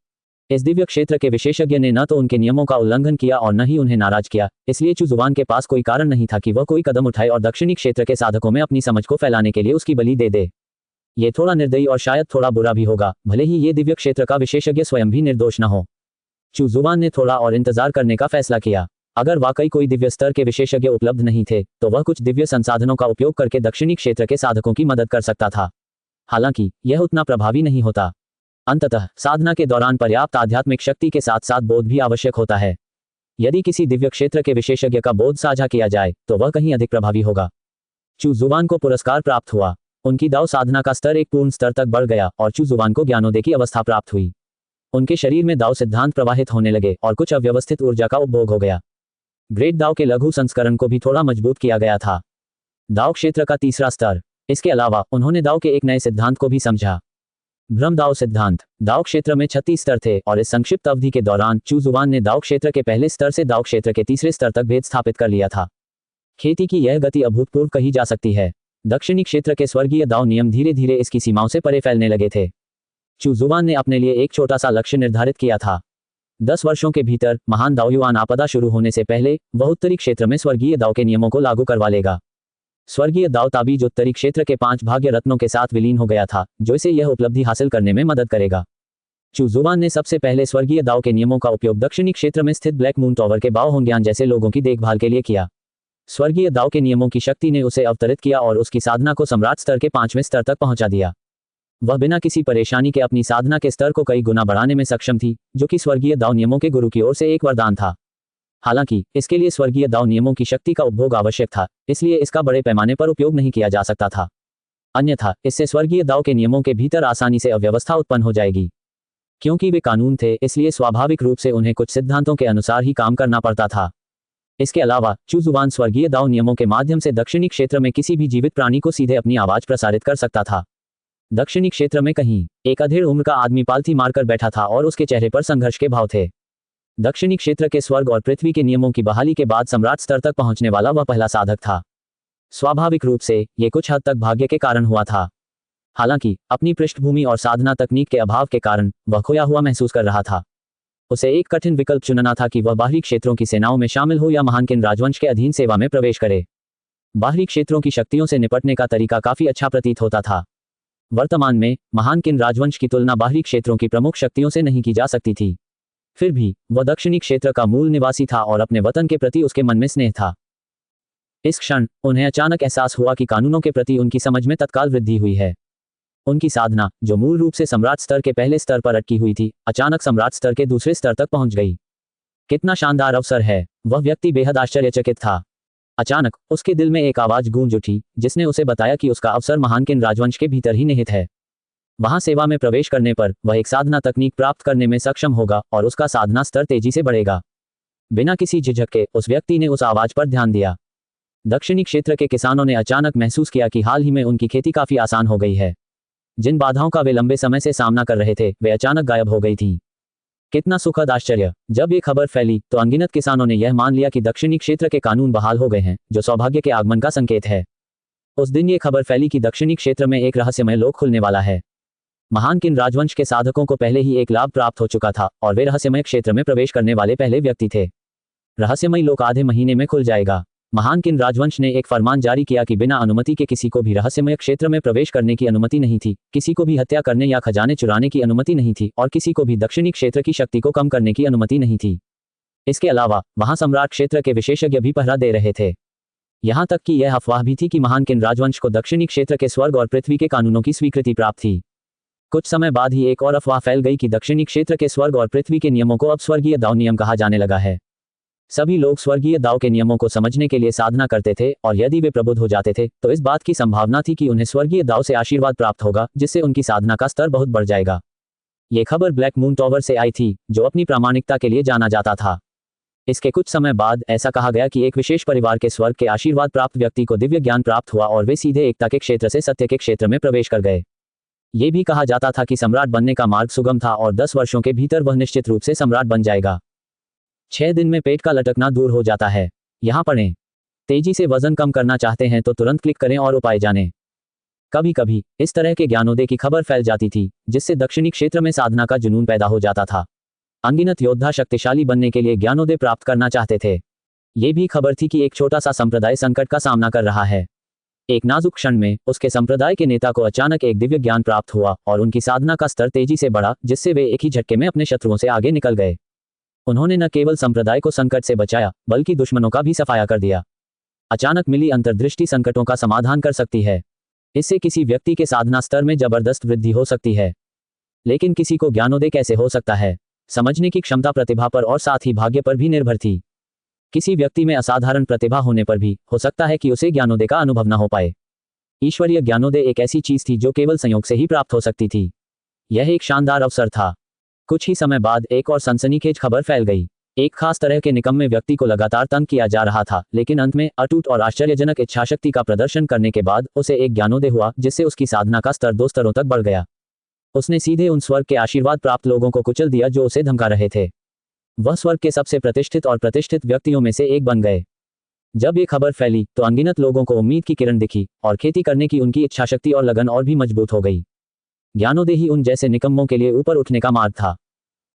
इस दिव्य क्षेत्र के विशेषज्ञ ने न तो उनके नियमों का उल्लंघन किया और न ही उन्हें नाराज किया, इसलिए चू जुबान के पास कोई कारण नहीं था कि वह कोई कदम उठाए और दक्षिणी क्षेत्र के साधकों में अपनी समझ को फैलाने के लिए उसकी बलि दे दे। ये थोड़ा निर्दयी और शायद थोड़ा बुरा भी होगा, भले ही ये दिव्य क्षेत्र का विशेषज्ञ स्वयं भी निर्दोष न हो। चू जुबान ने थोड़ा और इंतजार करने का फैसला किया। अगर वाकई कोई दिव्य स्तर के विशेषज्ञ उपलब्ध नहीं थे तो वह कुछ दिव्य संसाधनों का उपयोग करके दक्षिणी क्षेत्र के साधकों की मदद कर सकता था। हालांकि यह उतना प्रभावी नहीं होता। अंततः साधना के दौरान पर्याप्त आध्यात्मिक शक्ति के साथ साथ बोध भी आवश्यक होता है। यदि किसी दिव्य क्षेत्र के विशेषज्ञ का बोध साझा किया जाए तो वह कहीं अधिक प्रभावी होगा। चू जुबान को पुरस्कार प्राप्त हुआ। उनकी दाव साधना का स्तर एक पूर्ण स्तर तक बढ़ गया और चू जुबान को ज्ञानोदय की अवस्था प्राप्त हुई। उनके शरीर में दाव सिद्धांत प्रवाहित होने लगे और कुछ अव्यवस्थित ऊर्जा का उपभोग हो गया। ग्रेट दाव के लघु संस्करण को भी थोड़ा मजबूत किया गया था। दाव क्षेत्र का तीसरा स्तर। इसके अलावा उन्होंने दाव के एक नए सिद्धांत को भी समझा, भ्रम दाव सिद्धांत। दाव क्षेत्र में 36 स्तर थे और इस संक्षिप्त अवधि के दौरान चू जुवान ने दाव क्षेत्र के पहले स्तर से दाव क्षेत्र के तीसरे स्तर तक भेद स्थापित कर लिया था। खेती की यह गति अभूतपूर्व कही जा सकती है। दक्षिणी क्षेत्र के स्वर्गीय दाव नियम धीरे धीरे इसकी सीमाओं से परे फैलने लगे थे। चू जुवान ने अपने लिए एक छोटा सा लक्ष्य निर्धारित किया था। 10 वर्षों के भीतर महान दाओयुआन आपदा शुरू होने से पहले वह उत्तरी क्षेत्र में स्वर्गीय दाव के नियमों को लागू करवा लेगा। स्वर्गीय दाव ताबीज उत्तरी क्षेत्र के 5 भाग्य रत्नों के साथ विलीन हो गया था, जो इसे यह उपलब्धि हासिल करने में मदद करेगा। चू जुवान ने सबसे पहले स्वर्गीय दाव के नियमों का उपयोग दक्षिणी क्षेत्र में स्थित ब्लैक मून टॉवर के बाओ होंग्यान जैसे लोगों की देखभाल के लिए किया। स्वर्गीय दाव के नियमों की शक्ति ने उसे अवतरित किया और उसकी साधना को सम्राट स्तर के 5वें स्तर तक पहुंचा दिया। वह बिना किसी परेशानी के अपनी साधना के स्तर को कई गुना बढ़ाने में सक्षम थी, जो कि स्वर्गीय दाव नियमों के गुरु की ओर से एक वरदान था। हालांकि इसके लिए स्वर्गीय दाव नियमों की शक्ति का उपभोग आवश्यक था, इसलिए इसका बड़े पैमाने पर उपयोग नहीं किया जा सकता था। अन्यथा इससे स्वर्गीय दाव के नियमों के भीतर आसानी से अव्यवस्था उत्पन्न हो जाएगी। क्योंकि वे कानून थे, इसलिए स्वाभाविक रूप से उन्हें कुछ सिद्धांतों के अनुसार ही काम करना पड़ता था। इसके अलावा चू जुवान स्वर्गीय दाव नियमों के माध्यम से दक्षिणी क्षेत्र में किसी भी जीवित प्राणी को सीधे अपनी आवाज प्रसारित कर सकता था। दक्षिणी क्षेत्र में कहीं एक अधेड़ उम्र का आदमी पालथी मारकर बैठा था और उसके चेहरे पर संघर्ष के भाव थे। दक्षिणी क्षेत्र के स्वर्ग और पृथ्वी के नियमों की बहाली के बाद सम्राट स्तर तक पहुंचने वाला वह पहला साधक था। स्वाभाविक रूप से ये कुछ हद तक भाग्य के कारण हुआ था। हालांकि अपनी पृष्ठभूमि और साधना तकनीक के अभाव के कारण वह खोया हुआ महसूस कर रहा था। उसे एक कठिन विकल्प चुनना था कि वह बाहरी क्षेत्रों की सेनाओं में शामिल हो या महानकिन राजवंश के अधीन सेवा में प्रवेश करे। बाहरी क्षेत्रों की शक्तियों से निपटने का तरीका काफी अच्छा प्रतीत होता था। वर्तमान में महानकिन राजवंश की तुलना बाहरी क्षेत्रों की प्रमुख शक्तियों से नहीं की जा सकती थी। फिर भी वह दक्षिणी क्षेत्र का मूल निवासी था और अपने वतन के प्रति उसके मन में स्नेह था। इस क्षण उन्हें अचानक एहसास हुआ कि कानूनों के प्रति उनकी समझ में तत्काल वृद्धि हुई है। उनकी साधना, जो मूल रूप से सम्राट स्तर के पहले स्तर पर अटकी हुई थी, अचानक सम्राट स्तर के दूसरे स्तर तक पहुंच गई। कितना शानदार अवसर है! वह व्यक्ति बेहद आश्चर्यचकित था। अचानक उसके दिल में एक आवाज गूंज उठी, जिसने उसे बताया कि उसका अवसर महानकिन राजवंश के भीतर ही निहित है। वहां सेवा में प्रवेश करने पर वह एक साधना तकनीक प्राप्त करने में सक्षम होगा और उसका साधना स्तर तेजी से बढ़ेगा। बिना किसी झिझक के उस व्यक्ति ने उस आवाज पर ध्यान दिया। दक्षिणी क्षेत्र के किसानों ने अचानक महसूस किया कि हाल ही में उनकी खेती काफी आसान हो गई है। जिन बाधाओं का वे लंबे समय से सामना कर रहे थे, वे अचानक गायब हो गई थीं। कितना सुखद आश्चर्य! जब ये खबर फैली तो अनगिनत किसानों ने यह मान लिया कि दक्षिणी क्षेत्र के कानून बहाल हो गए हैं, जो सौभाग्य के आगमन का संकेत है। उस दिन ये खबर फैली कि दक्षिणी क्षेत्र में एक रहस्यमय लोक खुलने वाला है। महानकिन राजवंश के साधकों को पहले ही एक लाभ प्राप्त हो चुका था और वे रहस्यमय क्षेत्र में प्रवेश करने वाले पहले व्यक्ति थे। रहस्यमय लोक आधे महीने में खुल जाएगा। महानकिन राजवंश ने एक फरमान जारी किया कि बिना अनुमति के किसी को भी रहस्यमय क्षेत्र में प्रवेश करने की अनुमति नहीं थी, किसी को भी हत्या करने या खजाने चुराने की अनुमति नहीं थी और किसी को भी दक्षिणी क्षेत्र की शक्ति को कम करने की अनुमति नहीं थी। इसके अलावा वहां सम्राट क्षेत्र के विशेषज्ञ भी पहरा दे रहे थे। यहां तक कि यह अफवाह भी थी कि महानकिन राजवंश को दक्षिणी क्षेत्र के स्वर्ग और पृथ्वी के कानूनों की स्वीकृति प्राप्त थी। कुछ समय बाद ही एक और अफवाह फैल गई कि दक्षिणी क्षेत्र के स्वर्ग और पृथ्वी के नियमों को अब स्वर्गीय दाव नियम कहा जाने लगा है। सभी लोग स्वर्गीय दाव के नियमों को समझने के लिए साधना करते थे और यदि वे प्रबुद्ध हो जाते थे तो इस बात की संभावना थी कि उन्हें स्वर्गीय दाव से आशीर्वाद प्राप्त होगा, जिससे उनकी साधना का स्तर बहुत बढ़ जाएगा। ये खबर ब्लैक मून टॉवर से आई थी, जो अपनी प्रामाणिकता के लिए जाना जाता था। इसके कुछ समय बाद ऐसा कहा गया कि एक विशेष परिवार के स्वर्ग के आशीर्वाद प्राप्त व्यक्ति को दिव्य ज्ञान प्राप्त हुआ और वे सीधे एकता के क्षेत्र से सत्य के क्षेत्र में प्रवेश कर गए। ये भी कहा जाता था कि सम्राट बनने का मार्ग सुगम था और 10 वर्षों के भीतर वह निश्चित रूप से सम्राट बन जाएगा। 6 दिन में पेट का लटकना दूर हो जाता है। यहाँ पढ़ें। तेजी से वजन कम करना चाहते हैं तो तुरंत क्लिक करें और उपाय जानें। कभी कभी इस तरह के ज्ञानोदय की खबर फैल जाती थी, जिससे दक्षिणी क्षेत्र में साधना का जुनून पैदा हो जाता था। अनगिनत योद्धा शक्तिशाली बनने के लिए ज्ञानोदय प्राप्त करना चाहते थे। ये भी खबर थी कि एक छोटा सा संप्रदाय संकट का सामना कर रहा है। एक नाजुक क्षण में उसके संप्रदाय के नेता को अचानक एक दिव्य ज्ञान प्राप्त हुआ और उनकी साधना का स्तर तेजी से बढ़ा, जिससे वे एक ही झटके में अपने शत्रुओं से आगे निकल गए। उन्होंने न केवल संप्रदाय को संकट से बचाया, बल्कि दुश्मनों का भी सफाया कर दिया। अचानक मिली अंतर्दृष्टि संकटों का समाधान कर सकती है। इससे किसी व्यक्ति के साधना स्तर में जबरदस्त वृद्धि हो सकती है। लेकिन किसी को ज्ञानोदय कैसे हो सकता है? समझने की क्षमता प्रतिभा पर और साथ ही भाग्य पर भी निर्भर थी। किसी व्यक्ति में असाधारण प्रतिभा होने पर भी हो सकता है कि उसे ज्ञानोदय का अनुभव न हो पाए। ईश्वरीय ज्ञानोदय एक ऐसी चीज थी जो केवल संयोग से ही प्राप्त हो सकती थी। यह एक शानदार अवसर था। कुछ ही समय बाद एक और सनसनीखेज खबर फैल गई। एक खास तरह के निकम्मे व्यक्ति को लगातार तंग किया जा रहा था, लेकिन अंत में अटूट और आश्चर्यजनक इच्छाशक्ति का प्रदर्शन करने के बाद उसे एक ज्ञानोदय हुआ, जिससे उसकी साधना का स्तर 2 स्तरों तक बढ़ गया। उसने सीधे उन स्वर्ग के आशीर्वाद प्राप्त लोगों को कुचल दिया जो उसे धमका रहे थे। वह स्वर्ग के सबसे प्रतिष्ठित व्यक्तियों में से एक बन गए। जब ये खबर फैली तो अनगिनत लोगों को उम्मीद की किरण दिखी और खेती करने की उनकी इच्छाशक्ति और लगन और भी मजबूत हो गई। ज्ञानोदय ही उन जैसे निकम्मों के लिए ऊपर उठने का मार्ग था।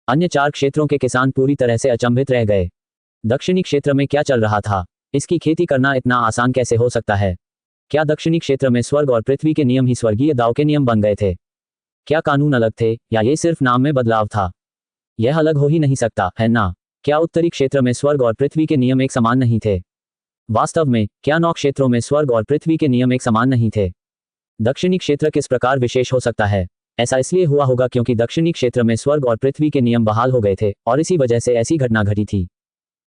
अन्य 4 क्षेत्रों के किसान पूरी तरह से अचंभित रह गए। दक्षिणी क्षेत्र में क्या चल रहा था? इसकी खेती करना इतना आसान कैसे हो सकता है? क्या दक्षिणी क्षेत्र में स्वर्ग और पृथ्वी के नियम ही स्वर्गीय दाव के नियम बन गए थे? क्या कानून अलग थे या ये सिर्फ नाम में बदलाव था? यह अलग हो ही नहीं सकता, है ना? क्या उत्तरी क्षेत्र में स्वर्ग और पृथ्वी के नियम एक समान नहीं थे? वास्तव में क्या 9 क्षेत्रों में स्वर्ग और पृथ्वी के नियम एक समान नहीं थे? दक्षिणी क्षेत्र किस प्रकार विशेष हो सकता है? ऐसा इसलिए हुआ होगा क्योंकि दक्षिणी क्षेत्र में स्वर्ग और पृथ्वी के नियम बहाल हो गए थे और इसी वजह से ऐसी घटना घटी थी।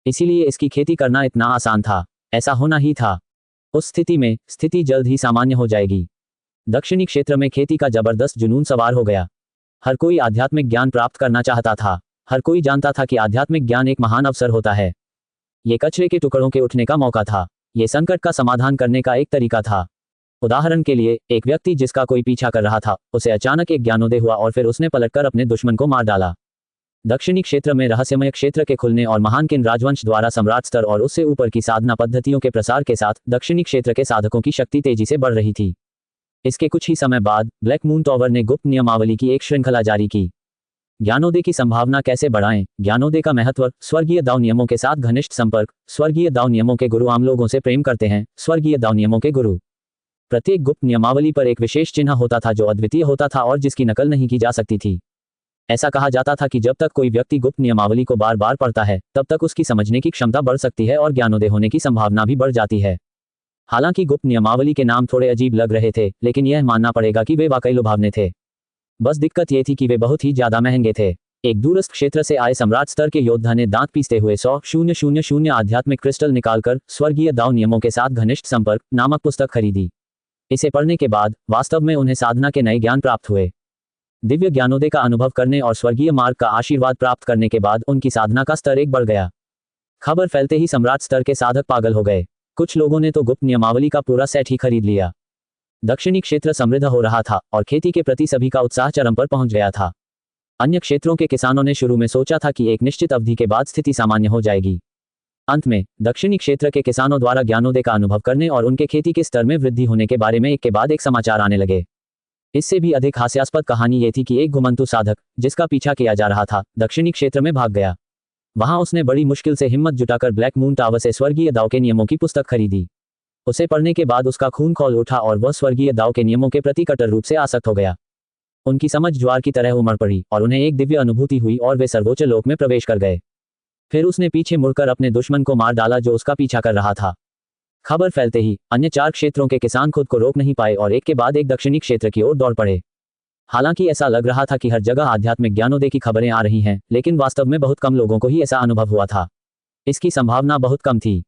इसीलिए इसकी खेती करना इतना आसान था। ऐसा होना ही था। उस स्थिति में स्थिति जल्द ही सामान्य हो जाएगी। दक्षिणी क्षेत्र में खेती का जबरदस्त जुनून सवार हो गया। हर कोई आध्यात्मिक ज्ञान प्राप्त करना चाहता था। हर कोई जानता था कि आध्यात्मिक ज्ञान एक महान अवसर होता है। ये कचरे के टुकड़ों के उठने का मौका था। ये संकट का समाधान करने का एक तरीका था। उदाहरण के लिए, एक व्यक्ति जिसका कोई पीछा कर रहा था, उसे अचानक एक ज्ञानोदय हुआ और फिर उसने पलटकर अपने दुश्मन को मार डाला। दक्षिणी क्षेत्र में रहस्यमय क्षेत्र के खुलने और महान किन राजवंश द्वारा सम्राट स्तर और उससे ऊपर की साधना पद्धतियों के प्रसार के साथ दक्षिणी क्षेत्र के साधकों की शक्ति तेजी से बढ़ रही थी। इसके कुछ ही समय बाद ब्लैक मून टॉवर ने गुप्त नियमावली की एक श्रृंखला जारी की। ज्ञानोदय की संभावना कैसे बढ़ाएं? ज्ञानोदय का महत्व, स्वर्गीय दाव नियमों के साथ घनिष्ठ संपर्क। स्वर्गीय दाव नियमों के गुरु आम लोगों से प्रेम करते हैं। स्वर्गीय दाव नियमों के गुरु प्रत्येक गुप्त नियमावली पर एक विशेष चिन्ह होता था जो अद्वितीय होता था और जिसकी नकल नहीं की जा सकती थी। ऐसा कहा जाता था कि जब तक कोई व्यक्ति गुप्त नियमावली को बार बार पढ़ता है, तब तक उसकी समझने की क्षमता बढ़ सकती है और ज्ञानोदय होने की संभावना भी बढ़ जाती है। हालांकि गुप्त नियमावली के नाम थोड़े अजीब लग रहे थे, लेकिन यह मानना पड़ेगा कि वे वाकई लुभावने थे। बस दिक्कत ये थी कि वे बहुत ही ज्यादा महंगे थे। एक दूरस्थ क्षेत्र से आए सम्राट स्तर के योद्धा ने दांत पीसते हुए 100,000 आध्यात्मिक क्रिस्टल निकालकर स्वर्गीय दाव नियमों के साथ घनिष्ठ संपर्क नामक पुस्तक खरीदी। इसे पढ़ने के बाद वास्तव में उन्हें साधना के नए ज्ञान प्राप्त हुए। दिव्य ज्ञानोदय का अनुभव करने और स्वर्गीय मार्ग का आशीर्वाद प्राप्त करने के बाद उनकी साधना का स्तर एक बढ़ गया। खबर फैलते ही सम्राट स्तर के साधक पागल हो गए। कुछ लोगों ने तो गुप्त नियमावली का पूरा सेट ही खरीद लिया। दक्षिणी क्षेत्र समृद्ध हो रहा था और खेती के प्रति सभी का उत्साह चरम पर पहुंच गया था। अन्य क्षेत्रों के किसानों ने शुरू में सोचा था कि एक निश्चित अवधि के बाद स्थिति सामान्य हो जाएगी। अंत में दक्षिणी क्षेत्र के किसानों द्वारा ज्ञानोदय का अनुभव करने और उनके खेती के स्तर में वृद्धि होने के बारे में एक के बाद एक समाचार आने लगे। इससे भी अधिक हास्यास्पद कहानी ये थी कि एक घुमंतु साधक, जिसका पीछा किया जा रहा था, दक्षिणी क्षेत्र में भाग गया। वहां उसने बड़ी मुश्किल से हिम्मत जुटाकर ब्लैक मून टावर से स्वर्गीय दाव के नियमों की पुस्तक खरीदी। उसे पढ़ने के बाद उसका खून खौल उठा और वह स्वर्गीय दाव के नियमों के प्रति कट्टर रूप से आसक्त हो गया। उनकी समझ ज्वार की तरह उमड़ पड़ी और उन्हें एक दिव्य अनुभूति हुई और वे सर्वोच्च लोक में प्रवेश कर गए। फिर उसने पीछे मुड़कर अपने दुश्मन को मार डाला जो उसका पीछा कर रहा था। खबर फैलते ही अन्य 4 क्षेत्रों के किसान खुद को रोक नहीं पाए और एक के बाद एक दक्षिणी क्षेत्र की ओर दौड़ पड़े। हालांकि ऐसा लग रहा था कि हर जगह आध्यात्मिक ज्ञानोदय की खबरें आ रही हैं, लेकिन वास्तव में बहुत कम लोगों को ही ऐसा अनुभव हुआ था। इसकी संभावना बहुत कम थी।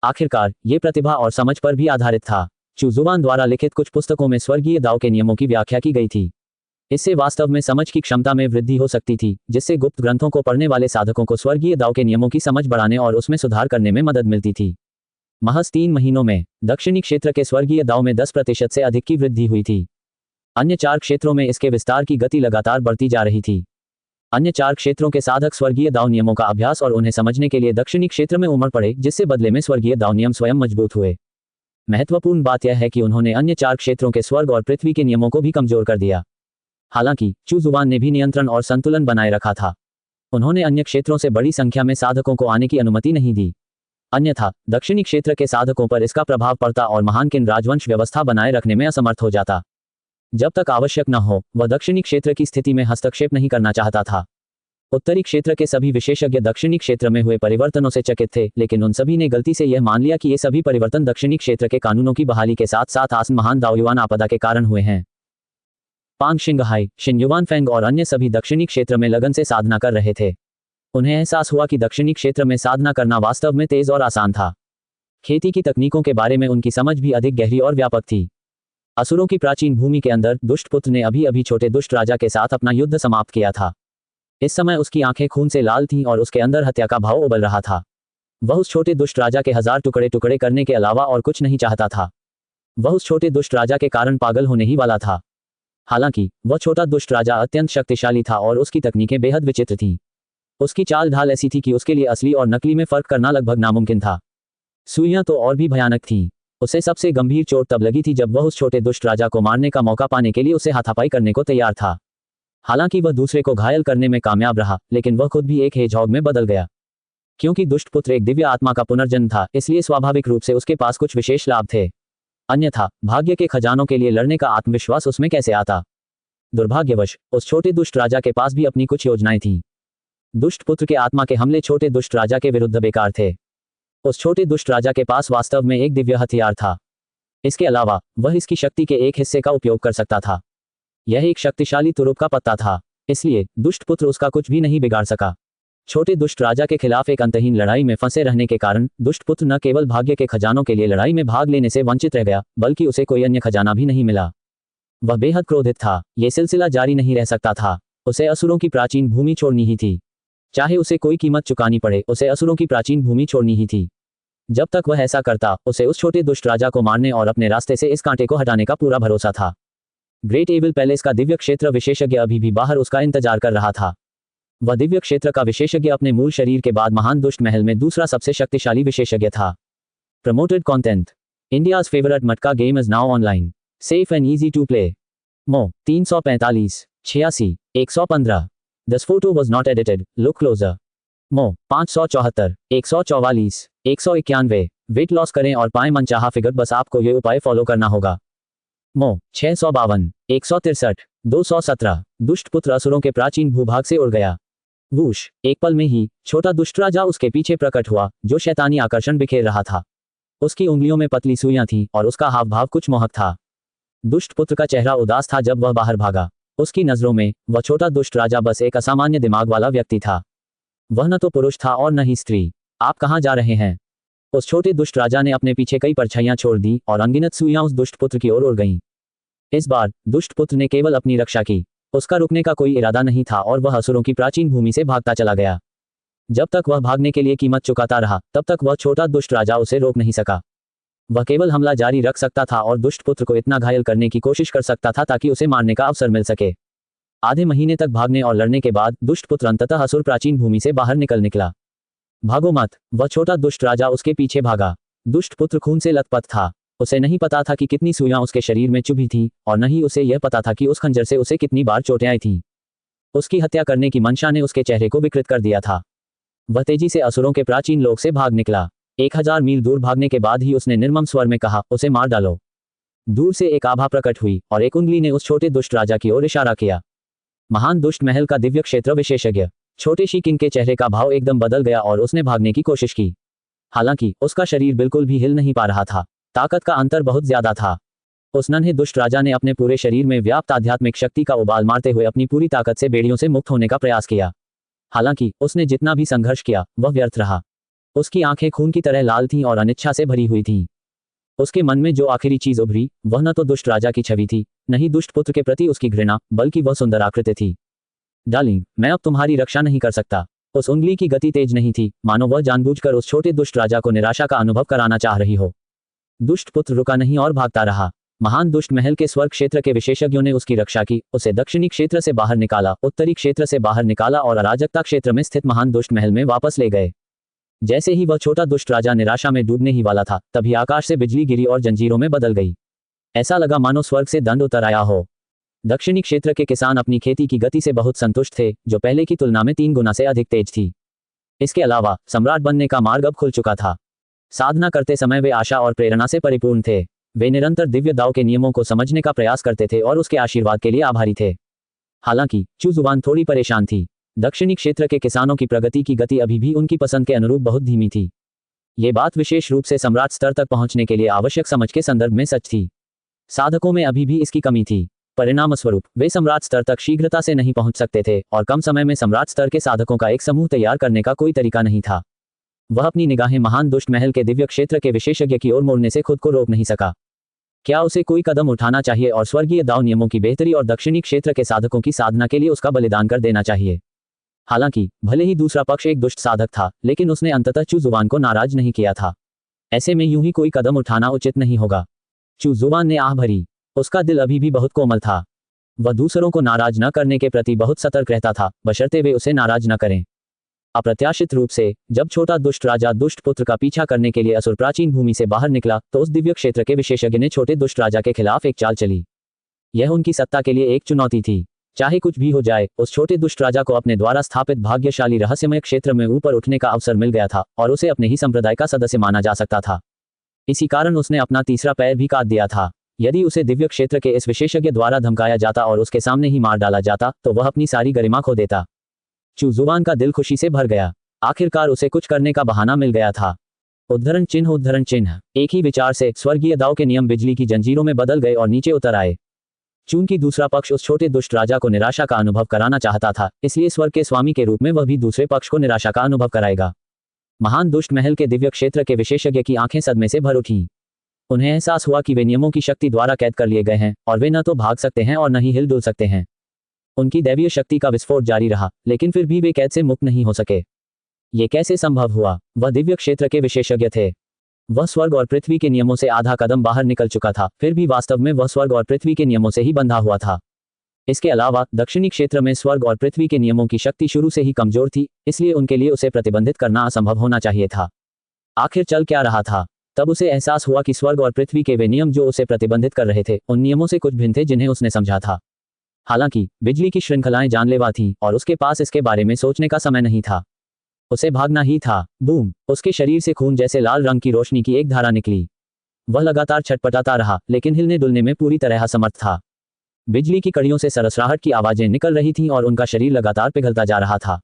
आखिरकार ये प्रतिभा और समझ पर भी आधारित था। चू जुबान द्वारा लिखित कुछ पुस्तकों में स्वर्गीय दाव के नियमों की व्याख्या की गई थी। इससे वास्तव में समझ की क्षमता में वृद्धि हो सकती थी, जिससे गुप्त ग्रंथों को पढ़ने वाले साधकों को स्वर्गीय दाव के नियमों की समझ बढ़ाने और उसमें सुधार करने में मदद मिलती थी। महज 3 महीनों में दक्षिणी क्षेत्र के स्वर्गीय दाव में 10% से अधिक की वृद्धि हुई थी। अन्य 4 क्षेत्रों में इसके विस्तार की गति लगातार बढ़ती जा रही थी। अन्य 4 क्षेत्रों के साधक स्वर्गीय दाव नियमों का अभ्यास और उन्हें समझने के लिए दक्षिणी क्षेत्र में उमड़ पड़े, जिससे बदले में स्वर्गीय दाव नियम स्वयं मजबूत हुए। महत्वपूर्ण बात यह है कि उन्होंने अन्य 4 क्षेत्रों के स्वर्ग और पृथ्वी के नियमों को भी कमजोर कर दिया। हालांकि चू जुबान ने भी नियंत्रण और संतुलन बनाए रखा था। उन्होंने अन्य क्षेत्रों से बड़ी संख्या में साधकों को आने की अनुमति नहीं दी। अन्यथा दक्षिणी क्षेत्र के साधकों पर इसका प्रभाव पड़ता और महान किन राजवंश व्यवस्था बनाए रखने में असमर्थ हो जाता। जब तक आवश्यक न हो, वह दक्षिणी क्षेत्र की स्थिति में हस्तक्षेप नहीं करना चाहता था। उत्तरी क्षेत्र के सभी विशेषज्ञ दक्षिणी क्षेत्र में हुए परिवर्तनों से चकित थे, लेकिन उन सभी ने गलती से यह मान लिया कि ये सभी परिवर्तन दक्षिणी क्षेत्र के कानूनों की बहाली के साथ साथ आसन महान दाओयुआन आपदा के कारण हुए हैं। पांग शिंगहाई, शिनयुआन फेंग और अन्य सभी दक्षिणी क्षेत्र में लगन से साधना कर रहे थे। उन्हें एहसास हुआ कि दक्षिणी क्षेत्र में साधना करना वास्तव में तेज और आसान था। खेती की तकनीकों के बारे में उनकी समझ भी अधिक गहरी और व्यापक थी। असुरों की प्राचीन भूमि के अंदर दुष्ट पुत्र ने अभी अभी छोटे दुष्ट राजा के साथ अपना युद्ध समाप्त किया था। इस समय उसकी आंखें खून से लाल थीं और उसके अंदर हत्या का भाव उबल रहा था। वह उस छोटे दुष्ट राजा के 1000 टुकड़े टुकड़े करने के अलावा और कुछ नहीं चाहता था। वह उस छोटे दुष्ट राजा के कारण पागल होने ही वाला था। हालांकि वह छोटा दुष्ट राजा अत्यंत शक्तिशाली था और उसकी तकनीकें बेहद विचित्र थीं। उसकी चाल ढाल ऐसी थी कि उसके लिए असली और नकली में फर्क करना लगभग नामुमकिन था। सुइयां तो और भी भयानक थीं। उसे सबसे गंभीर चोट तब लगी थी जब वह उस छोटे दुष्ट राजा को मारने का मौका पाने के लिए उसे हाथापाई करने को तैयार था। हालांकि वह दूसरे को घायल करने में कामयाब रहा, लेकिन वह खुद भी एक हेजहॉग में बदल गया। क्योंकि दुष्ट पुत्र एक दिव्य आत्मा का पुनर्जन्म था, इसलिए स्वाभाविक रूप से उसके पास कुछ विशेष लाभ थे। अन्यथा भाग्य के खजानों के लिए लड़ने का आत्मविश्वास उसमें कैसे आता। दुर्भाग्यवश उस छोटे दुष्ट राजा के पास भी अपनी कुछ योजनाएं थीं। दुष्ट पुत्र के आत्मा के हमले छोटे दुष्ट राजा के विरुद्ध बेकार थे। उस छोटे दुष्ट राजा के पास वास्तव में एक दिव्य हथियार था। इसके अलावा वह इसकी शक्ति के एक हिस्से का उपयोग कर सकता था। यह एक शक्तिशाली तुरुप का पत्ता था, इसलिए दुष्ट पुत्र उसका कुछ भी नहीं बिगाड़ सका। छोटे दुष्ट राजा के खिलाफ एक अंतहीन लड़ाई में फंसे रहने के कारण दुष्ट पुत्र न केवल भाग्य के खजानों के लिए लड़ाई में भाग लेने से वंचित रह गया, बल्कि उसे कोई अन्य खजाना भी नहीं मिला। वह बेहद क्रोधित था। यह सिलसिला जारी नहीं रह सकता था। उसे असुरों की प्राचीन भूमि छोड़नी ही थी। चाहे उसे कोई कीमत चुकानी पड़े, उसे असुरों की प्राचीन भूमि छोड़नी ही थी। जब तक वह ऐसा करता, उसे उस छोटे दुष्ट राजा को मारने और अपने रास्ते से इस कांटे को हटाने का पूरा भरोसा था। ग्रेट एविल पैलेस का दिव्य क्षेत्र विशेषज्ञ अभी भी बाहर उसका इंतजार कर रहा था। वह दिव्य क्षेत्र का विशेषज्ञ अपने मूल शरीर के बाद महान दुष्ट महल में दूसरा सबसे शक्तिशाली विशेषज्ञ था। Promoted content. India's favourite matka game is now online. Safe and easy to play. मो 345 86 115। This photo was not edited, look closer. मो 574 144 191। वेट लॉस करें और पाएं मनचाहा फिगर, बस आपको ये उपाय फॉलो करना होगा। मो 652 163 217। दुष्ट पुत्र असुरों के प्राचीन भूभाग से उड़ गया। वूश, एक पल में ही छोटा दुष्ट राजा उसके पीछे प्रकट हुआ, जो शैतानी आकर्षण बिखेर रहा था। उसकी उंगलियों में पतली सुइयां थीं और उसका हाव भाव कुछ मोहक था। दुष्ट पुत्र का चेहरा उदास था जब वह बाहर भागा। उसकी नजरों में वह छोटा दुष्ट राजा बस एक असामान्य दिमाग वाला व्यक्ति था। वह न तो पुरुष था और न ही स्त्री। आप कहाँ जा रहे हैं? उस छोटे दुष्ट राजा ने अपने पीछे कई परछाइयां छोड़ दी और अनगिनत सुइयां उस दुष्ट पुत्र की ओर उड़ गईं। इस बार दुष्ट पुत्र ने केवल अपनी रक्षा की। उसका रुकने का कोई इरादा नहीं था और वह असुरों की प्राचीन भूमि से भागता चला गया। जब तक वह भागने के लिए कीमत चुकाता रहा, तब तक वह छोटा दुष्ट राजा उसे रोक नहीं सका। वह केवल हमला जारी रख सकता था और दुष्ट पुत्र को इतना घायल करने की कोशिश कर सकता था ताकि उसे मारने का अवसर मिल सके। आधे महीने तक भागने और लड़ने के बाद दुष्ट पुत्र अंततः असुर प्राचीन भूमि से बाहर निकला। भागो मत, वह छोटा दुष्ट राजा उसके पीछे भागा। दुष्ट पुत्र खून से लथपथ था। उसे नहीं पता था कि कितनी सुइयां उसके शरीर में चुभी थीं और न ही उसे यह पता था कि उस खंजर से उसे कितनी बार चोटें आई थीं। उसकी हत्या करने की मंशा ने उसके चेहरे को विकृत कर दिया था। वह तेजी से असुरों के प्राचीन लोक से भाग निकला। 1000 मील दूर भागने के बाद ही उसने निर्मम स्वर में कहा, उसे मार डालो। दूर से एक आभा प्रकट हुई और एक उंगली ने उस छोटे दुष्ट राजा की ओर इशारा किया। महान दुष्ट महल का दिव्य क्षेत्र विशेषज्ञ। छोटे शी-किंग के चेहरे का भाव एकदम बदल गया और उसने भागने की कोशिश की। हालांकि उसका शरीर बिल्कुल भी हिल नहीं पा रहा था। ताकत का अंतर बहुत ज्यादा था। उस नन्हे दुष्ट राजा ने अपने पूरे शरीर में व्याप्त आध्यात्मिक शक्ति का उबाल मारते हुए अपनी पूरी ताकत से बेड़ियों से मुक्त होने का प्रयास किया। हालांकि उसने जितना भी संघर्ष किया, वह व्यर्थ रहा। उसकी आंखें खून की तरह लाल थीं और अनिच्छा से भरी हुई थीं। उसके मन में जो आखिरी चीज उभरी, वह न तो दुष्ट राजा की छवि थी, न ही दुष्ट पुत्र के प्रति उसकी घृणा, बल्कि वह सुंदर आकृति थी। डार्लिंग, मैं अब तुम्हारी रक्षा नहीं कर सकता। उस उंगली की गति तेज नहीं थी, मानो वह जानबूझकर उस छोटे दुष्ट राजा को निराशा का अनुभव कराना चाह रही हो। दुष्ट पुत्र रुका नहीं और भागता रहा। महान दुष्ट महल के स्वर्ग क्षेत्र के विशेषज्ञों ने उसकी रक्षा की, उसे दक्षिणी क्षेत्र से बाहर निकाला, उत्तरी क्षेत्र से बाहर निकाला और अराजकता क्षेत्र में स्थित महान दुष्ट महल में वापस ले गए। जैसे ही वह छोटा दुष्ट राजा निराशा में डूबने ही वाला था, तभी आकाश से बिजली गिरी और जंजीरों में बदल गई। ऐसा लगा मानो स्वर्ग से दंड उतर आया हो। दक्षिणी क्षेत्र के किसान अपनी खेती की गति से बहुत संतुष्ट थे, जो पहले की तुलना में 3 गुना से अधिक तेज थी। इसके अलावा सम्राट बनने का मार्ग अब खुल चुका था। साधना करते समय वे आशा और प्रेरणा से परिपूर्ण थे। वे निरंतर दिव्य दाव के नियमों को समझने का प्रयास करते थे और उसके आशीर्वाद के लिए आभारी थे। हालांकि चू जुबान थोड़ी परेशान थी। दक्षिणी क्षेत्र के किसानों की प्रगति की गति अभी भी उनकी पसंद के अनुरूप बहुत धीमी थी। ये बात विशेष रूप से सम्राट स्तर तक पहुंचने के लिए आवश्यक समझ के संदर्भ में सच थी। साधकों में अभी भी इसकी कमी थी। परिणामस्वरूप वे सम्राट स्तर तक शीघ्रता से नहीं पहुंच सकते थे और कम समय में सम्राट स्तर के साधकों का एक समूह तैयार करने का कोई तरीका नहीं था। वह अपनी निगाहें महान दुष्ट महल के दिव्य क्षेत्र के विशेषज्ञ की ओर मोड़ने से खुद को रोक नहीं सका। क्या उसे कोई कदम उठाना चाहिए और स्वर्गीय दाव नियमों की बेहतरी और दक्षिणी क्षेत्र के साधकों की साधना के लिए उसका बलिदान कर देना चाहिए? हालांकि भले ही दूसरा पक्ष एक दुष्ट साधक था, लेकिन उसने अंततः चू जुबान को नाराज नहीं किया था। ऐसे में यूं ही कोई कदम उठाना उचित नहीं होगा। चू जुबान ने आह भरी। उसका दिल अभी भी बहुत कोमल था। वह दूसरों को नाराज न करने के प्रति बहुत सतर्क रहता था, बशर्ते वे उसे नाराज न करें। अप्रत्याशित रूप से जब छोटा दुष्ट राजा दुष्ट पुत्र का पीछा करने के लिए असुर प्राचीन भूमि से बाहर निकला, तो उस दिव्य क्षेत्र के विशेषज्ञ ने छोटे दुष्ट राजा के खिलाफ एक चाल चली। यह उनकी सत्ता के लिए एक चुनौती थी। चाहे कुछ भी हो जाए, उस छोटे दुष्ट राजा को अपने द्वारा स्थापित भाग्यशाली रहस्यमय क्षेत्र में ऊपर उठने का अवसर मिल गया था और उसे अपने ही संप्रदाय का सदस्य माना जा सकता था। इसी कारण उसने अपना तीसरा पैर भी काट दिया था। यदि उसे दिव्य क्षेत्र के इस विशेषज्ञ द्वारा धमकाया जाता और उसके सामने ही मार डाला जाता, तो वह अपनी सारी गरिमा खो देता। चू जुबान का दिल खुशी से भर गया। आखिरकार उसे कुछ करने का बहाना मिल गया था। उद्धरण चिन्ह। एक ही विचार से स्वर्गीय दाव के नियम बिजली की जंजीरों में बदल गए और नीचे उतर आए। चूंकि दूसरा पक्ष उस छोटे दुष्ट राजा को निराशा का अनुभव कराना चाहता था, इसलिए स्वर्ग के स्वामी के रूप में वह भी दूसरे पक्ष को निराशा का अनुभव कराएगा। महान दुष्ट महल के दिव्य क्षेत्र के विशेषज्ञ की आंखें सदमे से भर उठीं। उन्हें एहसास हुआ कि वे नियमों की शक्ति द्वारा कैद कर लिए गए हैं और वे न तो भाग सकते हैं और न ही हिल-डुल सकते हैं। उनकी दैवीय शक्ति का विस्फोट जारी रहा, लेकिन फिर भी वे कैद से मुक्त नहीं हो सके। ये कैसे संभव हुआ? वह दिव्य क्षेत्र के विशेषज्ञ थे। वह स्वर्ग और पृथ्वी के नियमों से आधा कदम बाहर निकल चुका था, फिर भी वास्तव में वह स्वर्ग और पृथ्वी के नियमों से ही बंधा हुआ था। इसके अलावा दक्षिणी क्षेत्र में स्वर्ग और पृथ्वी के नियमों की शक्ति शुरू से ही कमजोर थी, इसलिए उनके लिए उसे प्रतिबंधित करना असंभव होना चाहिए था। आखिर चल क्या रहा था? तब उसे एहसास हुआ कि स्वर्ग और पृथ्वी के वे नियम जो उसे प्रतिबंधित कर रहे थे, उन नियमों से कुछ भिन्न थे जिन्हें उसने समझा था। हालांकि बिजली की श्रृंखलाएं जानलेवा थीं और उसके पास इसके बारे में सोचने का समय नहीं था। उसे भागना ही था। बूम! उसके शरीर से खून जैसे लाल रंग की रोशनी की एक धारा निकली। वह लगातार छटपटाता रहा, लेकिन हिलने डुलने में पूरी तरह असमर्थ था। बिजली की कड़ियों से सरसराहट की आवाजें निकल रही थीं और उनका शरीर लगातार पिघलता जा रहा था।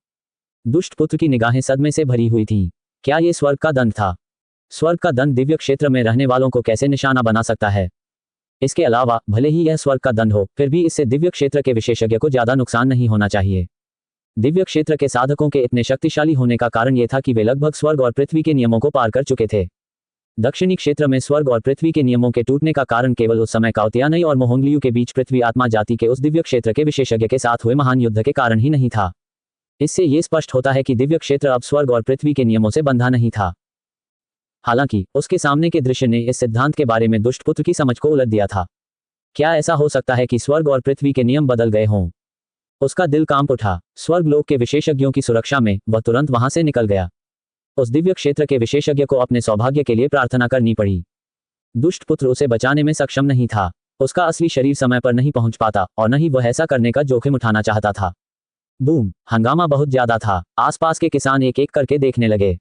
दुष्ट पुत्र की निगाहें सदमे से भरी हुई थीं। क्या ये स्वर्ग का दंड था? स्वर्ग का दंड दिव्य क्षेत्र में रहने वालों को कैसे निशाना बना सकता है? इसके अलावा भले ही यह स्वर्ग का दंड हो, फिर भी इससे दिव्य क्षेत्र के विशेषज्ञ को ज्यादा नुकसान नहीं होना चाहिए। दिव्य क्षेत्र के साधकों के इतने शक्तिशाली होने का कारण यह था कि वे लगभग स्वर्ग और पृथ्वी के नियमों को पार कर चुके थे। दक्षिणी क्षेत्र में स्वर्ग और पृथ्वी के नियमों के टूटने का कारण केवल उस समय काउतियानई और मोहोंगलियू के बीच पृथ्वी आत्मा जाति के उस दिव्य क्षेत्र के विशेषज्ञ के साथ हुए महान युद्ध के कारण ही नहीं था। इससे यह स्पष्ट होता है कि दिव्य क्षेत्र अब स्वर्ग और पृथ्वी के नियमों से बंधा नहीं था। हालांकि उसके सामने के दृश्य ने इस सिद्धांत के बारे में दुष्ट पुत्र की समझ को उलट दिया था। क्या ऐसा हो सकता है कि स्वर्ग और पृथ्वी के नियम बदल गए हों? उसका दिल कांप उठा। स्वर्ग लोक के विशेषज्ञों की सुरक्षा में वह तुरंत वहां से निकल गया। उस दिव्य क्षेत्र के विशेषज्ञ को अपने सौभाग्य के लिए प्रार्थना करनी पड़ी। दुष्ट पुत्र उसे बचाने में सक्षम नहीं था। उसका असली शरीर समय पर नहीं पहुंच पाता और न ही वह ऐसा करने का जोखिम उठाना चाहता था। बूम! हंगामा बहुत ज्यादा था। आसपास के किसान एक एक करके देखने लगे।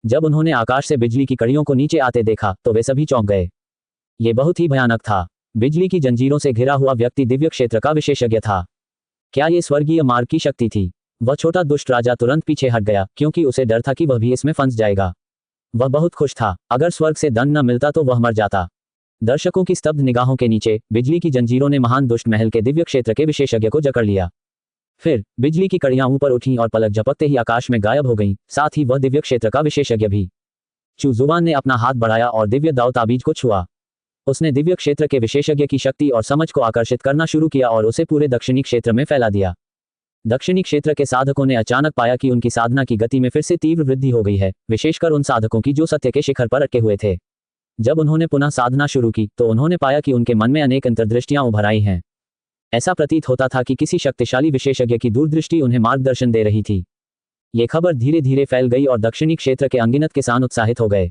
जब उन्होंने आकाश से बिजली की कड़ियों को नीचे आते देखा, तो वे सभी चौंक गए। ये बहुत ही भयानक था। बिजली की जंजीरों से घिरा हुआ व्यक्ति दिव्य क्षेत्र का विशेषज्ञ था। क्या ये स्वर्गीय मार्ग की शक्ति थी? वह छोटा दुष्ट राजा तुरंत पीछे हट गया, क्योंकि उसे डर था कि वह भी इसमें फंस जाएगा। वह बहुत खुश था। अगर स्वर्ग से दंड न मिलता तो वह मर जाता। दर्शकों की स्तब्ध निगाहों के नीचे बिजली की जंजीरों ने महान दुष्ट महल के दिव्य क्षेत्र के विशेषज्ञ को जकड़ लिया। फिर बिजली की कड़ियां ऊपर उठीं और पलक झपकते ही आकाश में गायब हो गईं, साथ ही वह दिव्य क्षेत्र का विशेषज्ञ भी। चू जुबान ने अपना हाथ बढ़ाया और दिव्य दाव ताबीज को छुआ। उसने दिव्य क्षेत्र के विशेषज्ञ की शक्ति और समझ को आकर्षित करना शुरू किया और उसे पूरे दक्षिणी क्षेत्र में फैला दिया। दक्षिणी क्षेत्र के साधकों ने अचानक पाया कि उनकी साधना की गति में फिर से तीव्र वृद्धि हो गई है, विशेषकर उन साधकों की जो सत्य के शिखर पर अटके हुए थे। जब उन्होंने पुनः साधना शुरू की, तो उन्होंने पाया कि उनके मन में अनेक अंतर्दृष्टियां उभर आई हैं। ऐसा प्रतीत होता था कि किसी शक्तिशाली विशेषज्ञ की दूरदृष्टि उन्हें मार्गदर्शन दे रही थी। ये खबर धीरे धीरे फैल गई और दक्षिणी क्षेत्र के अनगिनत किसान उत्साहित हो गए।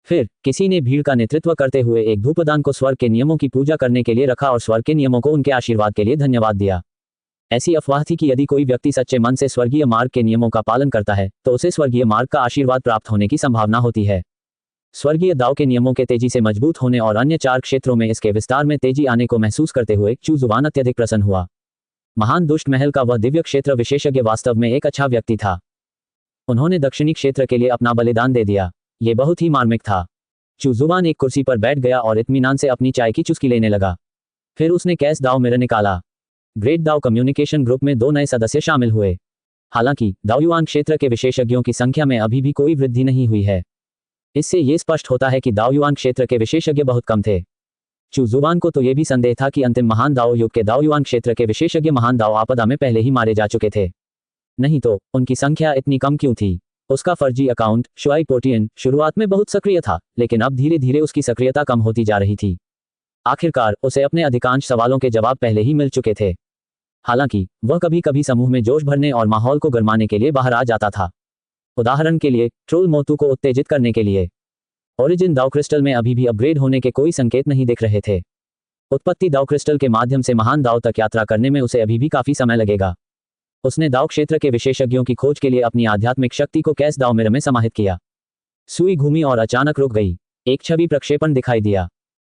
फिर किसी ने भीड़ का नेतृत्व करते हुए एक धूपदान को स्वर्ग के नियमों की पूजा करने के लिए रखा और स्वर्ग के नियमों को उनके आशीर्वाद के लिए धन्यवाद दिया। ऐसी अफवाह थी कि यदि कोई व्यक्ति सच्चे मन से स्वर्गीय मार्ग के नियमों का पालन करता है, तो उसे स्वर्गीय मार्ग का आशीर्वाद प्राप्त होने की संभावना होती है। स्वर्गीय दाव के नियमों के तेजी से मजबूत होने और अन्य 4 क्षेत्रों में इसके विस्तार में तेजी आने को महसूस करते हुए चू जुबान अत्यधिक प्रसन्न हुआ। महान दुष्ट महल का वह दिव्य क्षेत्र विशेषज्ञ वास्तव में एक अच्छा व्यक्ति था। उन्होंने दक्षिणी क्षेत्र के लिए अपना बलिदान दे दिया। ये बहुत ही मार्मिक था। चू जुबान एक कुर्सी पर बैठ गया और इत्मीनान से अपनी चाय की चुस्की लेने लगा। फिर उसने कैश दाव मिरर निकाला। ग्रेट दाव कम्युनिकेशन ग्रुप में 2 नए सदस्य शामिल हुए। हालांकि दाओयुआन क्षेत्र के विशेषज्ञों की संख्या में अभी भी कोई वृद्धि नहीं हुई है। इससे यह स्पष्ट होता है कि दाओयुआन क्षेत्र के विशेषज्ञ बहुत कम थे। चू जुबान को तो यह भी संदेह था कि अंतिम महान दाओ युग के दाओयुआन क्षेत्र के विशेषज्ञ महान दाओ आपदा में पहले ही मारे जा चुके थे। नहीं तो उनकी संख्या इतनी कम क्यों थी? उसका फर्जी अकाउंट शुआइब पोटियन शुरुआत में बहुत सक्रिय था, लेकिन अब धीरे धीरे उसकी सक्रियता कम होती जा रही थी। आखिरकार उसे अपने अधिकांश सवालों के जवाब पहले ही मिल चुके थे। हालांकि वह कभी कभी समूह में जोश भरने और माहौल को गरमाने के लिए बाहर आ जाता था। उदाहरण के लिए ट्रोल मोतू को उत्तेजित करने के लिए। ओरिजिन दाव क्रिस्टल में अभी भी अपग्रेड होने के कोई संकेत नहीं दिख रहे थे। उत्पत्ति दाव क्रिस्टल के माध्यम से महान दाव तक यात्रा करने में उसे अभी भी काफी समय लगेगा। उसने दाव क्षेत्र के विशेषज्ञों की खोज के लिए अपनी आध्यात्मिक शक्ति को कैस दाव मिरर में समाहित किया। सुई घूमी और अचानक रुक गई। एक छवि प्रक्षेपण दिखाई दिया।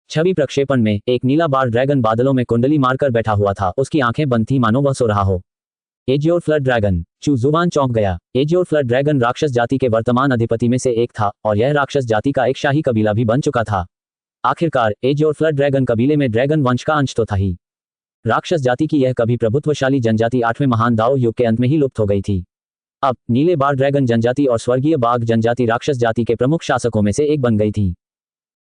छवि प्रक्षेपण में एक नीला बार ड्रैगन बादलों में कुंडली मारकर बैठा हुआ था। उसकी आंखें बंद थी मानो वह सो रहा हो। एजियोर फ्लड ड्रैगन। चू जुबान चौंक गया। एजियोर फ्लड ड्रैगन राक्षस जाति के वर्तमान अधिपति में से एक था और यह राक्षस जाति का एक शाही कबीला भी बन चुका था। आखिरकार एजियोर फ्लड ड्रैगन कबीले में ड्रैगन वंश का अंश तो था ही। राक्षस जाति की यह कभी प्रभुत्वशाली जनजाति 8वें महान दाव युग के अंत में ही लुप्त हो गई थी। अब नीले बार ड्रैगन जनजाति और स्वर्गीय बाघ जनजाति राक्षस जाति के प्रमुख शासकों में से एक बन गई थी।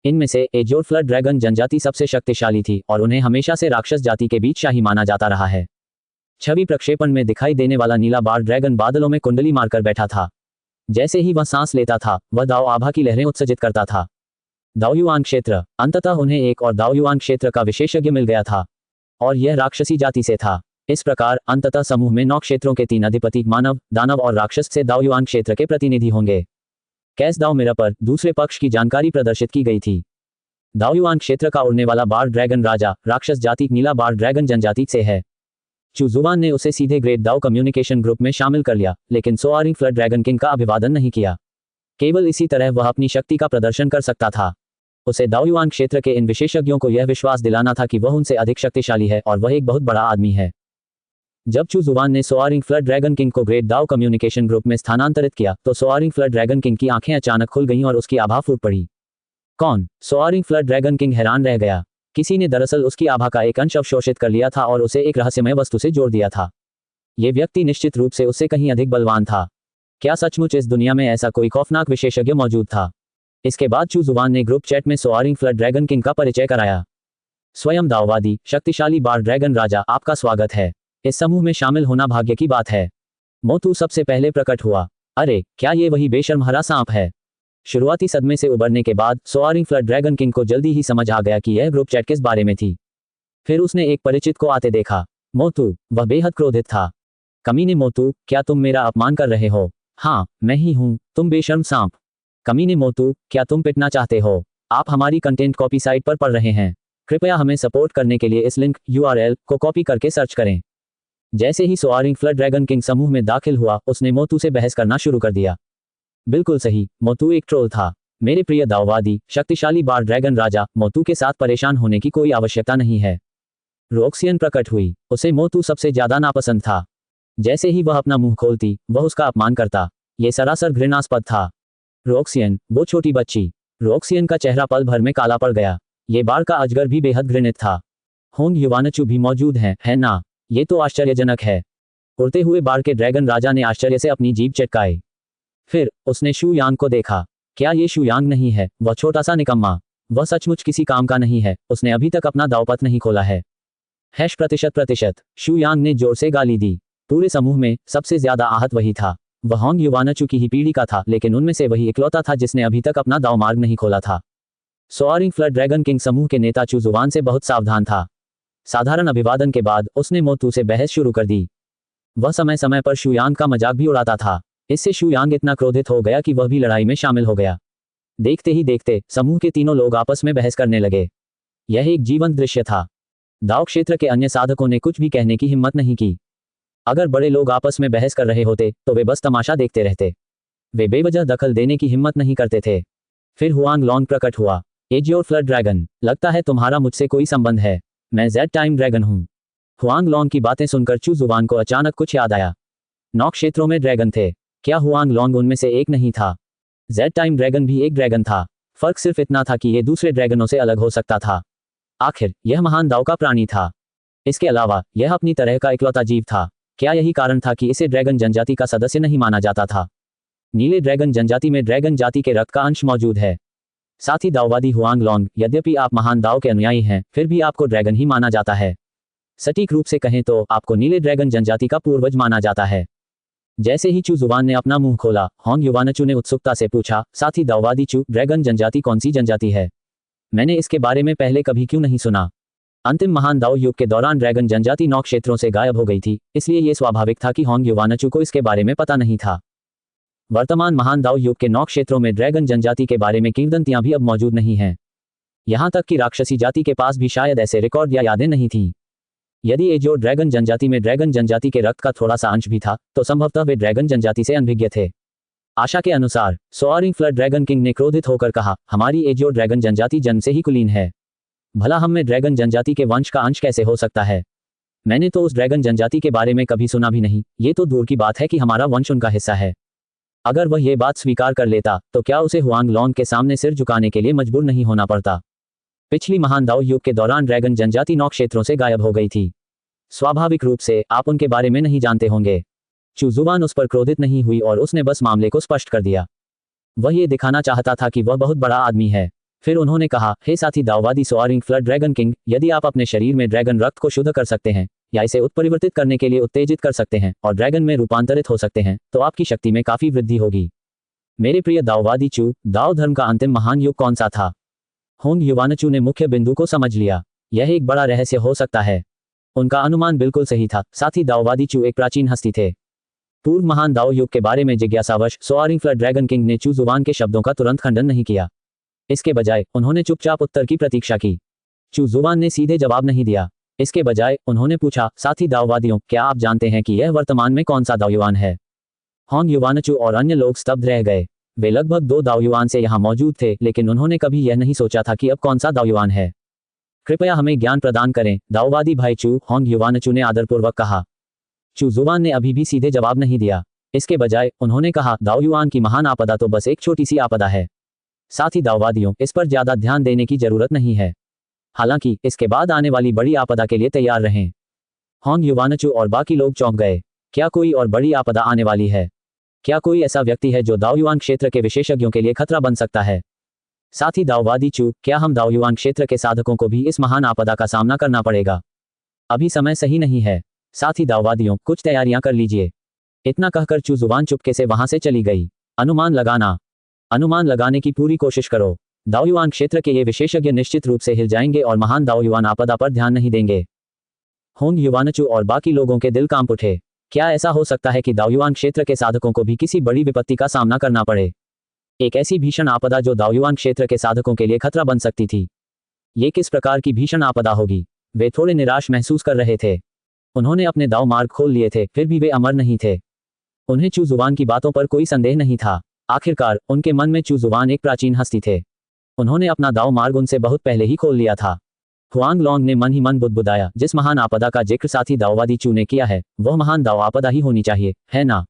इनमें से एजियोर फ्लड ड्रैगन जनजाति सबसे शक्तिशाली थी और उन्हें हमेशा से राक्षस जाति के बीच शाही माना जाता रहा है। छवि प्रक्षेपण में दिखाई देने वाला नीला बार ड्रैगन बादलों में कुंडली मारकर बैठा था। जैसे ही वह सांस लेता था वह दाव आभा की लहरें उत्सर्जित करता था। दाओयुआन क्षेत्र। अंततः उन्हें एक और दाओयुआन क्षेत्र का विशेषज्ञ मिल गया था और यह राक्षसी जाति से था। इस प्रकार अंततः समूह में 9 क्षेत्रों के 3 अधिपति मानव, दानव और राक्षस से दाओयुआन क्षेत्र के प्रतिनिधि होंगे। कैस दाव मिरर पर दूसरे पक्ष की जानकारी प्रदर्शित की गई थी। दाओयुआन क्षेत्र का उड़ने वाला बार ड्रैगन राजा राक्षस जाति नीला बार ड्रैगन जनजाति से है। चू जुबान ने उसे सीधे ग्रेट दाव कम्युनिकेशन ग्रुप में शामिल कर लिया, लेकिन सोआरिंग फ्लड ड्रैगन किंग का अभिवादन नहीं किया। केवल इसी तरह वह अपनी शक्ति का प्रदर्शन कर सकता था। उसे दाओयुआन क्षेत्र के इन विशेषज्ञों को यह विश्वास दिलाना था कि वह उनसे अधिक शक्तिशाली है और वह एक बहुत बड़ा आदमी है। जब चू जुबान ने सोआरिंग फ्लड ड्रैगन किंग को ग्रेट दाव कम्युनिकेशन ग्रुप में स्थानांतरित किया तो सोआरिंग फ्लड ड्रैगन किंग की आंखें अचानक खुल गईं और उसकी आभा फूट पड़ी। कौन? सोआरिंग फ्लड ड्रैगन किंग हैरान रह गया। किसी ने दरअसल उसकी आभा का एक अंश अवशोषित कर लिया था और उसे एक रहस्यमय वस्तु से जोड़ दिया था। यह व्यक्ति निश्चित रूप से उससे कहीं अधिक बलवान था। क्या सचमुच इस दुनिया में ऐसा कोई खौफनाक विशेषज्ञ मौजूद था? इसके बाद चू जुबान ने ग्रुप चैट में सोआरिंग फ्लड ड्रैगन किंग का परिचय कराया। स्वयं दाववादी शक्तिशाली बार ड्रैगन राजा, आपका स्वागत है। इस समूह में शामिल होना भाग्य की बात है। मोतू सबसे पहले प्रकट हुआ। अरे, क्या ये वही बेशर्म हरा सांप है? शुरुआती सदमे से उबरने के बाद सोआरिंग फ्लड ड्रैगन किंग को जल्दी ही समझ आ गया कि यह ग्रुप चैट किस बारे में थी। फिर उसने एक परिचित को आते देखा। मोतू। वह बेहद क्रोधित था। कमीने मोतू, क्या तुम मेरा अपमान कर रहे हो? हाँ, मैं ही हूँ, तुम बेशर्म सांप। कमीने मोतू, क्या तुम पिटना चाहते हो? आप हमारी कंटेंट कॉपी साइट पर पढ़ रहे हैं। कृपया हमें सपोर्ट करने के लिए इस लिंक URL को कॉपी करके सर्च करें। जैसे ही सोआरिंग फ्लड ड्रैगन किंग समूह में दाखिल हुआ उसने मोतू से बहस करना शुरू कर दिया। बिल्कुल सही, मोतू एक ट्रोल था। मेरे प्रिय दाववादी शक्तिशाली बार ड्रैगन राजा, मोतू के साथ परेशान होने की कोई आवश्यकता नहीं है। रोक्सियन प्रकट हुई। उसे मोतू सबसे ज्यादा नापसंद था। जैसे ही वह अपना मुंह खोलती वह उसका अपमान करता। यह सरासर घृणास्पद था। रोक्सियन, वो छोटी बच्ची। रोक्सियन का चेहरा पल भर में काला पड़ गया। ये बार का अजगर भी बेहद घृणित था। होंग युवानचू भी मौजूद हैं, है ना? ये तो आश्चर्यजनक है। उड़ते हुए बार के ड्रैगन राजा ने आश्चर्य से अपनी जीभ चटकाई। फिर उसने शू यांग को देखा। क्या ये शू यांग नहीं है? वह छोटा सा निकम्मा। वह सचमुच किसी काम का नहीं है। उसने अभी तक अपना दावपत नहीं खोला है। #%। शू यांग ने जोर से गाली दी। पूरे समूह में सबसे ज्यादा आहत वही था। वह होंग युवानचू की ही पीढ़ी का था, लेकिन उनमें से वही इकलौता था जिसने अभी तक अपना दाव मार्ग नहीं खोला था। सोआरिंग फ्लड ड्रैगन किंग समूह के नेता चू जुबान से बहुत सावधान था। साधारण अभिवादन के बाद उसने मोतू से बहस शुरू कर दी। वह समय समय पर शू यांग का मजाक भी उड़ाता था। इससे शू यांग इतना क्रोधित हो गया कि वह भी लड़ाई में शामिल हो गया। देखते ही देखते समूह के तीनों लोग आपस में बहस करने लगे। यह एक जीवंत दृश्य था। दाव क्षेत्र के अन्य साधकों ने कुछ भी कहने की हिम्मत नहीं की। अगर बड़े लोग आपस में बहस कर रहे होते तो वे बस तमाशा देखते रहते। वे बेवजह दखल देने की हिम्मत नहीं करते थे। फिर हुआंग लॉन्ग प्रकट हुआ। एजियोर फ्लड ड्रैगन, लगता है तुम्हारा मुझसे कोई संबंध है। मैं जेड टाइम ड्रैगन हूँ। हुआंग लॉन्ग की बातें सुनकर चू जुबान को अचानक कुछ याद आया। 9 क्षेत्रों में ड्रैगन थे। क्या हुआंग लॉन्ग उनमें से एक नहीं था? जेड टाइम ड्रैगन भी एक ड्रैगन था। फर्क सिर्फ इतना था कि यह दूसरे ड्रैगनों से अलग हो सकता था। आखिर यह महान दाव का प्राणी था। इसके अलावा यह अपनी तरह का इकलौता जीव था। क्या यही कारण था कि इसे ड्रैगन जनजाति का सदस्य नहीं माना जाता था? नीले ड्रैगन जनजाति में ड्रैगन जाति के रक्त का अंश मौजूद है। साथ ही दाववादी हुआंग लॉन्ग, यद्यपि आप महान दाव के अनुयायी हैं, फिर भी आपको ड्रैगन ही माना जाता है। सटीक रूप से कहें तो आपको नीले ड्रैगन जनजाति का पूर्वज माना जाता है। जैसे ही चू जुबान ने अपना मुंह खोला, होंग युवानचू ने उत्सुकता से पूछा, साथ ही दाववादी चू, ड्रैगन जनजाति कौन सी जनजाति है? मैंने इसके बारे में पहले कभी क्यों नहीं सुना? अंतिम महान दाव युग के दौरान ड्रैगन जनजाति 9 क्षेत्रों से गायब हो गई थी, इसलिए यह स्वाभाविक था कि होंग युवानचू को इसके बारे में पता नहीं था। वर्तमान महान दाव युग के 9 क्षेत्रों में ड्रैगन जनजाति के बारे में किंवदंतियां भी अब मौजूद नहीं हैं। यहां तक कि राक्षसी जाति के पास भी शायद ऐसे रिकॉर्ड या यादें नहीं थीं। यदि एजो ड्रैगन जनजाति में ड्रैगन जनजाति के रक्त का थोड़ा सा अंश भी था, तो संभवतः वे ड्रैगन जनजाति से अनभिज्ञ थे। आशा के अनुसार सोआरिंग फ्लड ड्रैगन किंग ने क्रोधित होकर कहा, हमारी एजो ड्रैगन जनजाति जन्म से ही कुलीन है। भला हम में ड्रैगन जनजाति के वंश का अंश कैसे हो सकता है? मैंने तो उस ड्रैगन जनजाति के बारे में कभी सुना भी नहीं, ये तो दूर की बात है कि हमारा वंश उनका हिस्सा है। अगर वह ये बात स्वीकार कर लेता, तो क्या उसे हुआंग लॉन्ग के सामने सिर झुकाने के लिए मजबूर नहीं होना पड़ता? पिछली महान दाव युग के दौरान ड्रैगन जनजाति 9 क्षेत्रों से गायब हो गई थी। स्वाभाविक रूप से आप उनके बारे में नहीं जानते होंगे। चू जुबान उस पर क्रोधित नहीं हुई और उसने बस मामले को स्पष्ट कर दिया। वह ये दिखाना चाहता था कि वह बहुत बड़ा आदमी है। फिर उन्होंने कहा, हे साथी दाववादी सोआरिंग फ्लड ड्रैगन किंग, यदि आप अपने शरीर में ड्रैगन रक्त को शुद्ध कर सकते हैं, या इसे उत्परिवर्तित करने के लिए उत्तेजित कर सकते हैं और ड्रैगन में रूपांतरित हो सकते हैं, तो आपकी शक्ति में काफी वृद्धि होगी। मेरे प्रिय दाववादी चू, दाव धर्म का अंतिम महान युग कौन सा था? होंग युवानचू ने मुख्य बिंदु को समझ लिया। यह एक बड़ा रहस्य हो सकता है। उनका अनुमान बिल्कुल सही था। साथ ही दाववादी चू एक प्राचीन हस्ती थे। पूर्व महान दाव युग के बारे में जिज्ञासावश सोआरिंग फ्लड ड्रैगन किंग ने चू जुबान के शब्दों का तुरंत खंडन नहीं किया। इसके बजाय उन्होंने चुपचाप उत्तर की प्रतीक्षा की। चू जुबान ने सीधे जवाब नहीं दिया। इसके बजाय उन्होंने पूछा, साथी दाववादियों, क्या आप जानते हैं कि यह वर्तमान में कौन सा दावयुआन है? होंग युवानचू और अन्य लोग स्तब्ध रह गए। वे लगभग 2 दावयुआन से यहाँ मौजूद थे, लेकिन उन्होंने कभी यह नहीं सोचा था कि अब कौन सा दावयुआन है। कृपया हमें ज्ञान प्रदान करें, दाववादी भाई चू, होंग युवानचू ने आदरपूर्वक कहा। चू जुबान ने अभी भी सीधे जवाब नहीं दिया। इसके बजाय उन्होंने कहा, दावयुआन की महान आपदा तो बस एक छोटी सी आपदा है। साथ ही दाववादियों, इस पर ज्यादा ध्यान देने की जरूरत नहीं है। हालांकि इसके बाद आने वाली बड़ी आपदा के लिए तैयार रहें। होंग युवानचू और बाकी लोग चौंक गए। क्या कोई और बड़ी आपदा आने वाली है? क्या कोई ऐसा व्यक्ति है जो दावयुआन क्षेत्र के विशेषज्ञों के लिए खतरा बन सकता है? साथ ही दाववादी चू, क्या हम दावयुआन क्षेत्र के साधकों को भी इस महान आपदा का सामना करना पड़ेगा? अभी समय सही नहीं है। साथ ही दाववादियों, कुछ तैयारियां कर लीजिए। इतना कहकर चू जुबान चुपके से वहां से चली गई। अनुमान लगाने की पूरी कोशिश करो। दावयुआन क्षेत्र के ये विशेषज्ञ निश्चित रूप से हिल जाएंगे और महान दावयुआन आपदा पर ध्यान नहीं देंगे। होंग युवानचू और बाकी लोगों के दिल कांप उठे। क्या ऐसा हो सकता है कि दावयुआन क्षेत्र के साधकों को भी किसी बड़ी विपत्ति का सामना करना पड़े? एक ऐसी भीषण आपदा जो दावयुआन क्षेत्र के साधकों के लिए खतरा बन सकती थी। ये किस प्रकार की भीषण आपदा होगी? वे थोड़े निराश महसूस कर रहे थे। उन्होंने अपने दाव मार्ग खोल लिए थे, फिर भी वे अमर नहीं थे। उन्हें चू जुबान की बातों पर कोई संदेह नहीं था। आखिरकार उनके मन में चू जुबान एक प्राचीन हस्ती थे। उन्होंने अपना दाव मार्ग उनसे बहुत पहले ही खोल लिया था। हुआंग लॉन्ग ने मन ही मन बुदबुदाया, जिस महान आपदा का जिक्र साथी दाववादी चू ने किया है, वह महान दाव आपदा ही होनी चाहिए, है ना?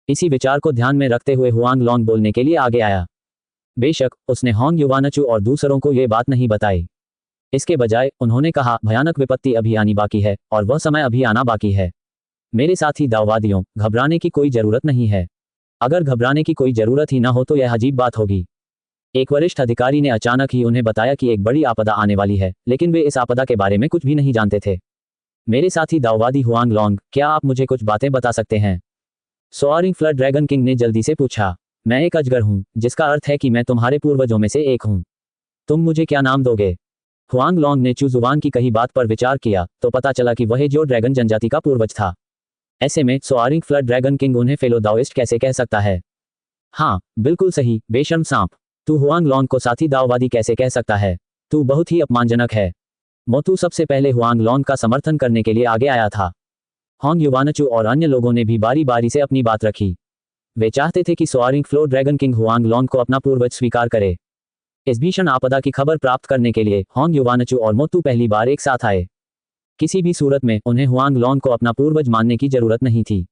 इसी विचार को ध्यान में रखते हुए हुआंग लॉन्ग बोलने के लिए आगे आया। बेशक उसने होंग युवानचू और दूसरों को यह बात नहीं बताई। इसके बजाय उन्होंने कहा, भयानक विपत्ति अभी आनी बाकी है और वह समय अभी आना बाकी है। मेरे साथी दाववादियों, घबराने की कोई जरूरत नहीं है। अगर घबराने की कोई जरूरत ही ना हो तो यह अजीब बात होगी। एक वरिष्ठ अधिकारी ने अचानक ही उन्हें बताया कि एक बड़ी आपदा आने वाली है, लेकिन वे इस आपदा के बारे में कुछ भी नहीं जानते थे। मेरे साथी दाववादी हुआंग लॉन्ग, क्या आप मुझे कुछ बातें बता सकते हैं? सोआरिंग फ्लड ड्रैगन किंग ने जल्दी से पूछा। मैं एक अजगर हूं, जिसका अर्थ है कि मैं तुम्हारे पूर्वजों में से एक हूं। तुम मुझे क्या नाम दोगे? हुआंग लॉन्ग ने चू जुबान की कही बात पर विचार किया तो पता चला कि वह जो ड्रैगन जनजाति का पूर्वज था। ऐसे में सोआरिंग फ्लड ड्रैगन किंग उन्हें फेलो दाओइस्ट कैसे कह सकता है? हाँ, बिल्कुल सही, बेशर्म सांप। तू हुआंग लॉन्ग को साथी दाववादी कैसे कह सकता है? तू बहुत ही अपमानजनक है। मोतू सबसे पहले हुआंग लॉन्ग का समर्थन करने के लिए आगे आया था। होंग युवानचू और अन्य लोगों ने भी बारी बारी से अपनी बात रखी। वे चाहते थे कि soaring flow dragon king Huang Long को अपना पूर्वज स्वीकार करे। इस भीषण आपदा की खबर प्राप्त करने के लिए होंग युवानचू और मोतू पहली बार एक साथ आए। किसी भी सूरत में उन्हें हुआंग लॉन्ग को अपना पूर्वज मानने की जरूरत नहीं थी।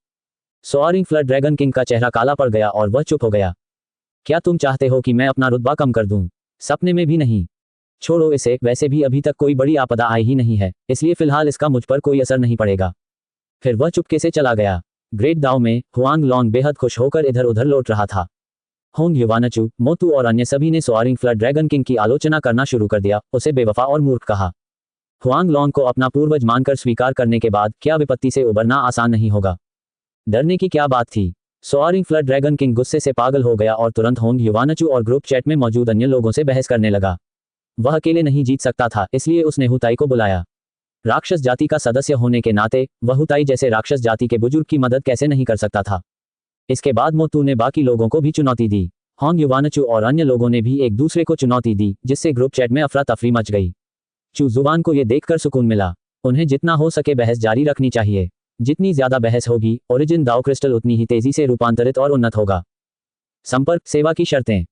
सोआरिंग फ्लड ड्रैगन किंग का चेहरा काला पड़ गया और वह चुप हो गया। क्या तुम चाहते हो कि मैं अपना रुतबा कम कर दूं? सपने में भी नहीं। छोड़ो इसे, वैसे भी अभी तक कोई बड़ी आपदा आई ही नहीं है, इसलिए फिलहाल इसका मुझ पर कोई असर नहीं पड़ेगा। फिर वह चुपके से चला गया। ग्रेट दाव में हुआंग लॉन्ग बेहद खुश होकर इधर उधर लौट रहा था। होंग युवानचू, मोतू और अन्य सभी ने सोआरिंग फ्लड ड्रैगन किंग की आलोचना करना शुरू कर दिया, उसे बेवफा और मूर्ख कहा। हुआंग लॉन्ग को अपना पूर्वज मानकर स्वीकार करने के बाद क्या विपत्ति से उबरना आसान नहीं होगा? डरने की क्या बात थी। सोआरिंग फ्लड ड्रैगन किंग गुस्से से पागल हो गया और तुरंत होंग युवानचू और ग्रुप चैट में मौजूद अन्य लोगों से बहस करने लगा। वह अकेले नहीं जीत सकता था, इसलिए उसने हुताई को बुलाया। राक्षस जाति का सदस्य होने के नाते वह हुताई जैसे राक्षस जाति के बुजुर्ग की मदद कैसे नहीं कर सकता था। इसके बाद मोतू ने बाकी लोगों को भी चुनौती दी। होंग युवानचू और अन्य लोगों ने भी एक दूसरे को चुनौती दी, जिससे ग्रुप चैट में अफरा तफरी मच गई। चू जुबान को यह देखकर सुकून मिला। उन्हें जितना हो सके बहस जारी रखनी चाहिए। जितनी ज्यादा बहस होगी, ओरिजिन दाओ क्रिस्टल उतनी ही तेजी से रूपांतरित और उन्नत होगा। संपर्क सेवा की शर्तें।